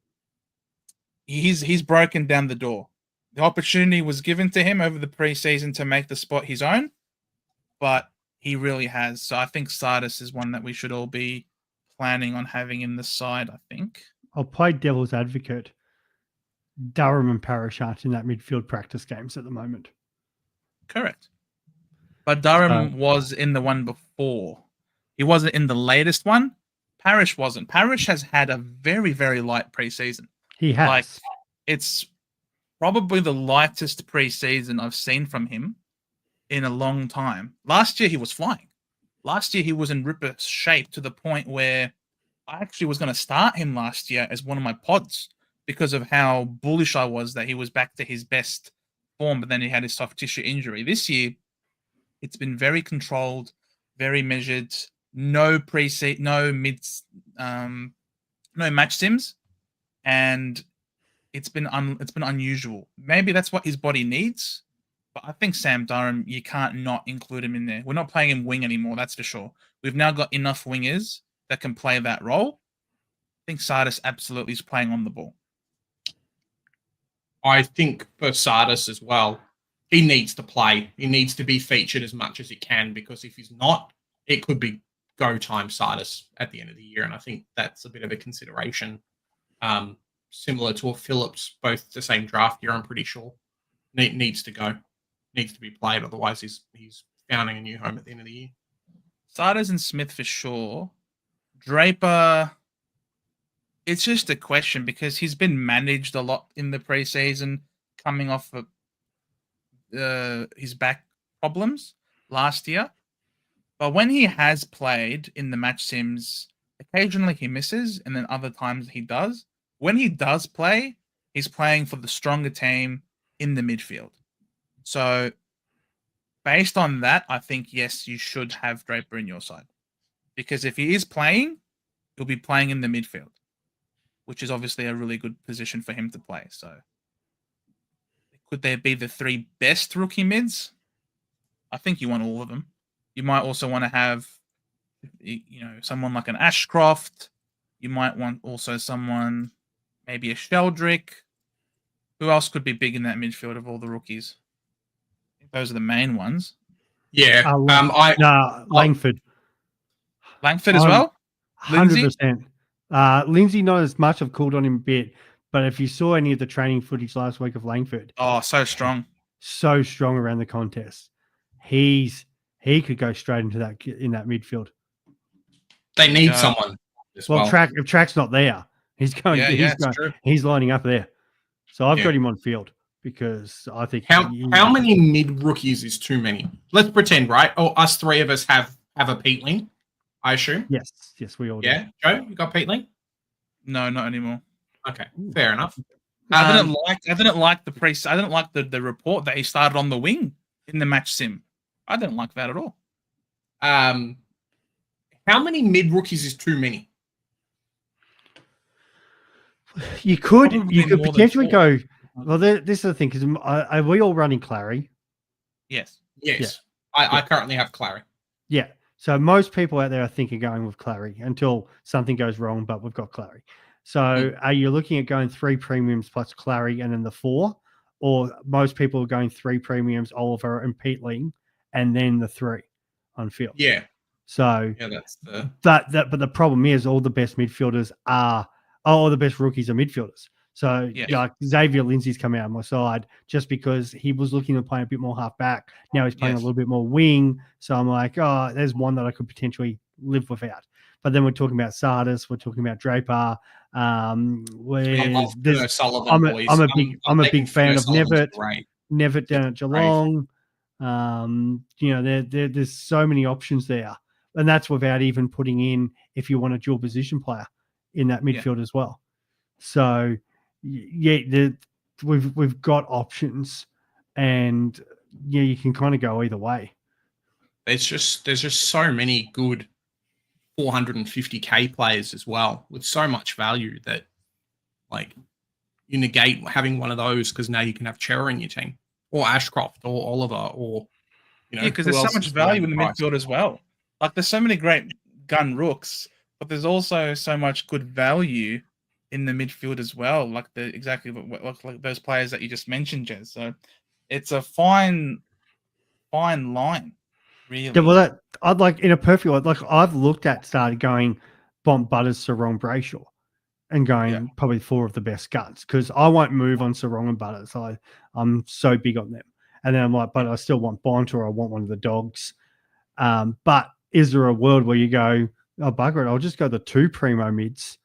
He's broken down the door. The opportunity was given to him over the preseason to make the spot his own, but he really has. So I think Sardis is one that we should all be planning on having in the side, I think. I'll play devil's advocate. Durham and Parrish aren't in that midfield practice games at the moment. Correct. But Durham was in the one before. He wasn't in the latest one. Parrish wasn't. Parrish has had a very, very light preseason. He has. Like, it's probably the lightest preseason I've seen from him in a long time. Last year, he was flying. Last year, he was in ripper shape to the point where I actually was going to start him last year as one of my pods because of how bullish I was that he was back to his best form, but then he had his soft tissue injury. This year, it's been very controlled, very measured, no preseason, no mids, no match sims, and it's been unusual. Maybe that's what his body needs, but I think Sam Durham, you can't not include him in there. We're not playing him wing anymore, that's for sure. We've now got enough wingers that can play that role. I think Sardis absolutely is playing on the ball. I think for Sardis as well, he needs to play. He needs to be featured as much as he can, because if he's not, it could be go time Sardis at the end of the year. And I think that's a bit of a consideration. Similar to a Phillips, both the same draft year, I'm pretty sure. Needs to go. Needs to be played. Otherwise, he's founding a new home at the end of the year. Sardis and Smith for sure. Draper, it's just a question because he's been managed a lot in the preseason, coming off of his back problems last year. But when he has played in the match sims, occasionally he misses, and then other times he does. When he does play, he's playing for the stronger team in the midfield. So based on that, I think, yes, you should have Draper in your side. Because if he is playing, he'll be playing in the midfield, which is obviously a really good position for him to play. So could there be the 3 best rookie mids? I think you want all of them. You might also want to have, someone like an Ashcroft. You might want also someone, maybe a Sheldrick. Who else could be big in that midfield of all the rookies? Those are the main ones. Yeah. Langford. Langford as well? 100%. Lindsay, not as much. I've called on him a bit. But if you saw any of the training footage last week of Langford, Oh, so strong. So strong around the contest. He could go straight into that midfield. They need someone as well. If Track's not there, he's going. He's lining up there. So I've got him on field because I think how many mid rookies is too many? Let's pretend, right? Oh, us three of us have a Peatling, I assume. Yes, we all do. Yeah, Joe, you got Peatling? No, not anymore. Okay, fair enough. I didn't like the report that he started on the wing in the match sim. I didn't like that at all. How many mid rookies is too many? You could potentially go. Well, this is the thing, because are we all running Clary? Yes. Yeah. I currently have Clary. Yeah. So most people out there are thinking going with Clary until something goes wrong, but we've got Clary. So are you looking at going 3 premiums plus Clary and then the 4? Or most people are going 3 premiums, Oliver and Peatling, and then the 3 on field. Yeah. So that's the but the problem is all the best midfielders all the best rookies are midfielders. So like Xavier Lindsay's come out on my side just because he was looking to play a bit more half back. Now he's playing a little bit more wing. So I'm like, oh, there's one that I could potentially live without. But then we're talking about Sardis, we're talking about Draper. I'm a big fan of Nevitt down at Geelong. There's so many options there, and that's without even putting in if you want a dual position player in that midfield as well. So we've got options, and you can kind of go either way. There's just so many good 450k players as well with so much value that like you negate having one of those because now you can have Chera in your team or Ashcroft or Oliver or because there's so much value in the midfield as well. Like there's so many great gun rooks, but there's also so much good value in the midfield as well. Like like those players that you just mentioned, Jez. So it's a fine line. Really? Yeah, well, I'd like in a perfect world, like I've looked at started going Bont Butters, Sarong, Brayshaw, and going probably 4 of the best guts because I won't move on Sarong and Butters. I'm so big on them, and then I'm like, but I still want Bont or I want one of the dogs. But is there a world where you go, oh bugger it, I'll just go the 2 primo mids,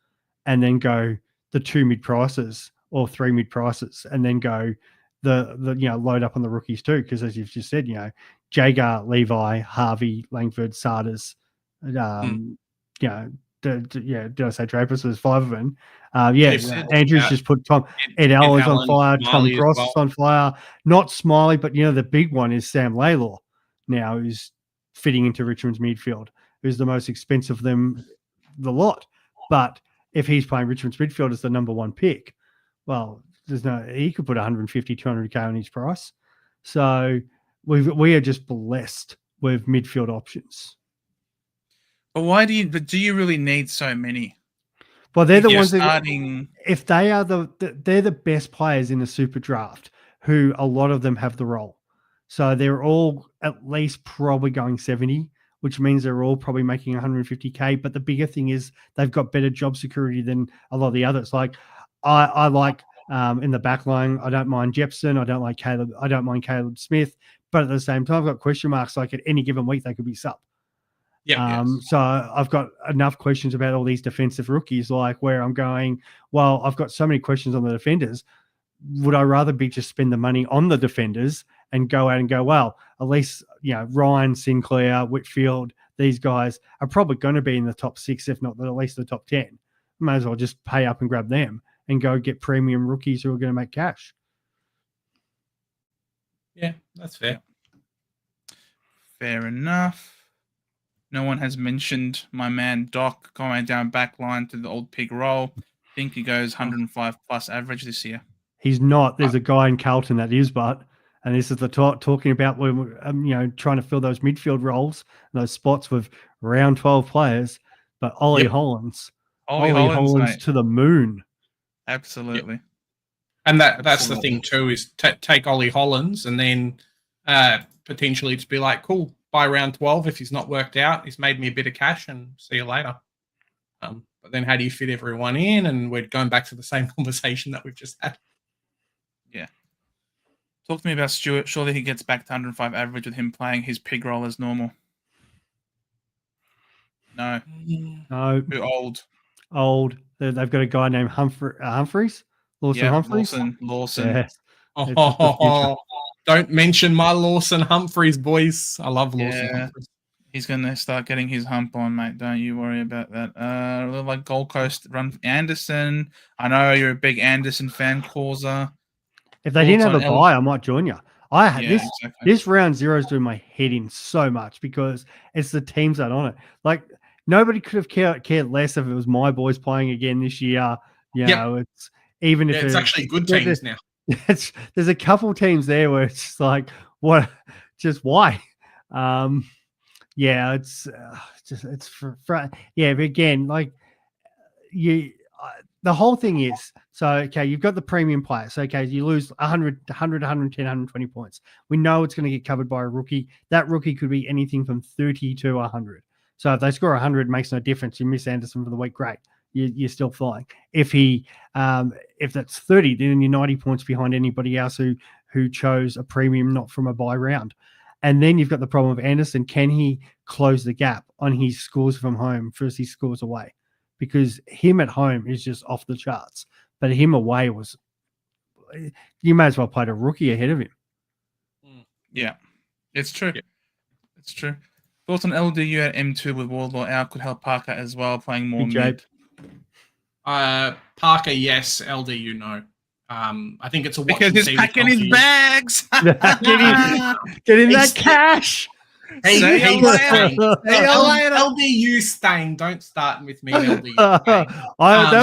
and then go the 2 mid prices or 3 mid prices, and then go the load up on the rookies too, because as you've just said, Jagar, Levi, Harvey, Langford, Sardis, did I say Draper? So there's 5 of them. Andrew's just put Ed Allen's on fire, Tom Gross is on fire. Not Smiley, but the big one is Sam Laylor now, who's fitting into Richmond's midfield, who's the most expensive of them, the lot. But if he's playing Richmond's midfield as the number 1 pick, well, he could put 150, 200k on his price. So we are just blessed with midfield options. But do you really need so many? Well, they're the ones if they are they're the best players in the super draft, who a lot of them have the role. So they're all at least probably going 70, which means they're all probably making 150k. But the bigger thing is they've got better job security than a lot of the others. Like I like in the back line, I don't mind Jepson. I don't mind Caleb Smith. But at the same time, I've got question marks. Like at any given week, they could be sub. So I've got enough questions about all these defensive rookies, like where I'm going, well, I've got so many questions on the defenders. Would I rather just spend the money on the defenders and go out and go, well, at least, Ryan, Sinclair, Whitfield, these guys are probably going to be in the top 6, if not at least the top 10. May as well just pay up and grab them and go get premium rookies who are going to make cash. Yeah, that's fair. Fair enough. No one has mentioned my man Doc going down back line to the old pig role. I think he goes 105 plus average this year. He's not. There's a guy in Carlton that is, and this is the talking about when we're, trying to fill those midfield roles, those spots with round 12 players. But Ollie Hollands, Hollands to the moon. Absolutely. Yep. And that's the thing too, is take Ollie Hollands and then potentially to be like, cool, by round 12, if he's not worked out, he's made me a bit of cash and see you later. But then how do you fit everyone in? And we're going back to the same conversation that we've just had. Yeah. Talk to me about Stewart. Surely he gets back to 105 average with him playing his pig role as normal. No. Too old. Old. They've got a guy named Humphreys. Humphreys. Lawson. Yeah. Don't mention my Lawson Humphreys, boys. I love Lawson Humphreys. He's going to start getting his hump on, mate. Don't you worry about that. Like Gold Coast run Anderson. I know you're a big Anderson fan, Causa. If they didn't have a buy, I might join you. This round 0 is doing my head in so much because it's the teams that are on it. Like nobody could have cared less if it was my boys playing again this year. You know, it's even if it's actually good teams now. There's a couple teams there where it's just like, what? Just why? Yeah, it's for yeah. But again, like the whole thing is, so okay, you've got the premium player. So okay, you lose 100, 110, 120 points. We know it's going to get covered by a rookie. That rookie could be anything from 30 to 100. So if they score 100, makes no difference. You miss Anderson for the week, great. You're still flying. If that's 30, then you're 90 points behind anybody else who chose a premium, not from a buy round. And then you've got the problem of Anderson. Can he close the gap on his scores from home versus his scores away? Because him at home is just off the charts. But him away was, you may as well play a rookie ahead of him. Yeah, it's true. Yeah. It's true. Thoughts on LDU at M2 with Wardlaw out could help Parker as well, playing more mid. Parker, yes. LDU, no. I think it's a watch because he's packing his bags. Get in that cash. Hey, LDU stain. Don't start with me, LDU.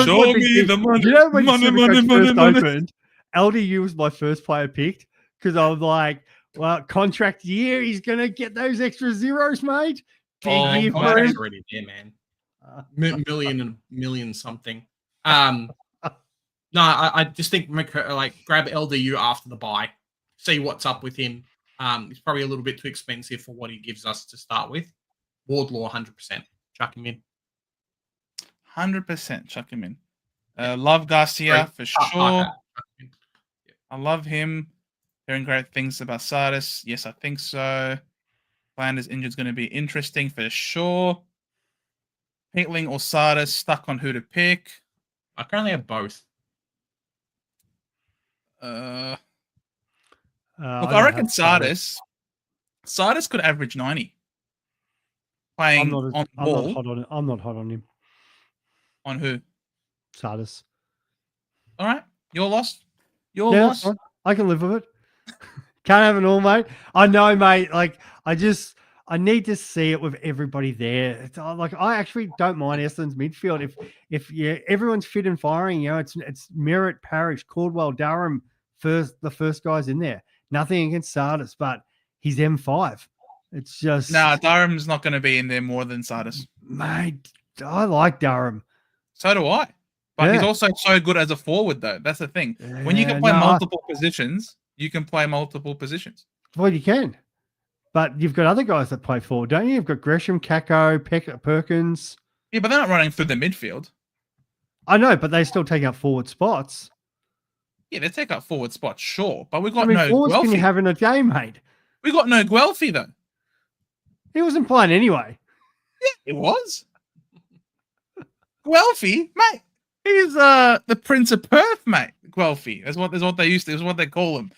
Show me the money. You know when Supercoach first opened, LDU was my first player picked because I was like, well, contract year, he's gonna get those extra zeros, mate. Big year for him. Already there, man. million something. No, I just think grab LDU after the buy, see what's up with him. He's probably a little bit too expensive for what he gives us to start with. Wardlaw, 100%. Chuck him in. 100% chuck him in. Love Garcia for sure. I love him. Hearing great things about Sardis. Yes, I think so. Flanders injured is going to be interesting for sure. Peatling or Sardis, stuck on who to pick. I currently have both. Look, I reckon Sardis could average 90. Playing on ball. I'm not hot on him. On who? Sardis. All right. Your loss. Your loss. I can live with it. Can't have it all, mate. I know, mate. Like, I need to see it with everybody there. It's like I actually don't mind Essendon's midfield if everyone's fit and firing. You know, it's Merritt, Parrish, Caldwell, Durham, the first guys in there. Nothing against Sardis, but he's M5. It's just Durham's not going to be in there more than Sardis. Mate, I like Durham. So do I. But he's also so good as a forward, though. That's the thing. When you can play multiple positions, you can play multiple positions. Well, you can. But you've got other guys that play forward, don't you? You've got Gresham, Kako, Perkins. Yeah, but they're not running through the midfield. I know, but they still take up forward spots. Yeah, they take up forward spots, sure. But we've got forwards Guelphy. Can you have in a game, mate? We got no Guelphy, though. He wasn't playing anyway. Yeah, it was. Guelphy, mate. He's the Prince of Perth, mate. Guelphy. That's what they used to. Is what they call him.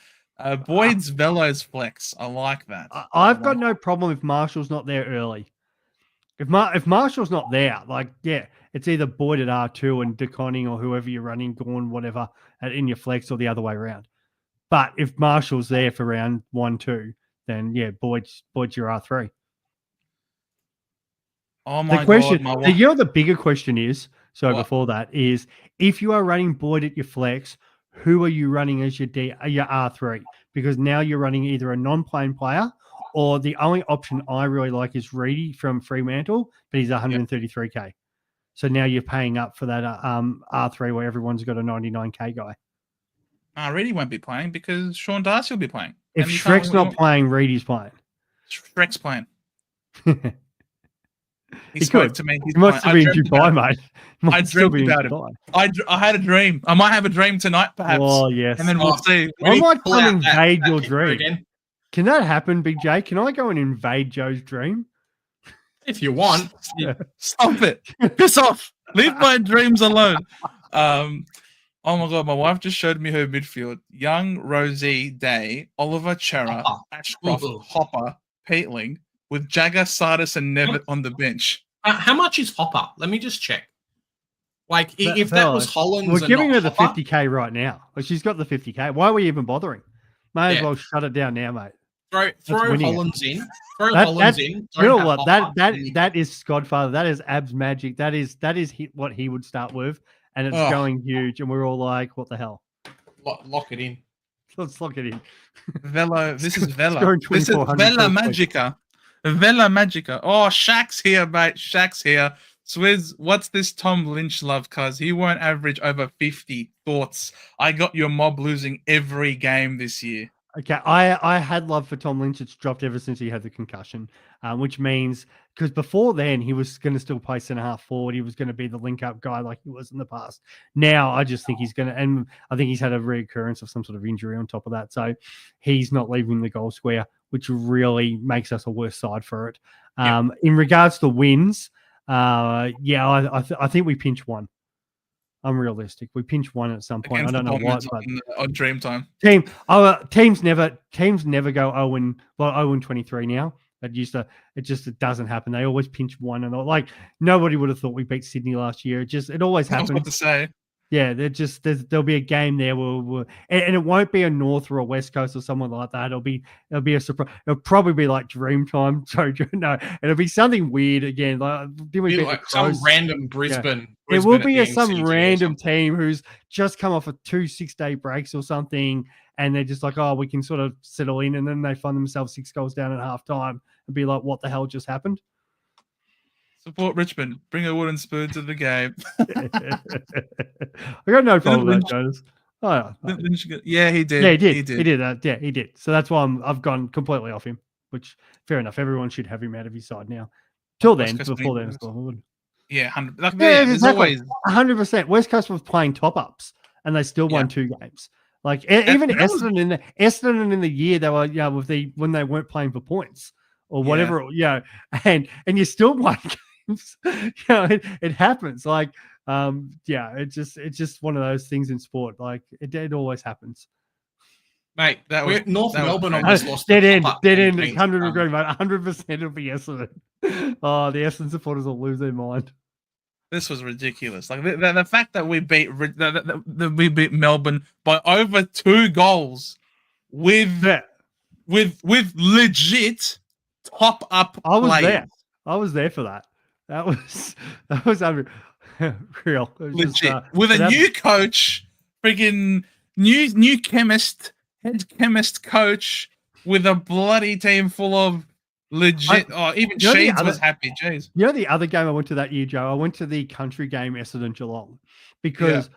Boyd's Velo's flex. I like that. I've got no problem if Marshall's not there early. If Marshall's not there, it's either Boyd at R2 and DeConning or whoever you're running, Gorn, whatever, in your flex or the other way around. But if Marshall's there for round 1-2, then Boyd's your R3. Oh my God! The bigger question is. So before that is, if you are running Boyd at your flex, who are you running as your R3? Because now you're running either a non-playing player or the only option I really like is Reedy from Fremantle, but he's 133K. So now you're paying up for that R3 where everyone's got a 99K guy. Reedy won't be playing because Sean Darcy will be playing. If And you can't- Shrek's not playing, Reedy's playing. Shrek's playing. He He spoke could. to me. He's He must playing. have been in Dubai, mate. Must I still dreamt be in about him. Dubai. I had a dream. I might have a dream tonight, perhaps. Oh, yes. And then we'll see. I might Pull come out invade that your picture dream. again. Can that happen, Big J? Can I go and invade Joe's dream? If you want. Stop it. Piss off. Leave my dreams alone. Oh my god, my wife just showed me her midfield. Young, Rosie, Day, Oliver, Chera, Ashcroft, Ooh. Hopper, Peatling, with Jagger, Sardis, and Nevitt on the bench. How much is Hopper? Let me just check. Like, if that was Hollands, we're and giving not her the Hopper, 50K right now. Well, she's got the 50K. Why are we even bothering? May as Yeah. well shut it down now, mate. throw winning it. Hollands in. Throw That- Hollands that- in. You know don't have what? Hopper, That and you- that is Godfather. That is Abs magic. That is what he would start with, and it's Oh. going huge. And we're all like, "What the hell?" lock it in. Let's lock it in. Vela, this is Vela. Scoring This is 2,400 Vela points. Magica. Vela Magica. Oh, Shaq's here, mate. Shaq's here. Swizz, what's this Tom Lynch love? Cuz he won't average over 50 thoughts. I got your mob losing every game this year. Okay, I had love for Tom Lynch. It's dropped ever since he had the concussion, which means because before then he was going to still play centre half forward. He was going to be the link up guy like he was in the past. Now I just think he's going to, and I think he's had a reoccurrence of some sort of injury on top of that. So he's not leaving the goal square, which really makes us a worse side for it. In regards to wins, I think we pinch one. I'm realistic. We pinch one at some point. Against I don't the know what, Bombers but on Dream Time. teams never go 0-23 now. It doesn't happen. They always pinch one, and like nobody would have thought we beat Sydney last year. It always I was about happens. to say. Yeah, there'll be a game there where and it won't be a North or a West Coast or someone like that. It'll be a surprise. It'll probably be like Dreamtime. So no, it'll be something weird again. Like, did we beat Like the some Crows? random Brisbane. It will Brisbane be at the some NCG or random something. team who's just come off of 2 6-day breaks or something, and they're just like, oh, we can sort of settle in, and then they find themselves 6 goals down at halftime and be like, what the hell just happened? Support Richmond. Bring a wooden spoon to the game. I got no problem with that, Jonas. Oh, no. Yeah, he did. Yeah, he did. He did that. Yeah, he did. So that's why I've gone completely off him, which fair enough. Everyone should have him out of his side now. Till then, West Coast before then, Eagles. it's all good. Yeah, 100. Like, Yeah, there's exactly. always 100%. West Coast was playing top ups, and they still won 2 games. Like even that was- Essendon in the year they were when they weren't playing for points or whatever, and you still won games. It happens. Like it's just one of those things in sport. Like it always happens. Mate, North that was Melbourne crazy. almost lost. Dead the end, top-up dead end. campaign. 100 agree, mate. 100% it'll be Essendon. Oh, the Essendon supporters will lose their mind. This was ridiculous. Like the fact that we beat we beat Melbourne by over 2 goals with legit top up. I was players. there. I was there for that. That was unreal. Real. It was Legit just, with a new coach, freaking new chemist, head chemist coach with a bloody team full of legit. Even you know the Sheeds was happy. Jeez. You know the other game I went to that year, Joe? I went to the country game, Essendon Geelong, because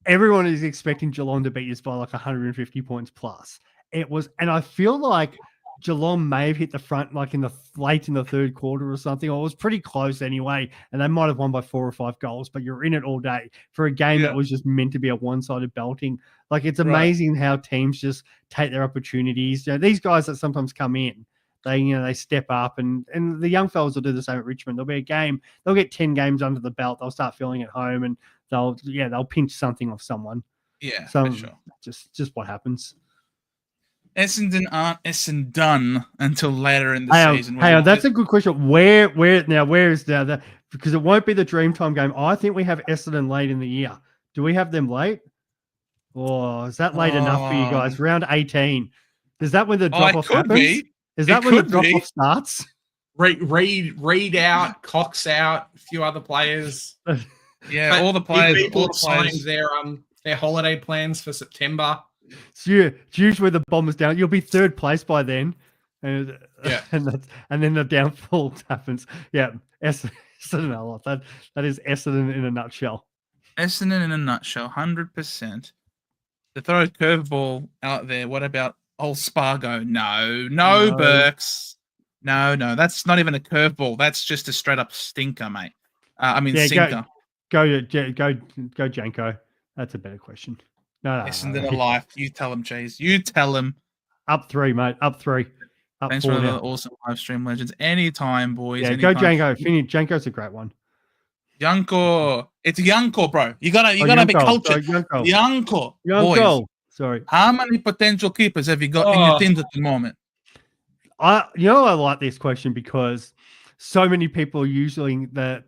everyone is expecting Geelong to beat us by like 150 points plus. It was, and I feel like Geelong may have hit the front like late in the third quarter or something. Or it was pretty close anyway, and they might have won by 4 or 5 goals. But you're in it all day for a game that was just meant to be a one-sided belting. Like it's amazing how teams just take their opportunities. These guys that sometimes come in, they step up, and the young fellas will do the same at Richmond. There'll be a game, they'll get 10 games under the belt. They'll start feeling at home, and they'll pinch something off someone. Yeah, So for sure. just what happens. Essendon aren't Essendon until later in the season. Hang on, that's a good question. Where is that? Because it won't be the Dreamtime game. I think we have Essendon late in the year. Do we have them late? Or is that late enough for you guys? Round 18. Is that when the drop off happens? Is that when the drop off starts? Reid out, Cox out, a few other players. Yeah, But all the players. people All the signed players. their holiday plans for September. So it's usually the Bombers down. You'll be third place by then. And then the downfall happens. Yeah, Essendon a lot. That is Essendon in a nutshell. Essendon in a nutshell, 100%. To throw a curveball out there, what about old Spargo? No, Burks. No, that's not even a curveball. That's just a straight up stinker, mate. Sinker. Go Janko. That's a better question. No. Listen to the life. You tell him, Cheese. You tell him. Up 3, mate. Up 3. Up Thanks 4 for now. the awesome live stream, legends. Anytime, boys. Yeah, anytime. go Janko. Janko's a great one. Yanko. It's Yanko, bro. You gotta be cultured. Yanko. Boys. Sorry. How many potential keepers have you got in your teams at the moment? I like this question because so many people are using the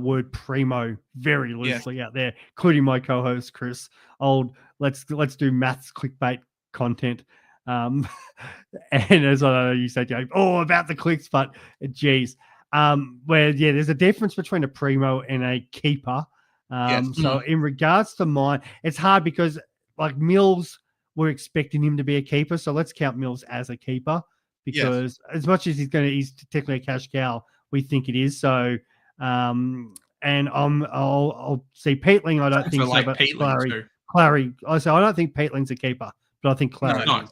word primo very loosely out there, including my co-host Chris. Let's do maths clickbait content. And as I know you said, about the clicks, but geez, there's a difference between a primo and a keeper. So in regards to mine, it's hard because like Mills, we're expecting him to be a keeper, so let's count Mills as a keeper because as much as he's technically a cash cow, we think it is. So, and I'll see Peatling. I don't think so, but Clary. I don't think Peatling's a keeper, but I think Clary is.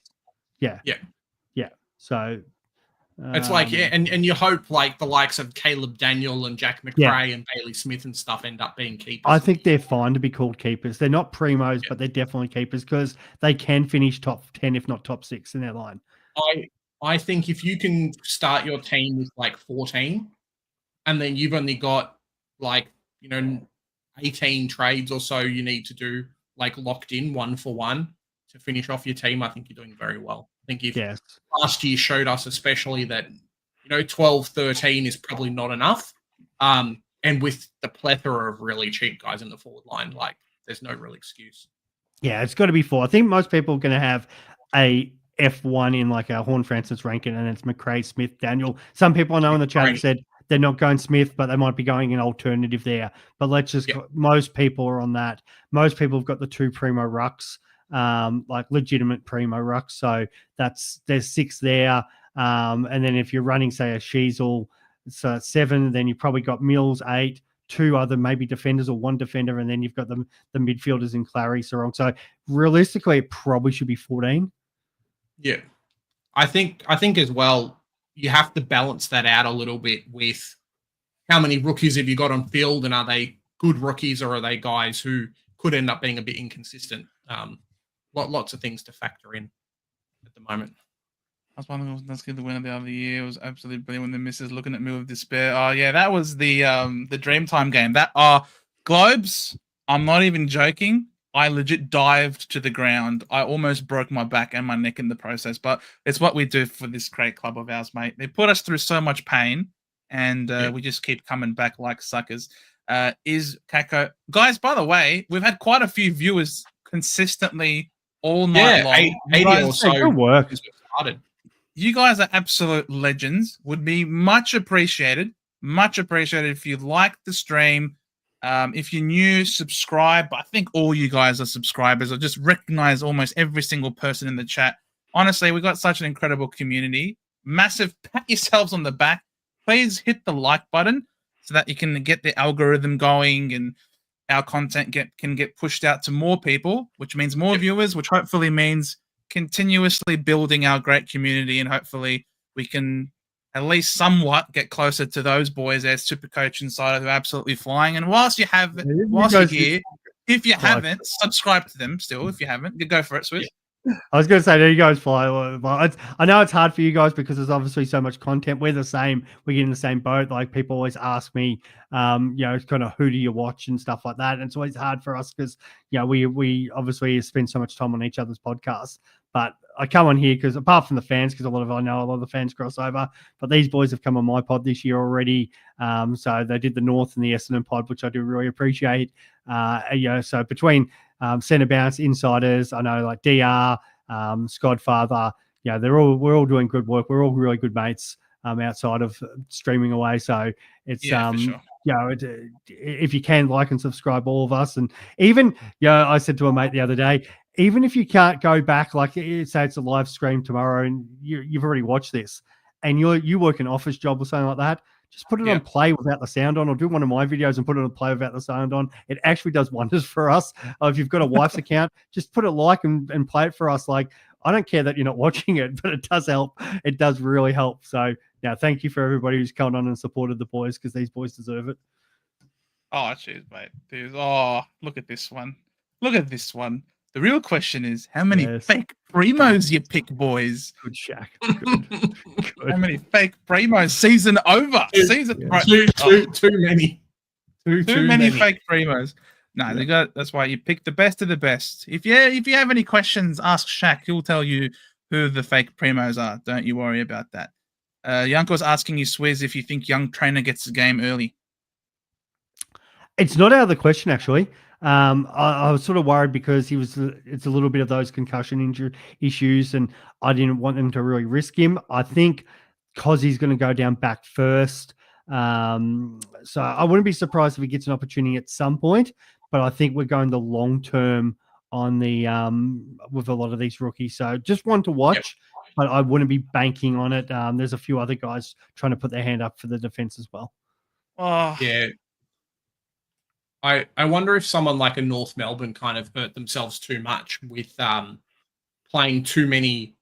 Yeah. So it's and you hope like the likes of Caleb Daniel and Jack McRae and Bailey Smith and stuff end up being keepers. I think they're fine to be called keepers. They're not primos, but they're definitely keepers because they can finish top 10, if not top 6 in their line. I think if you can start your team with like 14 and then you've only got 18 trades or so you need to do like locked in 1-for-1 to finish off your team, I think you're doing very well. I think if last year showed us especially that 12, 13 is probably not enough. And with the plethora of really cheap guys in the forward line, like there's no real excuse. Yeah, it's got to be 4. I think most people are going to have a F1 in like a Horn Francis ranking, and it's McRae, Smith, Daniel. Some people I know in the chat have said they're not going Smith, but they might be going an alternative there. But let's just most people are on that. Most people have got the 2 primo rucks. Like legitimate primo rucks. So there's 6 there. And then if you're running, say, a Sheasel, so 7, then you've probably got Mills 8, 2 other maybe defenders or 1 defender, and then you've got the midfielders in Clary, Sarong. So realistically, it probably should be 14. Yeah. I think as well, you have to balance that out a little bit with how many rookies have you got on field, and are they good rookies or are they guys who could end up being a bit inconsistent? Lots of things to factor in at the moment. That's one of the winner the other year. It was absolutely brilliant when the missus looking at me with despair. Oh yeah, that was the Dreamtime game. That Globes, I'm not even joking. I legit dived to the ground. I almost broke my back and my neck in the process, but it's what we do for this great club of ours, mate. They put us through so much pain, and we just keep coming back like suckers. Is Kako... Guys, by the way, we've had quite a few viewers consistently all night long. 80 or so. Good work. You guys are absolute legends. Would be much appreciated. Much appreciated if you like the stream. If you're new, subscribe. I think all you guys are subscribers. I just recognize almost every single person in the chat. Honestly, we've got such an incredible community. Massive pat yourselves on the back. Please hit the like button so that you can get the algorithm going and our content can get pushed out to more people, which means more viewers, which hopefully means continuously building our great community, and hopefully we can at least somewhat get closer to those boys as Supercoach Insider who are absolutely flying. And whilst you're here, if you haven't, subscribe to them still. If you haven't, go for it, Swiss. I was going to say, there you guys fly. I know it's hard for you guys because there's obviously so much content. We're the same. We get in the same boat. Like people always ask me, it's kind of who do you watch and stuff like that. And it's always hard for us because, we obviously spend so much time on each other's podcasts. But I come on here because apart from the fans, because I know a lot of the fans cross over, but these boys have come on my pod this year already. So they did the North and the Essendon pod, which I do really appreciate. So between centre bounce insiders, I know like DR, Skodfather, we're all doing good work. We're all really good mates outside of streaming away. So it's for sure. If you can like and subscribe, all of us, and even I said to a mate the other day, even if you can't go back, like say it's a live stream tomorrow and you've already watched this, and you work an office job or something like that, just put it on play without the sound on, or do one of my videos and put it on play without the sound on. It actually does wonders for us. If you've got a wife's account, just put it and play it for us. Like, I don't care that you're not watching it, but it does help. It does really help. So yeah, thank you for everybody who's come on and supported the boys, because these boys deserve it. Oh, cheers, mate. Oh, look at this one. Look at this one. The real question is, how many fake primos you pick, boys? Good, Shaq. Good. How many fake primos? Season over. Too many. Too many fake primos. No, that's why you pick the best of the best. If you have any questions, ask Shaq. He'll tell you who the fake primos are. Don't you worry about that. Yanko's asking you, Swizz, if you think young trainer gets the game early. It's not out of the question, actually. I was sort of worried because it's a little bit of those concussion injury issues, and I didn't want them to really risk him. I think because he's going to go down back first. So I wouldn't be surprised if he gets an opportunity at some point, but I think we're going the long term on the with a lot of these rookies. So just one to watch, but I wouldn't be banking on it. There's a few other guys trying to put their hand up for the defense as well. Oh yeah. I wonder if someone like a North Melbourne kind of hurt themselves too much with playing too many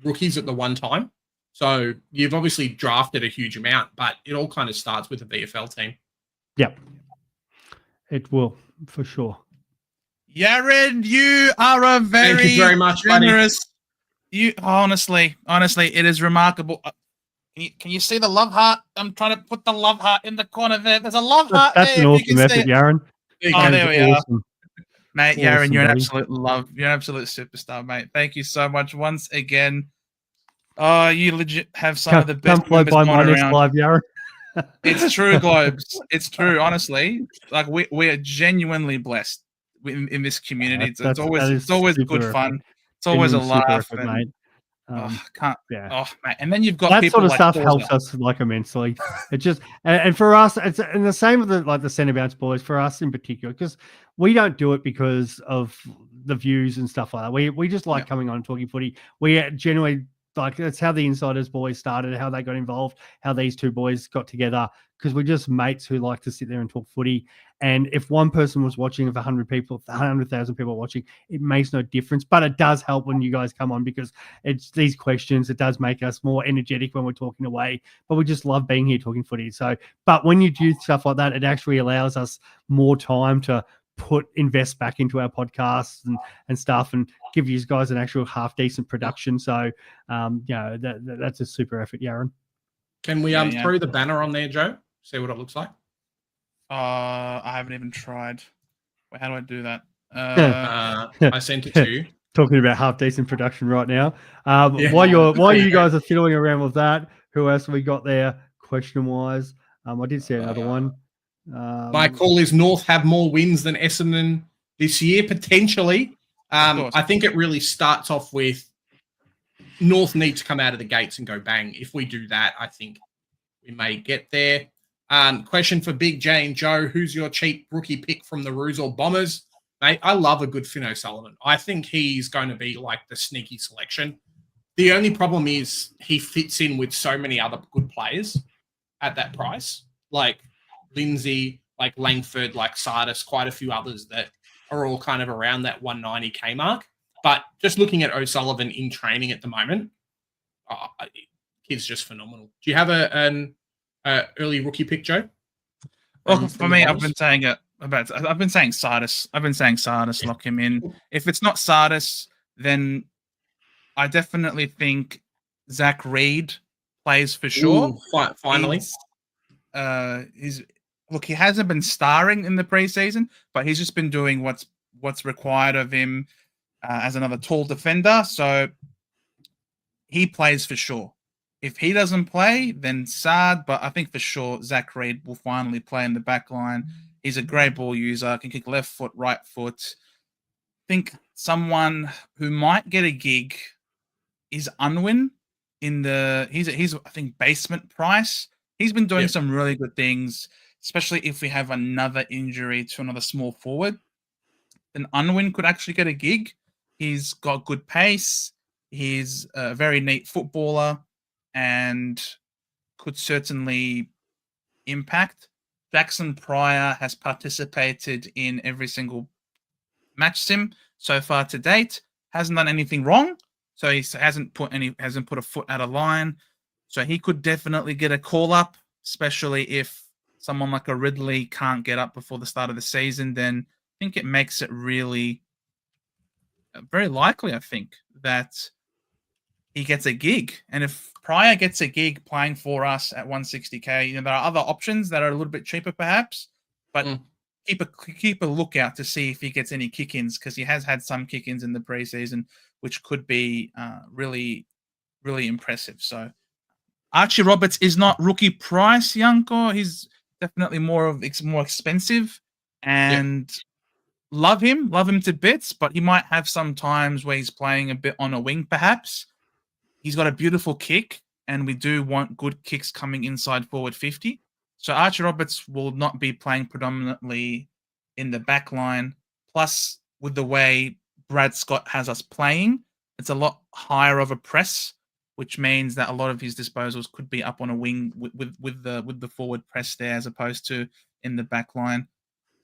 rookies at the one time. So you've obviously drafted a huge amount, but it all kind of starts with a VFL team. Yep. It will, for sure. Yared, you are a Thank you very much, generous. Buddy. You honestly, it is remarkable. Can you see the love heart? I'm trying to put the love heart in the corner there. There's a love heart. That's an awesome effort, Yaron. Oh, there we are. Mate, Awesome, Yaron, you're an buddy. absolute love. You're an absolute superstar, mate. Thank you so much once again. Oh, you legit have some of the best members by my next around. live, Yaron. It's true, Globes. It's true, honestly. Like we are genuinely blessed in this community. It's always good fun. It's always a laugh, mate. Mate. And then you've got that people sort of like stuff Forza. helps us like immensely. It just and for us, it's and the same with the centre bounce boys for us in particular, because we don't do it because of the views and stuff like that. We just like coming on and talking footy. We generally like that's how the Insiders boys started, how they got involved, how these two boys got together, because we're just mates who like to sit there and talk footy. And if one person was watching, if 100,000 people watching, it makes no difference. But it does help when you guys come on, because it's these questions. It does make us more energetic when we're talking away. But we just love being here talking footy. So, but when you do stuff like that, it actually allows us more time to invest back into our podcasts and stuff, and give you guys an actual half decent production. So, that's a super effort, Yaron. Can we throw the banner on there, Joe? See what it looks like. I haven't even tried. Wait, how do I do that? I sent it to you. Talking about half decent production right now. While you guys are fiddling around with that, who else have we got there question wise? I did see another one. My call is North have more wins than Essendon this year, potentially. I think it really starts off with North need to come out of the gates and go bang. If we do that, I think we may get there. Question for Big J and Joe: who's your cheap rookie pick from the Roos or Bombers? Mate, I love a good Finn O'Sullivan. I think he's going to be like the sneaky selection. The only problem is he fits in with so many other good players at that price, like Lindsay, like Langford, like Sardis, quite a few others that are all kind of around that 190K mark. But just looking at O'Sullivan in training at the moment, he's just phenomenal. Do you have an early rookie pick, Joe? Well, for me, I've been saying Sardis. Lock him in. If it's not Sardis, then I definitely think Zach Reid plays for sure. Ooh, finally. He hasn't been starring in the preseason, but he's just been doing what's required of him as another tall defender. So he plays for sure. If he doesn't play, then sad, but I think for sure Zach Reid will finally play in the back line. He's a great ball user, can kick left foot, right foot. I think someone who might get a gig is Unwin he's I think basement price. He's been doing some really good things, especially if we have another injury to another small forward. Then Unwin could actually get a gig. He's got good pace. He's a very neat footballer and could certainly impact. Jackson Pryor has participated in every single match sim so far to date. Hasn't done anything wrong, so he hasn't put a foot out of line. So he could definitely get a call up, especially if someone like a Ridley can't get up before the start of the season. Then I think it makes it really very likely, I think, that he gets a gig. And if Pryor gets a gig playing for us at 160k, there are other options that are a little bit cheaper, perhaps. But keep a lookout to see if he gets any kick-ins, because he has had some kick-ins in the preseason, which could be really, really impressive. So Archie Roberts is not rookie price, Yanko. He's definitely more expensive, and love him to bits. But he might have some times where he's playing a bit on a wing, perhaps. He's got a beautiful kick, and we do want good kicks coming inside forward 50. So Archie Roberts will not be playing predominantly in the back line. Plus, with the way Brad Scott has us playing, it's a lot higher of a press, which means that a lot of his disposals could be up on a wing with the forward press there, as opposed to in the back line.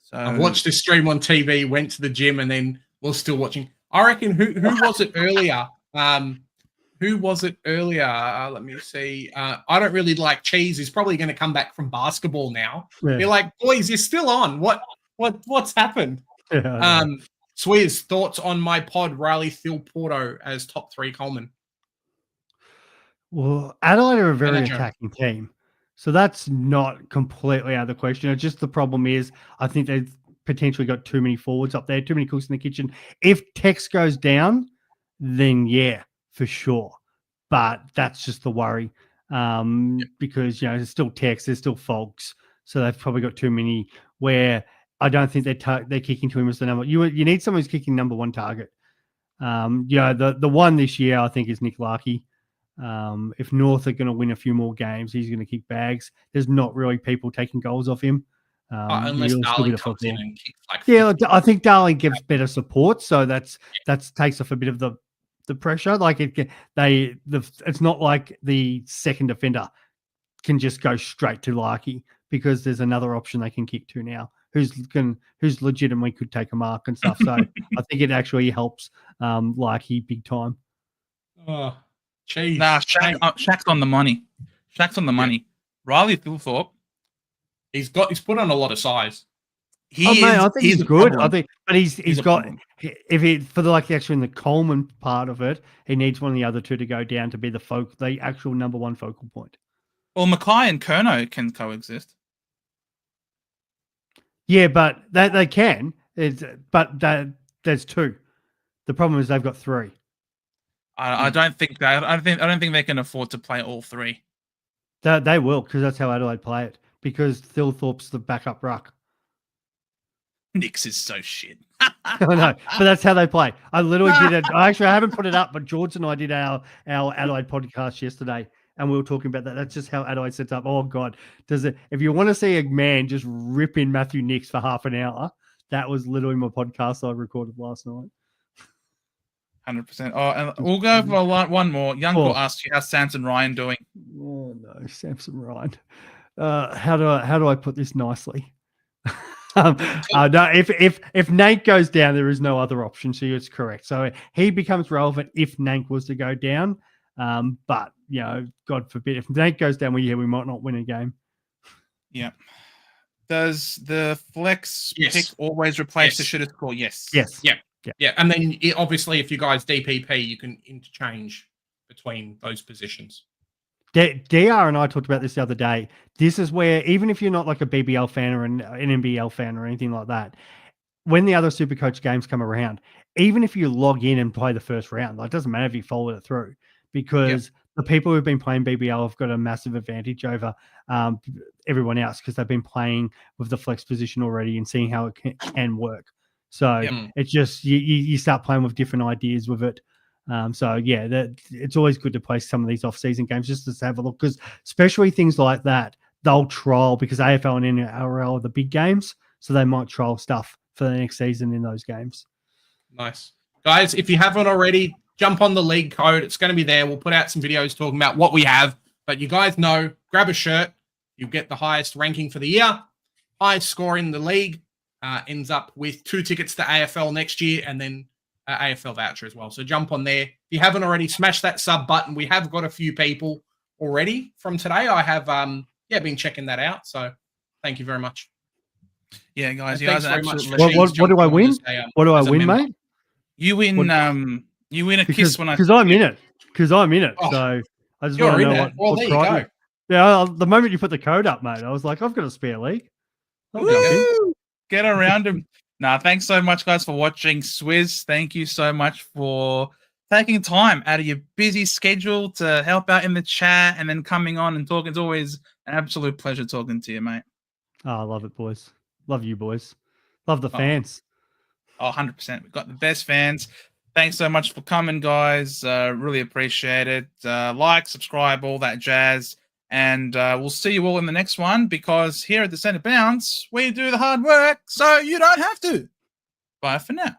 So I watched this stream on TV, went to the gym, and then was still watching. I reckon who was it earlier? Who was it earlier? Let me see. I don't really like Cheese. He's probably going to come back from basketball now. Yeah. Be like, boys, you're still on. What's happened? Yeah, Swizz, thoughts on my pod, Riley Phil Porto as top 3 Coleman? Well, Adelaide are a very Manager. attacking team, so that's not completely out of the question. It's just the problem is I think they've potentially got too many forwards up there, too many cooks in the kitchen. If Tex goes down, then yeah, for sure. But that's just the worry, because there's still Tex, there's still Folks, so they've probably got too many. Where I don't think they're kicking to him as the number. You need someone who's kicking number 1 target. The one this year I think is Nick Larkey. If North are going to win a few more games, he's going to kick bags. There's not really people taking goals off him. Unless Darling comes in and kicks like 50. I think Darling gives better support, so that takes off a bit of the pressure. Like it's not like the second defender can just go straight to Larkey, because there's another option they can kick to now, who's legitimately could take a mark and stuff. So I think it actually helps Larkey big time. Oh, geez. Nah, Shaq's on the money. Shaq's on the money. Riley Thilthorpe, he's put on a lot of size. I think he's good. Problem. I think, but he's got problem. Actually in the Coleman part of it, he needs one of the other two to go down to be the actual number 1 focal point. Well, Mackay and Kerno can coexist. Yeah, but they can. There's 2. The problem is they've got 3. I don't think they can afford to play all 3. They will, because that's how Adelaide play it. Because Thilthorpe's the backup ruck. Nix is so shit. I know, but that's how they play. I literally did it. I haven't put it up, but George and I did our Adelaide podcast yesterday, and we were talking about that. That's just how Adelaide sets up. Oh God, if you want to see a man just rip in Matthew Nix for half an hour, that was literally my podcast I recorded last night. 100%. Oh, and we'll go for one more. Youngko asked you, how's Samson Ryan doing? Oh no, Samson Ryan. How do I put this nicely? No, if Nank goes down, there is no other option. So it's correct. So he becomes relevant if Nank was to go down. But God forbid, if Nank goes down, we might not win a game. Yeah. Does the flex pick always replace the shooter score? Yes. Yes. Yeah. And then obviously, if you guys DPP, you can interchange between those positions. DR and I talked about this the other day. This is where, even if you're not like a BBL fan or an NBL fan or anything like that, when the other Supercoach games come around, even if you log in and play the first round, it doesn't matter if you followed it through, because the people who've been playing BBL have got a massive advantage over everyone else, because they've been playing with the flex position already and seeing how it can work. So it's just you start playing with different ideas with it. It's always good to play some of these off-season games just to have a look, because especially things like that, they'll trial, because AFL and NRL are the big games, so they might trial stuff for the next season in those games. Nice. Guys, if you haven't already, jump on the league code. It's going to be there. We'll put out some videos talking about what we have, but you guys know, grab a shirt, You get the highest ranking for the year, highest score in the league, ends up with 2 tickets to AFL next year, and then AFL voucher as well. So jump on there. If you haven't already, smash that sub button. We have got a few people already from today. I have been checking that out. So thank you very much. Yeah, guys, you Thanks guys are very much. absolutely. What do I win? What do I as a win, member. mate? You win. You win a kiss when I. Because I'm in it. Because I'm in it. Oh, So I just you're want to in know it. what. Well, what there you price- go. Yeah, the moment you put the code up, mate, I was like, I've got a spare league. I'll jump in. Woo! Get around him. Nah, thanks so much, guys, for watching. Swizz, thank you so much for taking time out of your busy schedule to help out in the chat and then coming on and talking. It's always an absolute pleasure talking to you, mate. Oh, I love it, boys. Love you, boys. Love the fans. Oh, 100%. We've got the best fans. Thanks so much for coming, guys. Really appreciate it. Like, subscribe, all that jazz. And we'll see you all in the next one, because here at the Centre Bounce, we do the hard work so you don't have to. Bye for now.